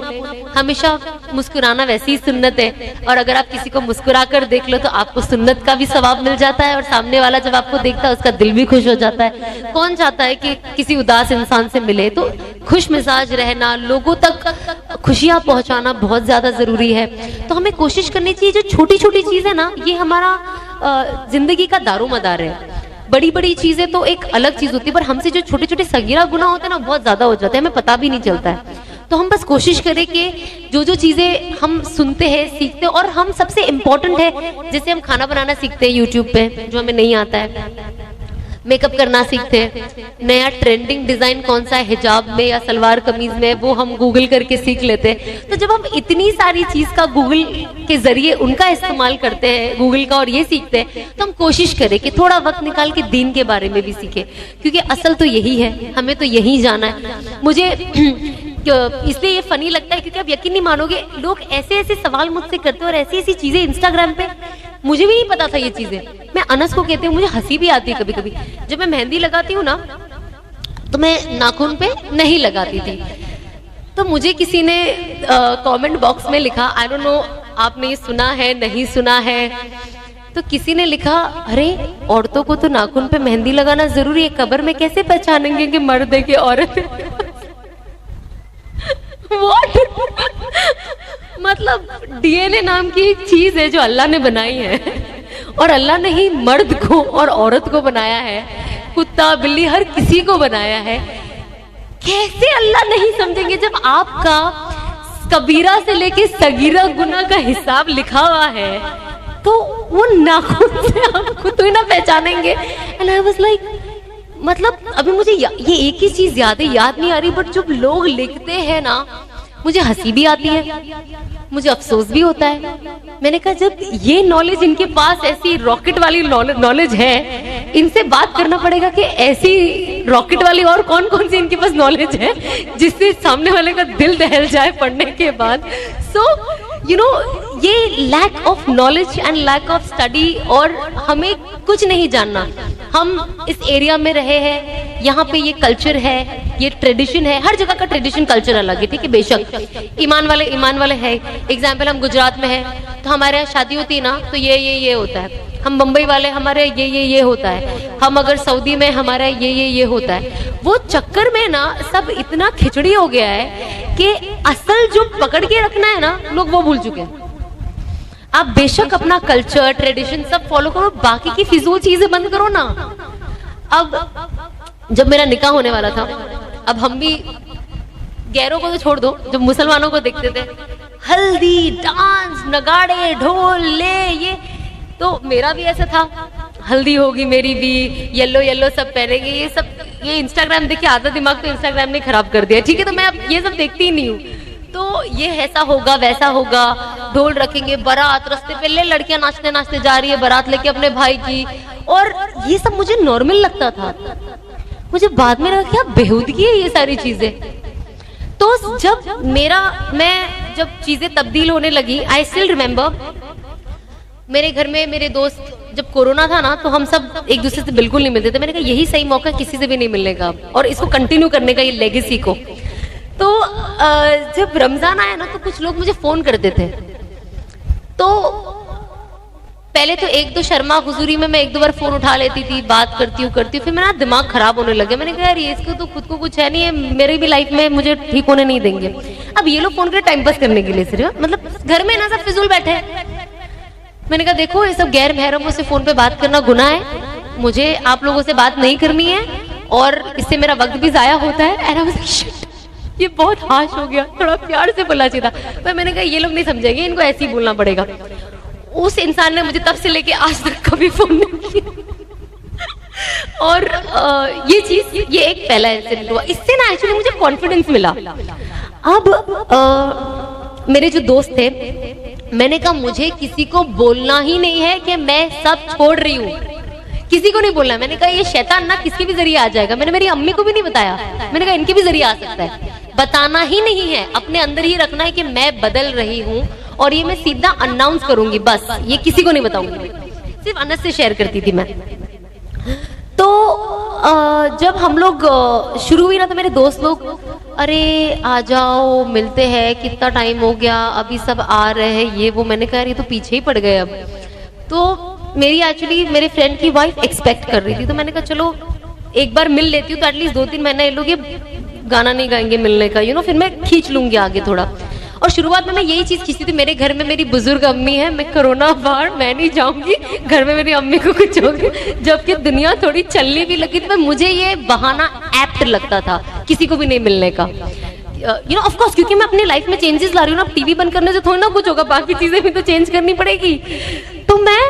हमेशा मुस्कुराना वैसी ही सुन्नत है, और अगर आप किसी को मुस्कुरा कर देख लो तो आपको सुन्नत का भी सवाब मिल जाता है, और सामने वाला जब आपको देखता है उसका दिल भी खुश हो जाता है। कौन चाहता है कि किसी उदास इंसान से मिले? तो खुश मिजाज रहना, लोगों तक खुशियां पहुंचाना बहुत ज्यादा जरूरी है। तो हमें कोशिश करनी चाहिए, जो छोटी छोटी चीज है ना, ये हमारा जिंदगी का दारोमदार है। बड़ी बड़ी चीजें तो एक अलग चीज होती है, पर हमसे जो छोटे छोटे सगीरा गुनाह होते हैं ना, बहुत ज्यादा हो जाते हैं, हमें पता भी नहीं चलता है। तो हम बस कोशिश करें कि जो जो चीजें हम सुनते हैं, सीखते हैं, और हम सबसे इम्पोर्टेंट है, जैसे हम खाना बनाना सीखते हैं यूट्यूब पे, जो हमें नहीं आता है, मेकअप करना सीखते हैं, नया ट्रेंडिंग डिजाइन कौन सा है हिजाब में या सलवार कमीज में, वो हम गूगल करके सीख लेते हैं। तो जब हम इतनी सारी चीज का गूगल के जरिए उनका इस्तेमाल करते हैं, गूगल का, और ये सीखते हैं, तो हम कोशिश करें कि थोड़ा वक्त निकाल के दीन के बारे में भी सीखें, क्योंकि असल तो यही है, हमें तो यही जाना है। मुझे इसलिए ये फनी लगता है क्योंकि आप यकीन नहीं मानोगे, लोग ऐसे ऐसे सवाल मुझसे करते हैं और ऐसी ऐसी चीजें इंस्टाग्राम पे, मुझे भी नहीं पता था ये चीजें। मैं अनस को कहती हूँ, मुझे हंसी भी आती है कभी कभी। जब मैं मेहंदी लगाती हूँ ना, तो मैं नाखून पे नहीं लगाती थी, तो मुझे किसी ने कमेंट बॉक्स में लिखा, आई डोंट नो आपने ये सुना है नहीं सुना है, तो किसी ने लिखा, अरे औरतों को तो नाखून पे मेहंदी लगाना जरूरी है, कब्र में कैसे पहचानेंगे कि मर्द है कि औरत है? What? मतलब डीएनए नाम की एक चीज है जो अल्लाह ने बनाई है, और अल्लाह ने ही मर्द को और औरत को बनाया है, कुत्ता बिल्ली हर किसी को बनाया है। कैसे अल्लाह नहीं समझेंगे जब आपका कबीरा से लेके सगीरा गुनाह का हिसाब लिखा हुआ है, तो वो नाखून से आप खुद तो ही ना पहचानेंगे। एंड आई वाज लाइक, मतलब अभी मुझे ये एक ही चीज याद नहीं आ रही, बट जब लोग लिखते हैं ना, मुझे हंसी भी आती है, मुझे अफसोस भी होता है। मैंने कहा जब ये नॉलेज इनके पास ऐसी रॉकेट वाली नॉलेज है, इनसे बात करना पड़ेगा कि ऐसी रॉकेट वाली और कौन कौन सी इनके पास नॉलेज है जिससे सामने वाले का दिल दहल जाए पढ़ने के बाद। सो यू नो, ये lack of knowledge and lack of study, और हमें कुछ नहीं जानना। हम इस एरिया में रहे हैं, यहाँ पे ये कल्चर है, ये ट्रेडिशन है, हर जगह का ट्रेडिशन कल्चर अलग है, ठीक है, बेशक ईमान वाले है। एग्जाम्पल, हम गुजरात में है तो हमारे यहाँ शादी होती है ना, तो ये होता है। हम मुंबई वाले, हमारे ये होता है। हम अगर सऊदी में, हमारा ये होता है। वो चक्कर में ना सब इतना खिचड़ी हो गया है कि असल जो पकड़ के रखना है ना, लोग वो भूल चुके हैं। आप बेशक अपना कल्चर ट्रेडिशन सब फॉलो करो, बाकी की फिजूल चीजें बंद करो ना। अब जब मेरा निकाह होने वाला था, अब हम भी गैरों को तो छोड़ दो, जब मुसलमानों को देखते थे हल्दी, डांस, नगाड़े, ढोल, ले ये, तो मेरा भी ऐसा था, हल्दी होगी मेरी भी, येलो सब पहनेंगे, ये सब। ये इंस्टाग्राम देखिए, आधा दिमाग तो इंस्टाग्राम ने खराब कर दिया, ठीक है, तो मैं अब ये सब देखती ही नहीं हूँ। तो ये ऐसा होगा वैसा होगा, ढोल रखेंगे, बारात रास्ते पे, ले लड़कियां नाचते नाचते जा रही है बारात लेके अपने भाई की, और ये सब मुझे नॉर्मल लगता था। मुझे बाद में लगा क्या बेहूदगी है ये सारी चीजें। तो जब मैं जब चीजें तब्दील होने लगी, आई स्टिल रिमेम्बर, मेरे घर में मेरे दोस्त, जब कोरोना था ना, तो हम सब एक दूसरे से बिल्कुल नहीं मिलते थे। मैंने कहा यही सही मौका है किसी से भी नहीं मिलने का, और इसको कंटिन्यू करने का, ये लेगेसी को। तो जब रमजान आया ना, तो कुछ लोग मुझे फोन करते थे। तो पहले तो एक दो शर्मा हुजूरी में मैं एक दो बार फोन उठा लेती थी, बात करती हूँ, फिर मेरा दिमाग खराब होने लगे। मैंने कहा यार, ये इसको तो खुद को कुछ है नहीं है, मेरी भी लाइफ में मुझे ठीक होने नहीं देंगे। अब ये लोग फोन कर टाइम पास करने के लिए सिर्फ, मतलब घर में ना सब फिजूल बैठे हैं। मैंने कहा देखो, ये सब गैर महरमों से फोन पे बात करना गुनाह है, मुझे आप लोगों से बात नहीं करनी है, और इससे मेरा वक्त भी जाया होता है। ये बहुत हाश हो गया, थोड़ा प्यार से बोलना चाहिए था। पर मैंने कहा ये लोग नहीं समझेंगे, इनको ऐसे ही बोलना पड़ेगा। उस इंसान ने मुझे तब से लेके आज तक कभी फोन नहीं किया। और ये एक पहला इंसिडेंट हुआ। इससे ना एक्चुअली मुझे कॉन्फिडेंस मिला। अब मेरे जो दोस्त थे, मैंने कहा मुझे किसी को बोलना ही नहीं है कि मैं सब छोड़ रही हूँ, किसी को नहीं बोलना। मैंने कहा ये शैतान ना किसी भी जरिए आ जाएगा। मैंने मेरी अम्मी को भी नहीं बताया, मैंने कहा इनके भी जरिए आ सकता है। बताना ही नहीं है, अपने अंदर ही रखना है कि मैं बदल रही हूँ, और ये मैं सीधा अनाउंस करूंगी, बस ये किसी को नहीं बताऊंगी। सिर्फ अनस से शेयर करती थी मैं। तो जब हम लोग शुरू हुई ना तो मेरे दोस्त लोग, अरे आ जाओ मिलते हैं, कितना टाइम हो गया, अभी सब आ रहे हैं ये वो। मैंने कहा ये तो पीछे ही पड़ गए अब। तो मेरी एक्चुअली मेरे फ्रेंड की वाइफ एक्सपेक्ट कर रही थी, तो मैंने कहा चलो एक बार मिल लेती हूँ, तो एटलीस्ट 2-3 महीना ये लोग ये गाना नहीं गाएंगे मिलने का, यू नो, फिर मैं खींच लूंगी आगे थोड़ा। और शुरुआत में मैं यही चीज खींचती थी, मेरे घर में मेरी बुजुर्ग अम्मी है, मैं कोरोना बाहर मैं नहीं जाऊंगी, घर में मेरी अम्मी को कुछ होगी। जबकि दुनिया थोड़ी चलने भी लगी, तो मुझे ये बहाना एप्ट लगता था किसी को भी नहीं मिलने का, यू नो, ऑफ कोर्स, क्योंकि मैं अपनी लाइफ में चेंजेस ला रही हूँ ना, टीवी बंद करने से थोड़ी ना कुछ होगा, बाकी चीजें भी तो चेंज करनी पड़ेगी। तो मैं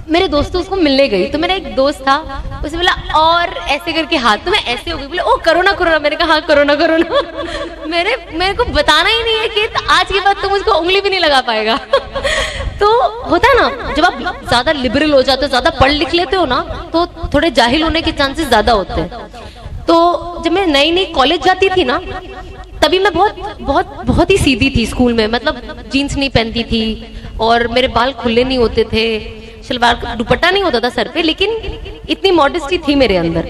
मेरे दोस्तों को मिलने गई, तो मेरा एक दोस्त था, उसे बोला और ऐसे करके हाथ, तो मैं ऐसे हो गई, बोले ओ कोरोना कोरोना। मैंने कहा हाँ कोरोना कोरोना। मेरे को बताना ही नहीं है कि आज के बाद तुम उसको उंगली भी नहीं लगा पाएगा। तो होता है ना, जब आप ज्यादा लिबरल हो जाते हो, ज्यादा पढ़ लिख लेते हो ना, तो थोड़े जाहिल होने के चांसेस ज्यादा होते हैं। तो जब मैं नई नई कॉलेज जाती थी ना, तभी मैं बहुत ही सीधी थी स्कूल में, मतलब जीन्स नहीं पहनती थी और मेरे बाल खुले नहीं होते थे, सलवार दुपट्टा नहीं होता था सर पे, लेकिन इतनी मॉडेस्टी थी मेरे अंदर।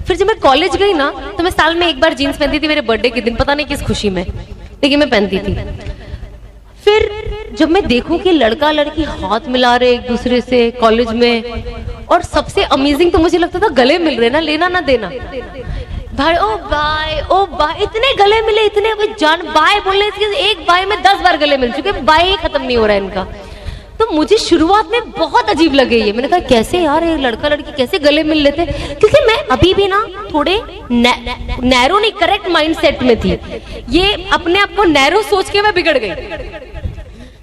फिर जब मैं कॉलेज गई ना, तो मैं साल में एक बार जीन्स पहनती थी मेरे बर्थडे के दिन, पता नहीं किस खुशी में, लेकिन मैं पहनती थी। फिर जब मैं देखूं कि लड़का लड़की हाथ मिला रहे एक दूसरे से कॉलेज में, और सबसे अमेजिंग तो मुझे लगता था गले मिल रहे ना, लेना ना देना, भाई ओ बाय, इतने गले मिले, इतने जान, बाय बोलने से एक बाय में 10 बार गले मिल चुके, बाय ही खत्म नहीं हो रहा है इनका। तो मुझे शुरुआत में बहुत अजीब लगे ये, मैंने कहा कैसे यार ये लड़का लड़की कैसे गले मिल लेते, क्योंकि मैं अभी भी ना थोड़े नैरो नहीं, करेक्ट माइंडसेट में थी, ये अपने आप को नैरो सोच के मैं बिगड़ गई।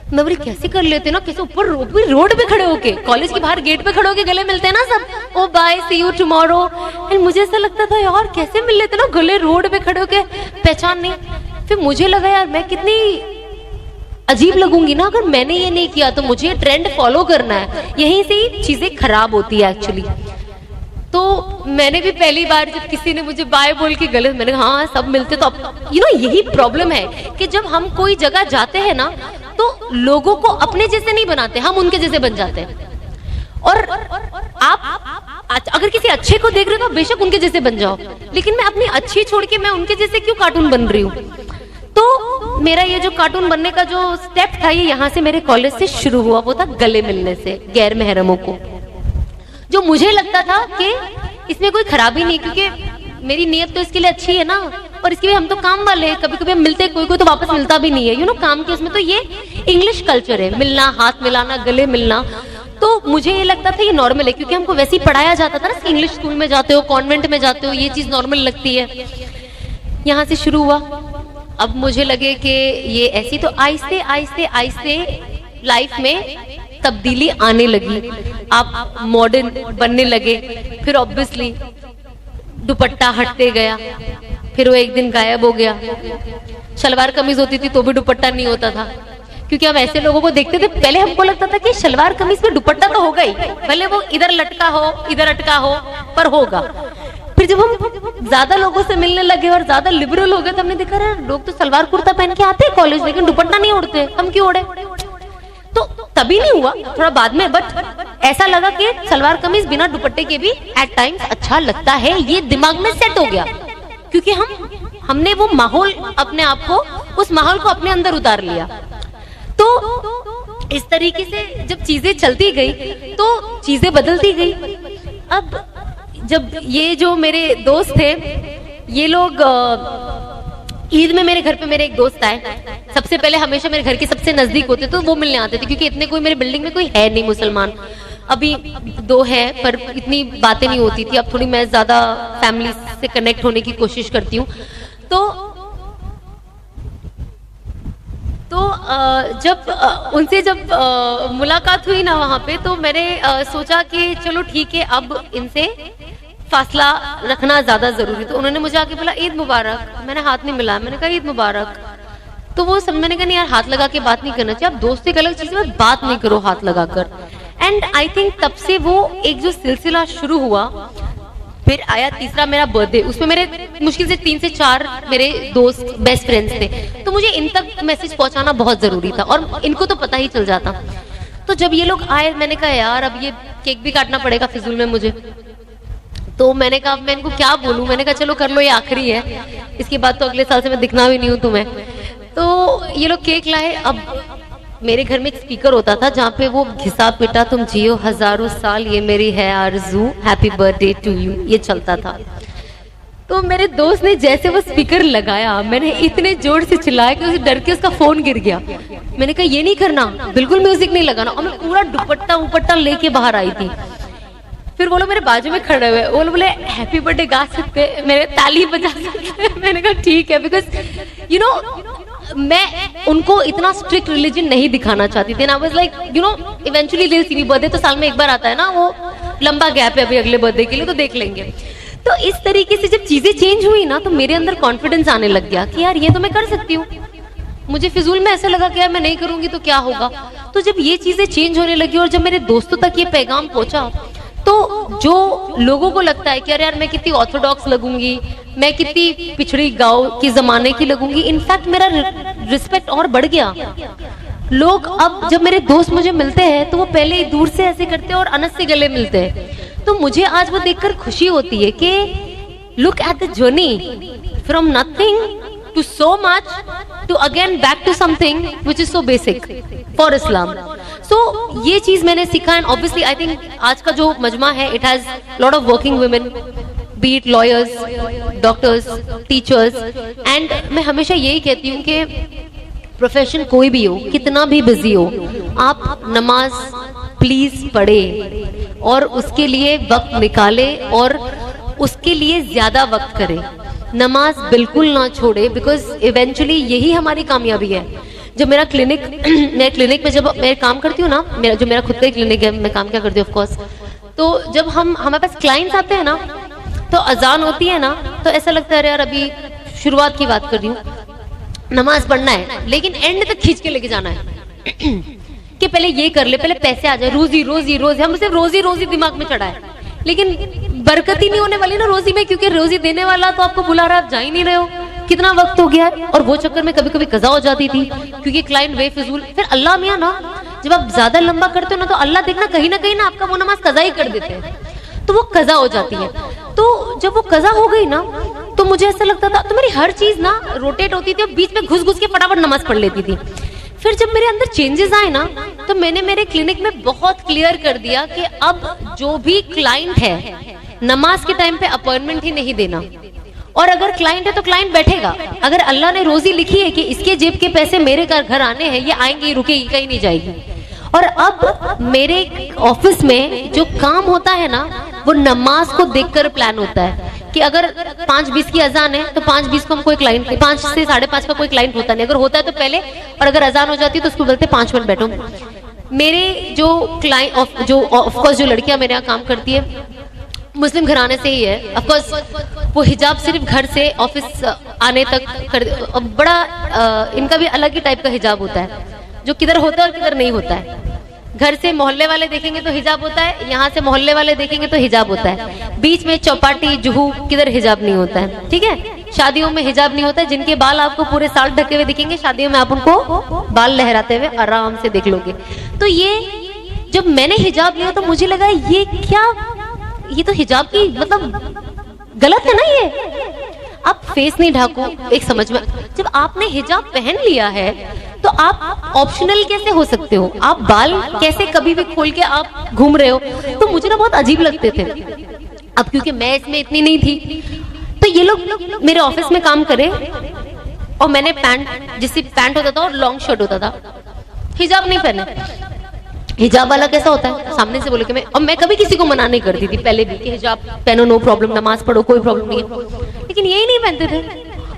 मैं बोली कैसे कर लेते ना, कैसे ऊपर रोड पे खड़े होके, कॉलेज के बाहर गेट पे खड़े होके गले मिलते हैं ना सब, ओ bye C you tomorrow. And मुझे ऐसा लगता था यार कैसे मिल लेते ना गले, रोड पे खड़े होके, पहचान नहीं। फिर मुझे लगा यार मैं कितनी अजीब लगूंगी ना अगर मैंने ये नहीं किया, तो मुझे ट्रेंड फॉलो करना है, यहीं से ही चीजें खराब होती है एक्चुअली। तो मैंने भी पहली बार जब किसी ने मुझे बाय बोल के गले, मैंने कहा हाँ सब मिलते, तो यू नो यही प्रॉब्लम है कि जब हम कोई जगह जाते हैं ना, तो लोगों को अपने जैसे नहीं बनाते, हम उनके जैसे बन जाते हैं। और आप अगर किसी अच्छे को देख रहे हो तो बेशक उनके जैसे बन जाओ, लेकिन मैं अपनी अच्छी छोड़ के मैं उनके जैसे क्यों कार्टून बन रही हूँ। तो मेरा ये जो कार्टून बनने का जो स्टेप था, ये यहाँ से मेरे कॉलेज से शुरू हुआ, वो था गले मिलने से गैर महरमों को, जो मुझे लगता था कि इसमें कोई खराबी नहीं, क्योंकि मेरी नीयत तो इसके लिए अच्छी है ना, और इसके लिए हम तो काम वाले हैं, कभी कभी हम मिलते, कोई कोई तो वापस मिलता भी नहीं है, यू नो, काम के इसमें। तो ये इंग्लिश कल्चर है, मिलना, हाथ मिलाना, गले मिलना, तो मुझे ये लगता था ये नॉर्मल है, क्योंकि हमको वैसे ही पढ़ाया जाता था ना, इंग्लिश स्कूल में जाते हो, कॉन्वेंट में जाते हो, ये चीज नॉर्मल लगती है। यहाँ से शुरू हुआ, अब मुझे लगे कि ये ऐसी, तो आहिस्ते आहिस्ते आहिस्ते लाइफ में तब्दीली आने लगी, आप मॉडर्न बनने लगे। फिर ऑब्वियसली दुपट्टा हटते गया, फिर वो एक दिन गायब हो गया। शलवार कमीज होती थी तो भी दुपट्टा नहीं होता था, क्योंकि हम ऐसे लोगों को देखते थे, पहले हमको लगता था कि शलवार कमीज में दुपट्टा तो होगा ही, भले वो इधर लटका हो इधर अटका हो, पर होगा। फिर जब हम ज्यादा लोगों से मिलने लगे और ज्यादा लिबरल हो गए, तो हमने देखा यार लोग तो सलवार कुर्ता पहन के आते हैं कॉलेज, लेकिन दुपट्टा नहीं ओढ़ते, हम क्यों ओढ़े। तो तभी नहीं हुआ, थोड़ा बाद में, बट ऐसा लगा कि सलवार कमीज बिना दुपट्टे के भी एट टाइम्स अच्छा लगता है, ये दिमाग में सेट हो गया, क्योंकि हमने वो माहौल, अपने आप को, उस माहौल को अपने अंदर उतार लिया। तो इस तरीके से जब चीजें चलती गई तो चीजें बदलती गई। अब जब ये जो मेरे दोस्त थे, ये लोग ईद में मेरे घर पे, मेरे एक दोस्त आए, सबसे पहले हमेशा मेरे घर के सबसे नजदीक होते, तो वो मिलने आते थे, क्योंकि इतने कोई मेरे बिल्डिंग में कोई है नहीं मुसलमान, अभी 2 है पर इतनी बातें नहीं होती थी। अब थोड़ी मैं ज्यादा फैमिली से कनेक्ट होने की कोशिश करती हूँ। तो जब उनसे मुलाकात हुई ना वहाँ पे, तो मैंने सोचा कि चलो ठीक है, अब इनसे फासला रखना ज्यादा जरूरी। तो उन्होंने मुझे आके बोला ईद मुबारक, मैंने हाथ नहीं मिलाया, मैंने कहा ईद मुबारक। तो वो सब, मैंने कहा नहीं यार हाथ लगा के बात नहीं करना चाहिए, आप दोस्त एक अलग चीज में बात नहीं करो हाथ लगाकर। एंड आई थिंक तब से वो एक जो सिलसिला शुरू हुआ, फिर आया तीसरा मेरा बर्थडे, उसमें मेरे मुश्किल से 3 से 4 मेरे दोस्त बेस्ट फ्रेंड्स थे, तो मुझे इन तक मैसेज पहुंचाना बहुत जरूरी था, और इनको तो पता ही चल जाता। तो जब ये लोग आए, मैंने कहा यार अब ये केक भी काटना पड़ेगा फिजूल में मुझे। तो मैंने कहा मैं इनको क्या बोलूं, मैंने कहा चलो कर लो, ये आखिरी है, इसके बाद तो अगले साल से मैं दिखना भी नहीं हूं तुम्हें। तो ये लोग केक लाए। अब मेरे घर में एक स्पीकर होता था जहाँ पे वो घिसा पिटा तुम जियो हजारों साल ये मेरी है आरज़ू हैप्पी बर्थडे टू यू ये चलता था। तो मेरे दोस्त ने जैसे वो स्पीकर लगाया, मैंने इतने जोर से चिल्लाया कि उसे डर के उसका फोन गिर गया। मैंने कहा ये नहीं करना, बिल्कुल म्यूजिक नहीं लगाना, और मैं पूरा दुपट्टा लेके बाहर आई थी। फिर वो लोग मेरे बाजू में खड़े हुए, वो लोग बोले हैप्पी बर्थडे गा सकते हैं, मेरे ताली बजा सकते हैं। मैंने कहा ठीक है, बिकॉज यू नो मैं उनको इतना स्ट्रिक्ट रिलीजन नहीं दिखाना चाहती थी। I was like you know eventually दिल सीनी बर्थडे तो साल में एक बार आता है ना, वो लंबा गैप है अभी अगले बर्थडे के लिए, तो देख लेंगे। तो इस तरीके से जब चीजें चेंज हुई ना, तो मेरे अंदर कॉन्फिडेंस आने लग गया कि यार ये तो मैं कर सकती हूँ। मुझे फिजूल में ऐसा लगा कि यार मैं नहीं करूंगी तो क्या होगा। तो जब ये चीजें चेंज होने लगी और जब मेरे दोस्तों तक ये पैगाम पहुंचा, तो जो लोगों को लगता है कि अरे यार मैं कितनी ऑर्थोडॉक्स लगूंगी, मैं कितनी पिछड़ी गांव की जमाने की लगूंगी, इनफैक्ट मेरा रिस्पेक्ट और बढ़ गया। लोग अब जब मेरे दोस्त मुझे मिलते हैं तो वो पहले ही दूर से ऐसे करते हैं और अनस से गले मिलते हैं। तो मुझे आज वो देखकर खुशी होती है कि look at the journey from nothing to so much to again back to something which is so basic for इस्लाम। सो ये चीज मैंने सीखा, एंड ऑब्वियसली आई थिंक आज का जो मजमा है it has lot of working women, be it lawyers, doctors, teachers, and मैं हमेशा यही कहती हूँ कि प्रोफेशन कोई भी हो, कितना भी बिजी हो, आप नमाज प्लीज पढ़े और उसके लिए वक्त निकाले और उसके लिए ज्यादा वक्त करे। नमाज बिल्कुल ना छोड़े, बिकॉज इवेंचुअली यही हमारी कामयाबी है। जब मेरा क्लिनिक मैं क्लिनिक में जब मैं काम करती हूँ ना, मेरा खुद का क्लिनिक है, मैं काम क्या करती हूँ ऑफ कोर्स, तो जब हमारे पास क्लाइंट्स आते हैं ना, तो अजान होती है ना, तो ऐसा लगता है यार अभी शुरुआत की बात कर रही हूँ, नमाज पढ़ना है लेकिन एंड तक खींच के लेके जाना है कि पहले ये कर ले, पहले पैसे आ जाए, रोजी रोजी रोजी, हम सिर्फ रोजी रोजी दिमाग में चढ़ा है, लेकिन बरकत ही नहीं होने वाली ना रोजी में, क्योंकि रोजी देने वाला तो आपको बुला रहा है, आप जा ही नहीं रहे हो, कितना वक्त हो गया है। और वो चक्कर में कभी कभी कज़ा हो जाती थी क्योंकि क्लाइंट बेफिजूल। फिर अल्लाह मियाँ ना, जब आप ज्यादा लंबा करते हो ना, तो अल्लाह देखना कहीं ना आपका वो नमाज कज़ा ही कर देते हैं, तो वो कज़ा हो जाती है। तो जब वो कज़ा हो गई ना, तो मुझे ऐसा लगता था, तो मेरी हर चीज ना रोटेट होती थी और बीच में घुस घुस के फटाफट नमाज पढ़ लेती थी। फिर जब मेरे अंदर चेंजेस आए ना, तो मैंने मेरे क्लिनिक में बहुत क्लियर कर दिया कि अब जो भी क्लाइंट है, नमाज के टाइम पे अपॉइंटमेंट ही नहीं देना, और अगर क्लाइंट है तो क्लाइंट बैठेगा। अगर अल्लाह ने रोजी लिखी है कि इसके जेब के पैसे मेरे घर आने हैं, ये आएंगे, रुकेगी, कहीं नहीं जाएगी। और अब मेरे ऑफिस में जो काम होता है ना, वो नमाज को देखकर प्लान होता है कि अगर 5:20 की अजान है तो 5:20 को हम कोई क्लाइंट, 5 से 5:30 का कोई क्लाइंट होता नहीं, अगर होता है तो पहले, और अगर अजान हो जाती है तो उसको बोलते 5 मिनट बैठो। मेरे जो क्लाइंट जो ऑफकोर्स जो लड़कियां मेरे यहाँ काम करती है मुस्लिम घराने से ही है, ऑफकोर्स वो हिजाब सिर्फ घर से ऑफिस आने तक कर, बड़ा इनका भी अलग ही टाइप का हिजाब होता है, जो किधर होता है और किधर नहीं होता है। घर से मोहल्ले वाले देखेंगे तो हिजाब होता है, यहाँ से मोहल्ले वाले देखेंगे तो हिजाब होता है, बीच में चौपाटी जुहू किधर हिजाब नहीं होता है, ठीक है। शादियों में हिजाब नहीं होता है, जिनके बाल आपको पूरे साल ढके हुए दिखेंगे, शादियों में आप उनको बाल लहराते हुए आराम से देख लोगे। तो ये जब मैंने हिजाब लिया तो मुझे लगा ये क्या, ये तो हिजाब की मतलब गलत है ना, ये आप फेस नहीं ढाको, एक समझ में। जब आपने हिजाब पहन लिया है तो आप ऑप्शनल कैसे हो सकते हो, आप बाल कैसे कभी भी खोल के आप घूम रहे हो। तो मुझे ना बहुत अजीब लगते थे। अब क्योंकि मैं इसमें इतनी नहीं थी, तो ये लोग मेरे ऑफिस में काम करे और मैंने पैंट, जिससे पैंट होता था और लॉन्ग शर्ट होता था, हिजाब नहीं पहने। हिजाब वाला कैसा होता है, सामने से बोले कि मैं कभी किसी को मना नहीं करती थी पहले भी कि हिजाब पहनो, नो प्रॉब्लम, नमाज पढ़ो, कोई प्रॉब्लम नहीं है, लेकिन यही नहीं पहनते थे।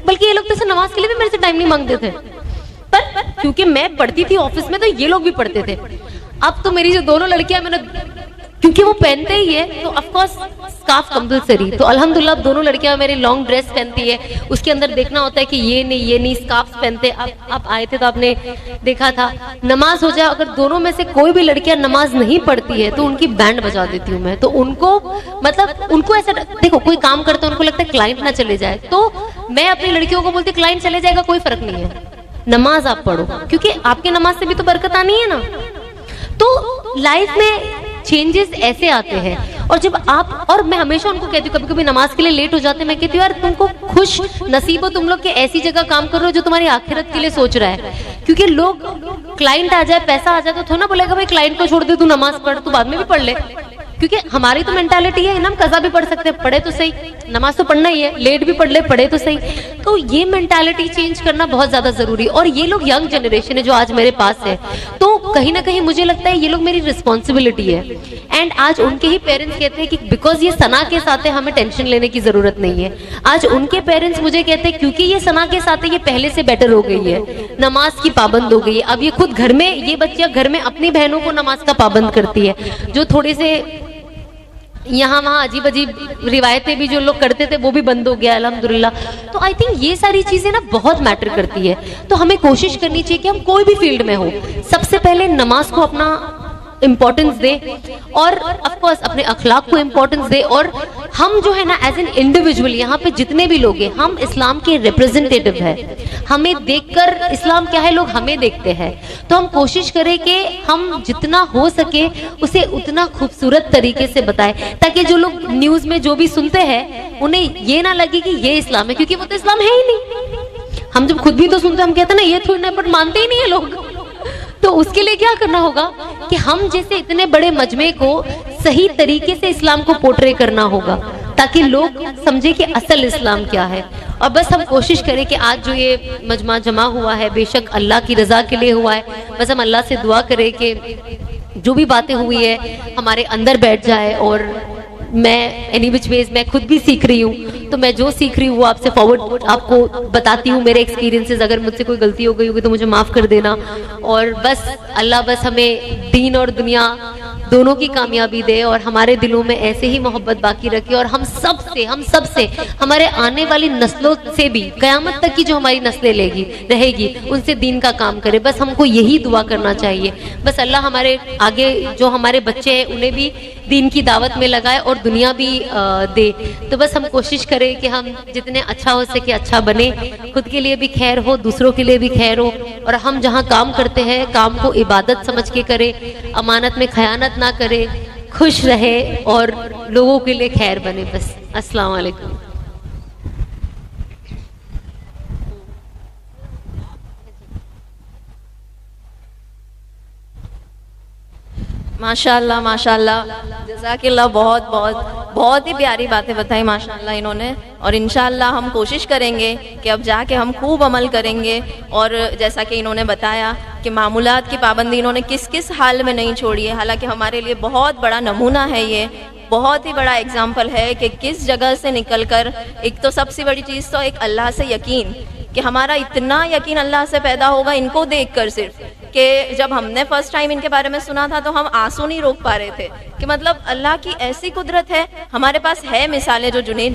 बल्कि ये लोग तो नमाज के लिए भी मेरे से टाइम नहीं मांगते थे, पर क्योंकि मैं पढ़ती थी ऑफिस में तो ये लोग भी पढ़ते थे। अब तो मेरी जो दोनों लड़कियां, मैंने क्योंकि वो पहनते ही है तो ऑफ कोर्स स्कार्फ कंपलसरी, तो अल्हम्दुलिल्लाह दोनों लड़कियां मेरी लॉन्ग ड्रेस पहनती है, उसके अंदर देखना होता है कि ये नहीं स्कार्फ पहनते। आप आए थे तो आपने देखा था। नमाज हो जाए, अगर दोनों में से कोई भी लड़कियां नमाज नहीं पढ़ती है तो उनकी बैंड बजा देती हूँ मैं। तो उनको मतलब उनको ऐसा, देखो कोई काम करते हैं उनको लगता है क्लाइंट ना चले जाए, तो मैं अपनी लड़कियों को बोलती क्लाइंट चले जाएगा कोई फर्क नहीं है, नमाज आप पढ़ो, क्योंकि आपके नमाज से भी तो बरकत आनी है ना। तो लाइफ में चेंजेस ऐसे आते हैं। और जब आप, और मैं हमेशा उनको कहती हूँ, कभी कभी नमाज के लिए लेट हो जाते हैं, मैं कहती हूँ यार तुमको खुश नसीब हो तुम लोग के ऐसी जगह काम कर रहे हो जो तुम्हारी आखिरत के लिए सोच रहा है। क्योंकि लोग, क्लाइंट आ जाए, पैसा आ जाए तो थोड़ा ना बोलेगा भाई क्लाइंट को छोड़ दे, तू नमाज पढ़, तू बाद में भी पढ़ ले। क्योंकि हमारी तो मेंटालिटी है ना, हम कज़ा भी पढ़ सकते हैं, पढ़े तो सही, नमाज तो पढ़ना ही है, लेट भी पढ़ ले, पढ़े तो सही। तो ये मेंटालिटी चेंज करना बहुत ज्यादा जरूरी है। और ये लोग यंग जनरेशन है जो आज मेरे पास है, तो कहीं ना कहीं मुझे लगता है ये लोग मेरी रिस्पॉन्सिबिलिटी है। एंड आज उनके ही पेरेंट्स कहते हैं कि बिकॉज ये सना के साथ है हमें टेंशन लेने की जरूरत नहीं है। आज उनके पेरेंट्स मुझे कहते हैं क्योंकि ये सना के साथ है, ये पहले से बेटर हो गई है, नमाज की पाबंद हो गई है। अब ये खुद घर में, ये बच्चियां घर में अपनी बहनों को नमाज का पाबंद करती है। जो थोड़े से यहाँ वहाँ अजीब अजीब रिवायतें भी जो लोग करते थे वो भी बंद हो गया अल्हम्दुलिल्लाह। तो आई थिंक ये सारी चीजें ना बहुत मैटर करती है। तो हमें कोशिश करनी चाहिए कि हम कोई भी फील्ड में हो, सबसे पहले नमाज को अपना इम्पोर्टेंस दे और ऑफ कोर्स अपने अखलाक को इम्पोर्टेंस दे। और हम जो है ना एज एन इंडिविजुअल यहाँ पे जितने भी लोग हैं, हम इस्लाम के रिप्रेजेंटेटिव हैं। हमें देखकर इस्लाम क्या है लोग हमें देखते हैं। तो हम कोशिश करें कि हम जितना हो सके उसे उतना खूबसूरत तरीके से बताएं, ताकि जो लोग न्यूज में जो भी सुनते हैं उन्हें ये ना लगे कि ये इस्लाम है, क्योंकि वो तो इस्लाम है ही नहीं। हम जब खुद भी तो सुनते हैं, हम कहते हैं ना ये थोड़ी ना, पर मानते ही नहीं है लोग। तो उसके लिए क्या करना होगा कि हम जैसे इतने बड़े मजमे को सही तरीके से इस्लाम को पोर्ट्रे करना होगा, ताकि लोग समझे कि असल इस्लाम क्या है। और बस हम कोशिश करें कि आज जो ये मजमा जमा हुआ है बेशक अल्लाह की रजा के लिए हुआ है, बस हम अल्लाह से दुआ करें कि जो भी बातें हुई है हमारे अंदर बैठ जाए। और मैं एनी विच वेज मैं खुद भी सीख रही हूँ, तो मैं जो सीख रही हूँ वो आपसे फॉरवर्ड आपको बताती हूँ, मेरे एक्सपीरियंसेस। अगर मुझसे कोई गलती हो गई होगी तो मुझे माफ़ कर देना। और बस अल्लाह बस हमें दीन और दुनिया दोनों की कामयाबी दे और हमारे दिलों में ऐसे ही मोहब्बत बाकी रखे। और हम सब से हमारे आने वाली नस्लों से भी, क़यामत तक की जो हमारी नस्लें रहेगी उनसे दीन का काम करे। बस हमको यही दुआ करना चाहिए। बस अल्लाह हमारे आगे जो हमारे बच्चे हैं उन्हें भी दीन की दावत में लगाए और दुनिया भी दे। तो बस हम कोशिश करें कि हम जितने अच्छा हो सके अच्छा बने, खुद के लिए भी खैर हो, दूसरों के लिए भी खैर हो। और हम जहाँ काम करते हैं काम को इबादत समझ के करें, अमानत में खयानत ना करे, खुश रहे और लोगों के लिए खैर बने। बस अस्सलाम वालेकुम। माशाल्लाह माशाल्लाह, जज़ाकिल्लाह, बहुत ही प्यारी बातें बताई माशाल्लाह इन्होंने। और इंशाल्लाह हम कोशिश करेंगे कि अब जाके हम खूब अमल करेंगे। और जैसा कि इन्होंने बताया कि मामूलात की पाबंदी इन्होंने किस किस हाल में नहीं छोड़ी है, हालांकि हमारे लिए बहुत बड़ा नमूना है, ये बहुत ही बड़ा एग्जाम्पल है कि किस जगह से निकलकर, एक तो सबसे बड़ी चीज़ तो एक अल्लाह से यकीन, कि हमारा इतना यकीन अल्लाह से पैदा होगा इनको देखकर सिर्फ, कि जब हमने फर्स्ट टाइम इनके बारे में सुना था तो हम आंसू नहीं रोक पा रहे थे कि मतलब अल्लाह की ऐसी कुदरत है। हमारे पास है मिसालें, जो जुनैद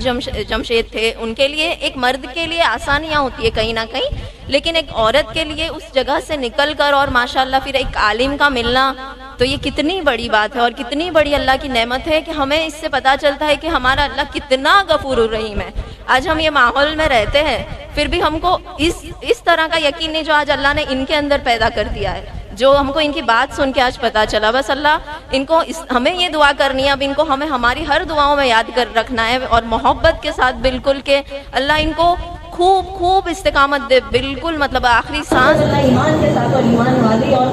जमशेद थे, उनके लिए, एक मर्द के लिए आसानियाँ होती है कहीं ना कहीं, लेकिन एक औरत के लिए उस जगह से निकल कर और माशाल्लाह फिर एक आलिम का मिलना, तो ये कितनी बड़ी बात है और कितनी बड़ी अल्लाह की नेमत है कि हमें इससे पता चलता है कि हमारा अल्लाह कितना गफूर रहीम है। आज हम ये माहौल में रहते हैं फिर भी हमको इस तरह का यकीन नहीं जो आज अल्लाह ने इनके अंदर पैदा कर दिया है, जो हमको इनकी बात सुन के आज पता चला। बस अल्लाह इनको हमें ये दुआ करनी है, अब इनको हमें हमारी हर दुआओं में याद कर रखना है और मोहब्बत के साथ बिल्कुल के अल्लाह इनको खूब खूब इस्तिकामत दे, बिल्कुल मतलब आखिरी सांस ईमान के साथ और ईमान वाली और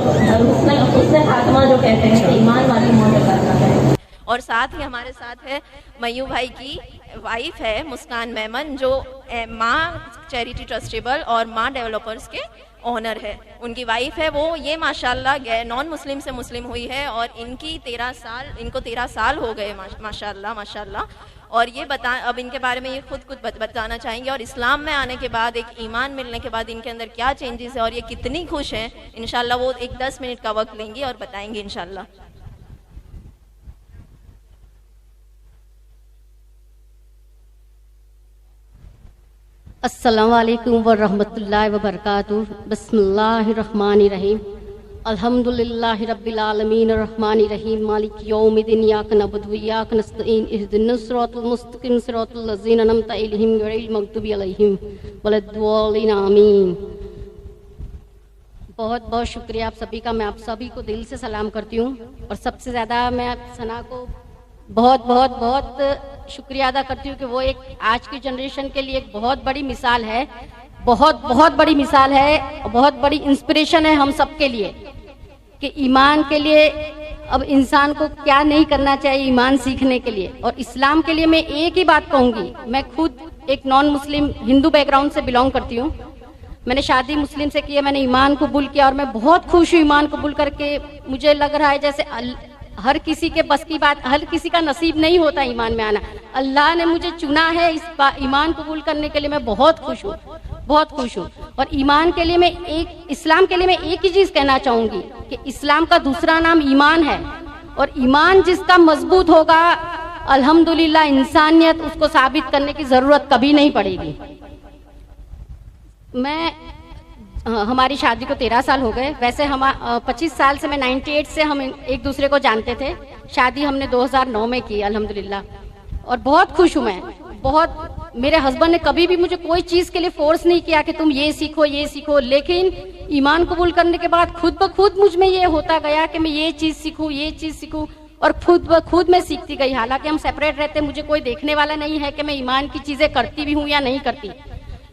उसने खात्मा जो कहते हैं कि ईमान वाली मौत अता करे। और साथ ही हमारे साथ है मयू भाई की वाइफ है मुस्कान मेमन, जो माँ चैरिटी ट्रस्टेबल और माँ डेवलपर्स के ऑनर है। उनकी वाइफ है वो, ये माशाल्लाह नॉन मुस्लिम से मुस्लिम हुई है और इनको 13 साल हो गए माशाल्लाह माशाल्लाह। और ये अब इनके बारे में ये खुद कुछ बताना चाहेंगे और इस्लाम में आने के बाद, एक ईमान मिलने के बाद इनके अंदर क्या चेंजेस है और ये कितनी खुश हैं। इंशाल्लाह वो एक 10 मिनट का वक्त लेंगी और बताएंगे इंशाल्लाह। अस्सलाम वालेकुम व रहमतुल्लाहि व बरकातुहू। बिस्मिल्लाहिर रहमानिर रहीम। अल्हम्दुलिल्लाहि रब्बिल आलमीन अर्रहमानिर रहीम मालिक यौमिद्दीन इय्याका नअबुदु व इय्याका नस्तईन इहदिनस सिरातल मुस्तकीम सिरातल लज़ीना अनअमता अलैहिम गैरिल मग़दूबि अलैहिम वलद्दॉलीन आमीन। बहुत बहुत शुक्रिया आप सभी का। मैं आप सभी को दिल से सलाम करती हूँ और सबसे ज़्यादा मैं सना को बहुत बहुत बहुत शुक्रिया अदा करती हूँ कि वो एक आज की जनरेशन के लिए एक बहुत बड़ी मिसाल है, बहुत बहुत बड़ी मिसाल है, बहुत बड़ी इंस्पिरेशन है हम सब के लिए कि ईमान के लिए अब इंसान को क्या नहीं करना चाहिए ईमान सीखने के लिए। और इस्लाम के लिए मैं एक ही बात कहूँगी, मैं खुद एक नॉन मुस्लिम हिंदू बैकग्राउंड से बिलोंग करती हूँ। मैंने शादी मुस्लिम से की है, मैंने ईमान कबूल किया और मैं बहुत खुश हूँ ईमान कबूल करके। मुझे लग रहा है जैसे हर किसी के बस की बात, हर किसी का नसीब नहीं होता ईमान में आना। अल्लाह ने मुझे चुना है इस ईमान कबूल करने के लिए। मैं बहुत खुश हूँ, बहुत खुश हूँ। और ईमान के लिए मैं इस्लाम के लिए मैं एक ही चीज़ कहना चाहूँगी कि इस्लाम का दूसरा नाम ईमान है और ईमान जिसका मजबूत होगा अल्हम्दुलिल्लाह इंसानियत उसको साबित करने की ज़रूरत कभी नहीं पड़ेगी। हमारी शादी को 13 साल हो गए। वैसे हम 25 साल से, मैं 98 से हम एक दूसरे को जानते थे। शादी हमने 2009 में की अल्हम्दुलिल्लाह और बहुत खुश हूँ मैं बहुत। मेरे हस्बैंड ने कभी भी मुझे कोई चीज़ के लिए फोर्स नहीं किया कि तुम ये सीखो ये सीखो, लेकिन ईमान कबूल करने के बाद खुद ब खुद मुझ में ये होता गया कि मैं ये चीज़ सीखूँ ये चीज़ सीखूँ और खुद ब खुद मैं सीखती गई। हालांकि हम सेपरेट रहते, मुझे कोई देखने वाला नहीं है कि मैं ईमान की चीज़ें करती भी हूँ या नहीं करती,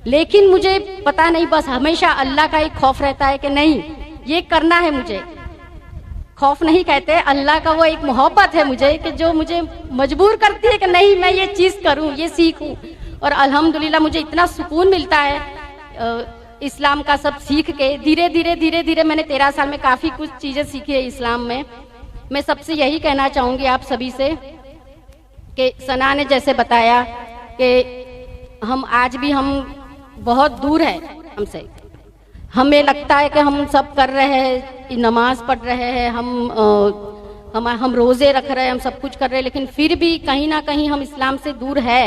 लेकिन मुझे पता नहीं, बस हमेशा अल्लाह का एक खौफ रहता है कि नहीं ये करना है मुझे। खौफ नहीं कहते, अल्लाह का वो एक मोहब्बत है मुझे कि जो मुझे मजबूर करती है कि नहीं मैं ये चीज़ करूं ये सीखूं। और अल्हम्दुलिल्लाह मुझे इतना सुकून मिलता है इस्लाम का सब सीख के। धीरे धीरे मैंने 13 साल में काफ़ी कुछ चीज़ें सीखी है इस्लाम में। मैं सबसे यही कहना चाहूँगी आप सभी से कि सना ने जैसे बताया कि हम आज भी हम बहुत दूर है हमसे। हमें लगता है कि हम सब कर रहे हैं, नमाज पढ़ रहे हैं, हम रोज़े रख रहे हैं, हम सब कुछ कर रहे हैं, लेकिन फिर भी कहीं ना कहीं हम इस्लाम से दूर है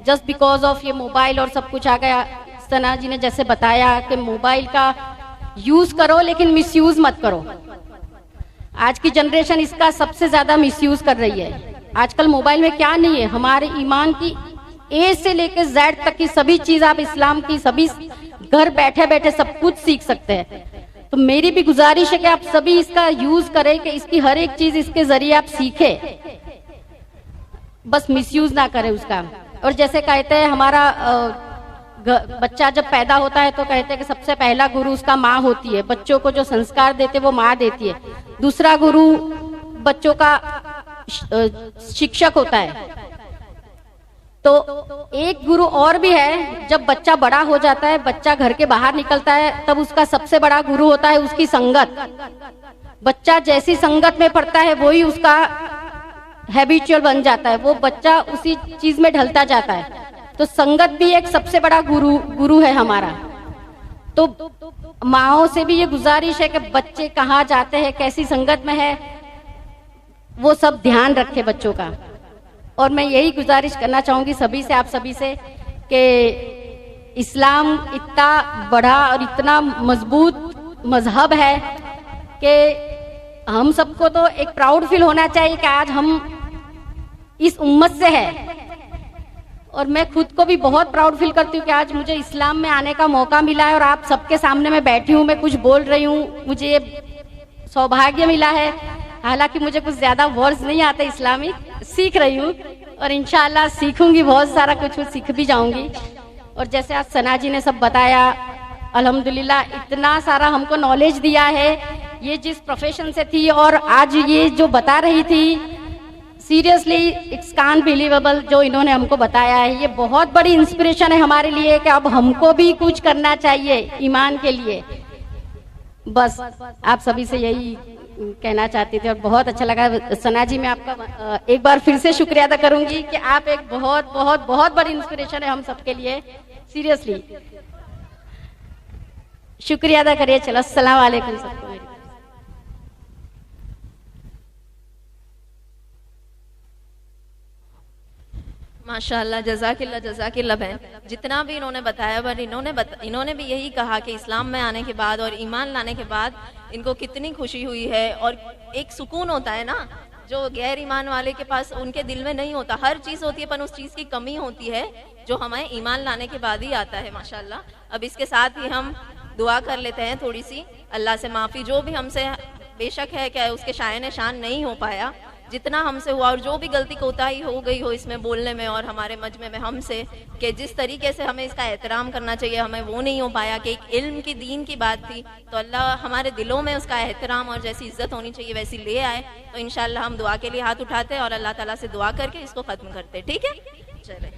जस्ट बिकॉज ऑफ ये मोबाइल और सब कुछ आ गया। सना जी ने जैसे बताया कि मोबाइल का यूज़ करो लेकिन मिसयूज़ मत करो। आज की जनरेशन इसका सबसे ज़्यादा मिसयूज़ कर रही है। आजकल मोबाइल में क्या नहीं है, हमारे ईमान की ए से लेकर जेड तक की सभी चीज आप इस्लाम की सभी घर बैठे बैठे सब कुछ सीख सकते हैं। तो मेरी भी गुजारिश है कि आप सभी इसका यूज करें कि इसकी हर एक चीज इसके जरिए आप सीखें, बस मिसयूज ना करें उसका। और जैसे कहते हैं हमारा बच्चा जब पैदा होता है तो कहते हैं कि सबसे पहला गुरु उसका माँ होती है। बच्चों को जो संस्कार देते वो माँ देती है। दूसरा गुरु बच्चों का शिक्षक होता है। तो एक गुरु और भी है, जब बच्चा बड़ा हो जाता है, बच्चा घर के बाहर निकलता है, तब उसका सबसे बड़ा गुरु होता है उसकी संगत। बच्चा जैसी संगत में पड़ता है वही उसका हैबिचुअल बन जाता है, वो बच्चा उसी चीज में ढलता जाता है। तो संगत भी एक सबसे बड़ा गुरु है हमारा। तो माँओं से भी ये गुजारिश है कि बच्चे कहाँ जाते हैं, कैसी संगत में है, वो सब ध्यान रखे बच्चों का। और मैं यही गुजारिश करना चाहूँगी सभी से, आप सभी से, कि इस्लाम इतना बड़ा और इतना मजबूत मजहब है कि हम सबको तो एक प्राउड फील होना चाहिए कि आज हम इस उम्मत से है। और मैं खुद को भी बहुत प्राउड फील करती हूँ कि आज मुझे इस्लाम में आने का मौका मिला है और आप सबके सामने मैं बैठी हूँ, मैं कुछ बोल रही हूँ, मुझे ये सौभाग्य मिला है। हालांकि मुझे कुछ ज़्यादा वर्ड्स नहीं आते इस्लामिक, सीख रही हूँ और इंशाल्लाह सीखूंगी, बहुत सारा कुछ सीख भी जाऊंगी। और जैसे आज सना जी ने सब बताया, अल्हम्दुलिल्लाह इतना सारा हमको नॉलेज दिया है। ये जिस प्रोफेशन से थी और आज ये जो बता रही थी, सीरियसली इट्स कांट बिलीवेबल जो इन्होंने हमको बताया है। ये बहुत बड़ी इंस्पिरेशन है हमारे लिए कि अब हमको भी कुछ करना चाहिए ईमान के लिए। बस आप सभी से यही कहना चाहती थी और बहुत अच्छा लगा। सना जी मैं आपका एक बार फिर से शुक्रिया अदा करूंगी कि आप एक बहुत बहुत बहुत बड़ी इंस्पिरेशन है हम सबके लिए। सीरियसली शुक्रिया अदा करिए। चलो अस्सलाम वालेकुम सबको। माशाल्लाह, जज़ाकिल्लाह जज़ाकिल्लाह बहन, जितना भी इन्होंने बताया, पर इन्होंने भी यही कहा कि इस्लाम में आने के बाद और ईमान लाने के बाद इनको कितनी खुशी हुई है। और एक सुकून होता है ना, जो गैर ईमान वाले के पास उनके दिल में नहीं होता। हर चीज़ होती है पर उस चीज़ की कमी होती है जो हमें ईमान लाने के बाद ही आता है। माशाल्लाह। अब इसके साथ ही हम दुआ कर लेते हैं थोड़ी सी, अल्लाह से माफ़ी। जो भी हमसे बेशक है कि उसके शायन शान नहीं हो पाया, जितना हमसे हुआ, और जो भी गलती कोताही हो गई हो इसमें बोलने में और हमारे मजमे में हमसे, कि जिस तरीके से हमें इसका एहतराम करना चाहिए हमें वो नहीं हो पाया, कि एक इल्म की दीन की बात थी, तो अल्लाह हमारे दिलों में उसका एहतराम और जैसी इज्जत होनी चाहिए वैसी ले आए। तो इंशाल्लाह हम दुआ के लिए हाथ उठाते और अल्लाह ताला से दुआ करके इसको ख़त्म करते। ठीक है, चले।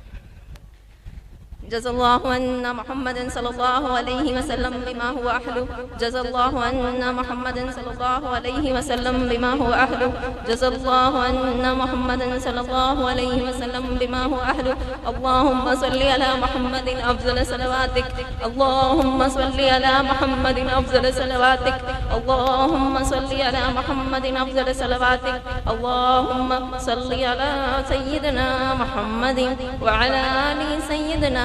जज़ल्लाहु अन्ना मुहम्मदन सल्लल्लाहु अलैहि वसल्लम बिमा हुवा अहलु, जज़ल्लाहु अन्ना मुहम्मदन सल्लल्लाहु अलैहि वसल्लम बिमा हुवा अहलु, जज़ल्लाहु अन्ना मुहम्मदन सल्लल्लाहु अलैहि वसल्लम बिमा हुवा अहलु। अल्लाहुम्मा सल्लि अला मुहम्मदिन अफ़ज़ल सलवातिक, अल्लाहुम्मा सल्लि अला मुहम्मदिन अफ़ज़ल सलवातिक, अल्लाहुम्मा सल्लि अला मुहम्मदिन अफ़ज़ल सलवातिक, अल्लाहुम्मा सल्लि अला सय्यिदिना मुहम्मदिन व अला आलि सय्यिदिना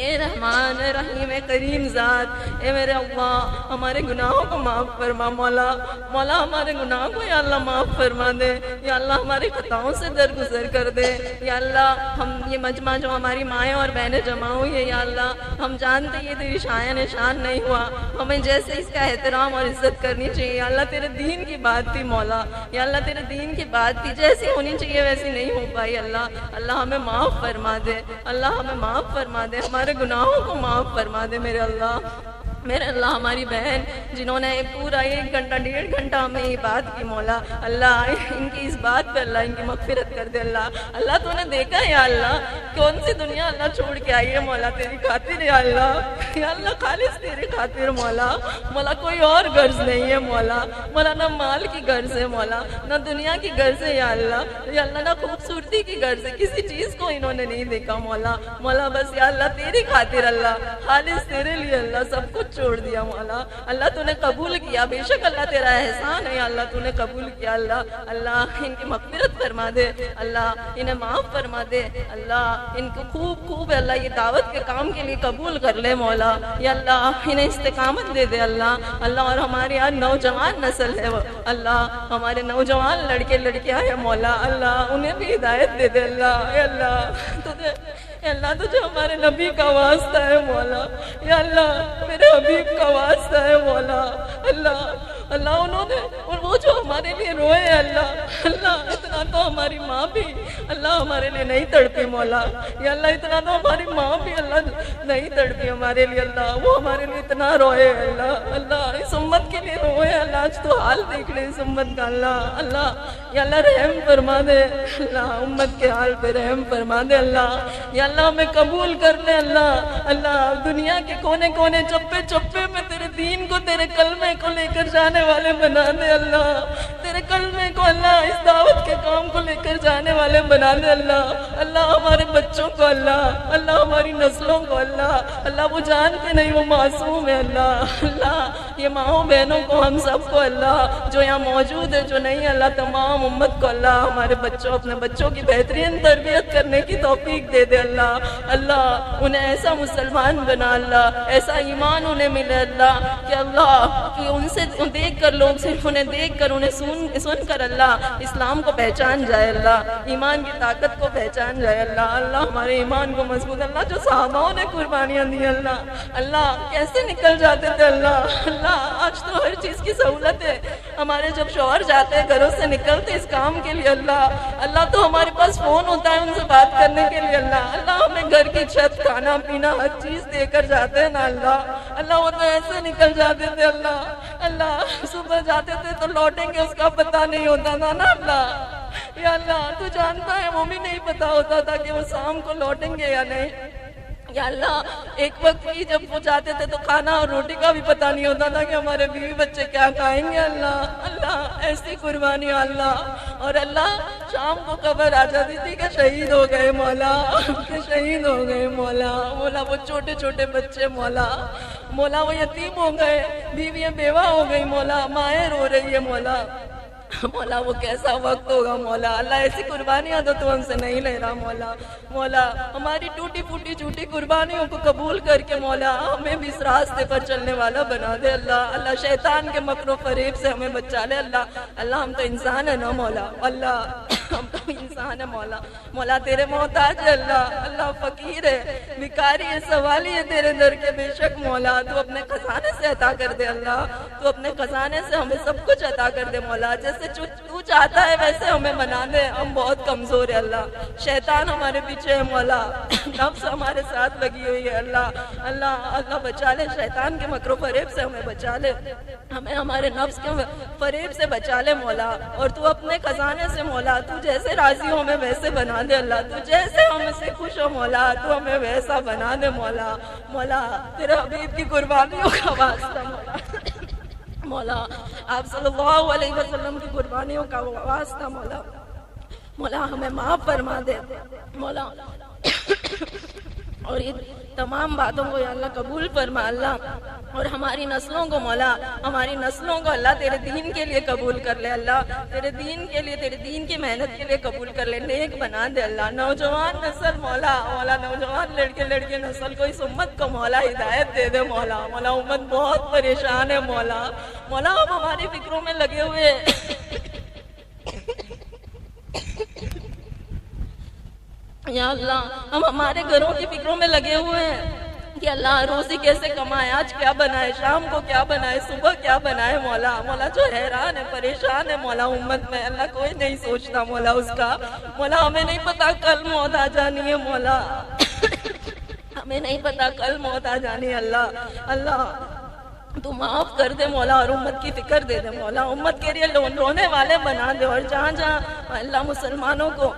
ए रहमान ए रहीम ए करीम ज़ात, ए मेरे अल्लाह हमारे गुनाहों को माफ़ फरमा। मौला मौला हमारे गुनाहों को या अल्लाह माफ़ फरमा दे, या अल्लाह हमारी खताओं से दरगुजर कर दे। या अल्लाह हम ये मजमा जो हमारी माएँ और बहनें जमा हुई है, या अल्लाह हम जानते ये तेरी शायन शान नहीं हुआ, हमें जैसे इसका एहतराम और इज़्ज़त करनी चाहिए। या अल्लाह तेरे दीन की बात थी मौला, या अल्लाह तेरे दीन की बात थी, जैसी होनी चाहिए वैसी नहीं हो पाई। अल्लाह अल्लाह हमें माफ़ फरमा दे, अल्लाह हमें माफ़ फरमा दे, हमारे गुनाहों को माफ़ फरमा दे मेरे अल्लाह। मेरे अल्लाह हमारी बहन जिन्होंने पूरा 1 घंटा 1.5 घंटा हमें ये बात की मौला, अल्लाह इनकी इस बात पे अल्लाह इनकी मग़फ़िरत कर दे। अल्लाह अल्लाह तूने देखा है या अल्लाह कौन सी दुनिया अल्लाह छोड़ के आई है मौला तेरी खातिर। या अल्लाह खालिस तेरी खातिर मौला, मौला कोई और गर्ज नहीं है मौला, मौला ना माल की गर्ज है मौला, ना दुनिया की गर्ज है। या अल्लाह ना खूबसूरती की गर्ज है, किसी चीज़ को इन्होंने नहीं देखा मौला। मौला बस या अल्लाह तेरी खातिर अल्लाह खालिस तेरे लिए अल्लाह सब कुछ छोड़ दिया मौला। अल्लाह तूने कबूल किया, बेशक अल्लाह तेरा एहसान है। अल्लाह तूने कबूल किया। अल्लाह इनकी मग़फ़िरत फरमा दे, अल्लाह इन्हें माफ़ फरमा दे। अल्लाह इनको खूब खूब अल्लाह ये दावत के काम के लिए कबूल कर ले मौला। या अल्लाह इन्हें इस्तिक़ामत दे दे अल्लाह। और हमारे यहाँ नौजवान नस्ल है वो अल्लाह, हमारे नौजवान लड़के लड़कियाँ हैं मौला, अल्लाह उन्हें भी हिदायत दे दे अल्लाह तुझे हमारे नबी का वास्ता है मौला। या अल्लाह मेरे हबीब का वास्ता है मौला। अल्लाह उन्होंने और वो जो हमारे लिए रोए अल्लाह इतना तो हमारी माँ भी अल्लाह हमारे लिए नहीं तड़पी मौला। या अल्लाह इतना तो हमारी माँ भी अल्लाह नहीं तड़पी हमारे लिए। अल्लाह वो हमारे लिए इतना रोए अल्लाह इस उम्मत के लिए रोए अल्लाह। आज तो हाल देख ले इस उम्मत का अल्लाह। या अल्लाह रहम फरमा दे अल्लाह, उम्मत के हाल पे रहम फरमा दे अल्लाह। या अल्लाह हमें कबूल कर ले अल्लाह दुनिया के कोने कोने चप्पे चप्पे में तेरे दीन को तेरे कलमे को लेकर जाने वाले बना दे अल्लाह। तेरे अपने कलमे को अल्लाह इस दावत के काम को लेकर जाने वाले बना दे अल्लाह। अल्लाह हमारे बच्चों को अल्लाह, अल्लाह हमारी नस्लों को अल्लाह, अल्लाह वो जानते नहीं वो मासूम है अल्लाह। अल्लाह ये माओ बहनों को, हम सबको अल्लाह, जो यहाँ मौजूद है जो नहीं अल्लाह, तमाम उम्मत को अल्लाह हमारे बच्चों, अपने बच्चों की बेहतरीन तरबियत करने की तौफीक दे दे अल्लाह। अल्लाह उन्हें ऐसा मुसलमान बना अल्लाह, ऐसा ईमान उन्हें मिले अल्लाह कि अल्लाह कि उनसे देख कर लोग सिर्फ उन्हें देख कर उन्हें सुन कर अल्लाह इस्लाम को पहचान जाए अल्लाह, ईमान की ताकत को पहचान जाए अल्लाह। अल्लाह हमारे ईमान को मजबूत अल्लाह, जो सहाबाओं ने कुर्बानियाँ दी अल्लाह, अल्लाह कैसे निकल जाते थे अल्लाह। अल्लाह आज तो हर चीज़ की सहूलत है, हमारे जब शौहर जाते हैं घरों से निकलते इस काम के लिए अल्लाह, अल्लाह तो हमारे पास फ़ोन होता है उनसे बात करने के लिए अल्लाह। अल्लाह हमें घर की छत, खाना पीना हर चीज़ देकर जाते हैं ना अल्लाह। अल्लाह वो तो ऐसे निकल जाते थे अल्लाह, अल्लाह सुबह जाते थे तो लौटेंगे उसका पता नहीं होता था ना अल्लाह। या अल्लाह तू जानता है वो भी नहीं पता होता था कि वो शाम को लौटेंगे या नहीं। या अल्लाह एक वक्त की जब वो जाते थे तो खाना और रोटी का भी पता नहीं होता था कि हमारे बीवी बच्चे क्या खाएंगे अल्लाह। अल्लाह ऐसी कुर्बानी अल्लाह। और अल्लाह शाम को खबर आ जाती थी कि शहीद हो गए मौला, कि शहीद हो गए मौला। मौला वो छोटे छोटे बच्चे मौला, मौला वो यतीम हो गए, बीवियाँ बेवा हो गई मौला, माएँ रो रही है मौला। मौला वो कैसा वक्त होगा मौला। अल्लाह ऐसी कुर्बानियाँ तो हमसे नहीं ले रहा मौला। मौला हमारी टूटी फूटी झूठी कुर्बानियों को कबूल करके मौला हमें भी इस रास्ते पर चलने वाला बना दे अल्लाह। अल्लाह शैतान के मकरो फरेब से हमें बचा ले अल्लाह। अल्लाह हम तो इंसान है ना मौला, अल्लाह हम तो इंसान है मौला। मौला तेरे मोहताज है अल्लाह, अल्लाह फकीर है, भिखारी है, सवाली है तेरे दर के बेशक मौला। तू अपने खजाने से अता कर दे अल्लाह, तू अपने खजाने से हमें सब कुछ अता कर दे मौला। जैसे तू चाहता है वैसे हमें बना दे, हम बहुत कमजोर है अल्लाह। शैतान हमारे पीछे है मौला, नफ्स हमारे साथ लगी हुई है अल्लाह। अल्लाह अल्लाह बचा ले शैतान के मकरो फरेब से, हमें बचा ले, हमें हमारे नफ्स के फरेब से बचा ले मौला। और तू अपने खजाने से मौला तू जैसे राजी हो हमें वैसे बना दे अल्लाह, तू जैसे हमसे खुश हो मौला तू हमें वैसा बना दे मौला। मौला तेरे हबीब की कुर्बानियों का वास्ता मौला, मौला आप सल्लल्लाहु अलैहि वसल्लम की कुर्बानियों का वास्ता मौला। मौला हमें माफ फरमा दे मौला। और ये तमाम बातों को या अल्लाह कबूल फरमा अल्लाह। और हमारी नस्लों को मौला, हमारी नस्लों को अल्लाह तेरे दीन के लिए कबूल कर ले अल्लाह, तेरे दीन के लिए, तेरे दीन की मेहनत के लिए कबूल कर ले, नेक बना दे अल्लाह। नौजवान नस्ल मौला, मौला नौजवान लड़के लड़के नस्ल को इस उम्मत को मौला हिदायत दे दे मौला। मौला उम्मत बहुत परेशान है मौला। मौला हम हमारी फिक्रों में लगे हुए या अल्लाह, हम हमारे घरों की फिक्रों में लगे हुए हैं कि अल्लाह रोजी कैसे कमाए, आज क्या बनाए, शाम को क्या बनाए, सुबह क्या बनाए मौला। मौला जो हैरान है, परेशान है मौला उम्मत में, अल्लाह कोई नहीं सोचता मौला उसका। मौला हमें नहीं पता कल मौत आ जानी है मौला, हमें नहीं पता कल मौत आ जानी है अल्लाह। अल्लाह तू माफ कर दे मौला और उम्मत की फिक्र दे दे मौला, उम्मत के लिए रोने वाले बना दे। और जहाँ जहाँ अल्लाह मुसलमानों को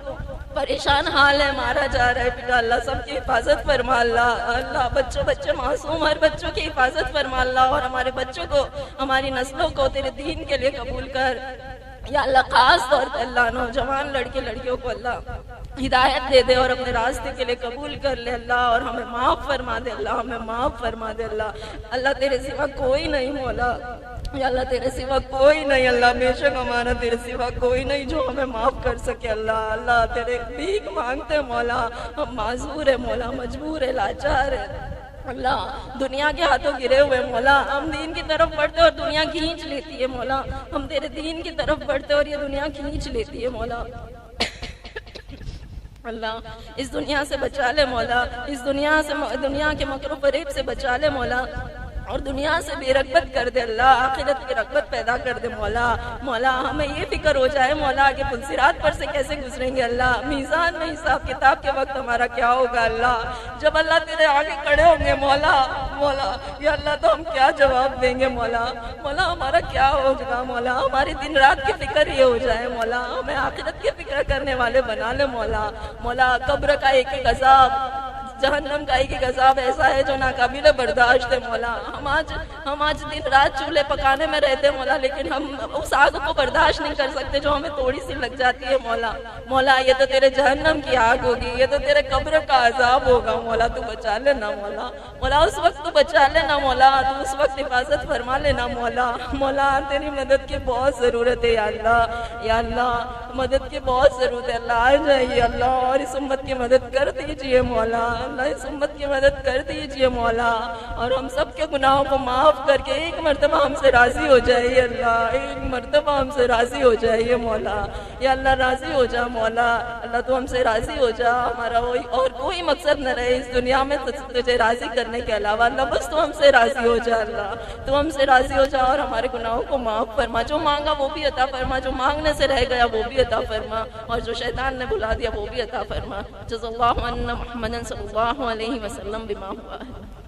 परेशान हाल है, मारा जा रहा है पिता, अल्लाह सबकी हिफाजत फरमा अल्लाह। अल्लाह बच्चे मासूम हर बच्चों की हिफाजत फरमा अल्लाह। और हमारे बच्चों को, हमारी नस्लों को तेरे दीन के लिए कबूल कर या अल्लाह। खास तौर पर अल्लाह नौजवान लड़के लड़कियों को अल्लाह हिदायत दे दे और अपने रास्ते के लिए कबूल कर ले अल्लाह। और हमें माफ़ फरमा दे अल्लाह, हमें माफ़ फरमा दे अल्लाह। अल्लाह तेरे सिवा कोई नहीं मौला, या अल्लाह तेरे सिवा कोई नहीं अल्लाह, बेशक हमारा तेरे सिवा कोई नहीं जो हमें माफ़ कर सके अल्लाह। अल्लाह तेरे भीख मांगते मौला, हम माजूर है मौला, मजबूर है, लाचार है अल्लाह, दुनिया के हाथों गिरे हुए मौला। हम दीन की तरफ बढ़ते और दुनिया खींच लेती है मौला, हम तेरे दीन की तरफ बढ़ते और ये दुनिया खींच लेती है मौला। अल्लाह इस दुनिया से बचा ले मौला, इस दुनिया से, दुनिया के मकरो फरेब से बचा ले मौला। और दुनिया से बेरगबत कर दे अल्लाह, आखिरत की रगबत पैदा कर दे मौला। मौला हमें ये फिक्र हो जाए मौला कि पुलसिरात पर से कैसे गुजरेंगे अल्लाह, मीज़ान में हिसाब किताब के वक्त हमारा क्या होगा अल्लाह। जब अल्लाह तेरे आगे खड़े होंगे मौला, मौला या अल्लाह तो हम क्या जवाब देंगे मौला। मौला हमारा क्या होगा मौला, हमारी दिन रात की फिक्र ये हो जाए मौला, हमें आखिरत की फिक्र करने वाले बना ले मौला। मौला कब्र का एक एक अजाब जहन्नम का एक अज़ाब ऐसा है जो नाकाबिल बर्दाश्त है मौला। हम आज दिन रात चूल्हे पकाने में रहते हैं मौला, लेकिन हम उस आग को बर्दाश्त नहीं कर सकते जो हमें थोड़ी सी लग जाती है मौला। मौला ये तो तेरे जहन्नम की आग होगी, ये तो तेरे कब्र का अज़ाब होगा मौला। तू बचा लेना मौला, मौला उस वक्त तू बचा लेना मौला, तू उस वक्त हिफाजत फरमा लेना मौला। मौला तेरी मदद की बहुत ज़रूरत है या अल्लाह, या अल्लाह मदद की बहुत ज़रूरत है अल्लाह। आ जाइए अल्लाह और इस उम्मत की मदद कर दीजिए मौला, अल्लाह इस उम्मत की मदद कर दीजिए मौला, और हम सब के गुनाहों को माफ़ करके एक मरतबा हमसे राज़ी हो जाइए अल्लाह, एक मरतबा हमसे राज़ी हो जाइए मौला। या अल्लाह राज़ी हो जा मौला, अल्लाह तू हमसे राज़ी हो जा। हमारा और कोई मकसद न रहे इस दुनिया में तुझे राज़ी करने के अलावा अल्लाह, बस तू हमसे राज़ी हो जा अल्लाह, तू हमसे राज़ी हो जा और हमारे गुनाहों को माफ़ फरमा। जो मांगा वो भी अता फरमा, जो मांगने से रह गया वो भी अता फरमा, और जो शैतान ने बुला दिया वो भी अता फरमा। जज़ल्लाहु अन्ना मुहम्मदन सल्लल्लाहु अलैहि वसल्लम बिमा हुआ है।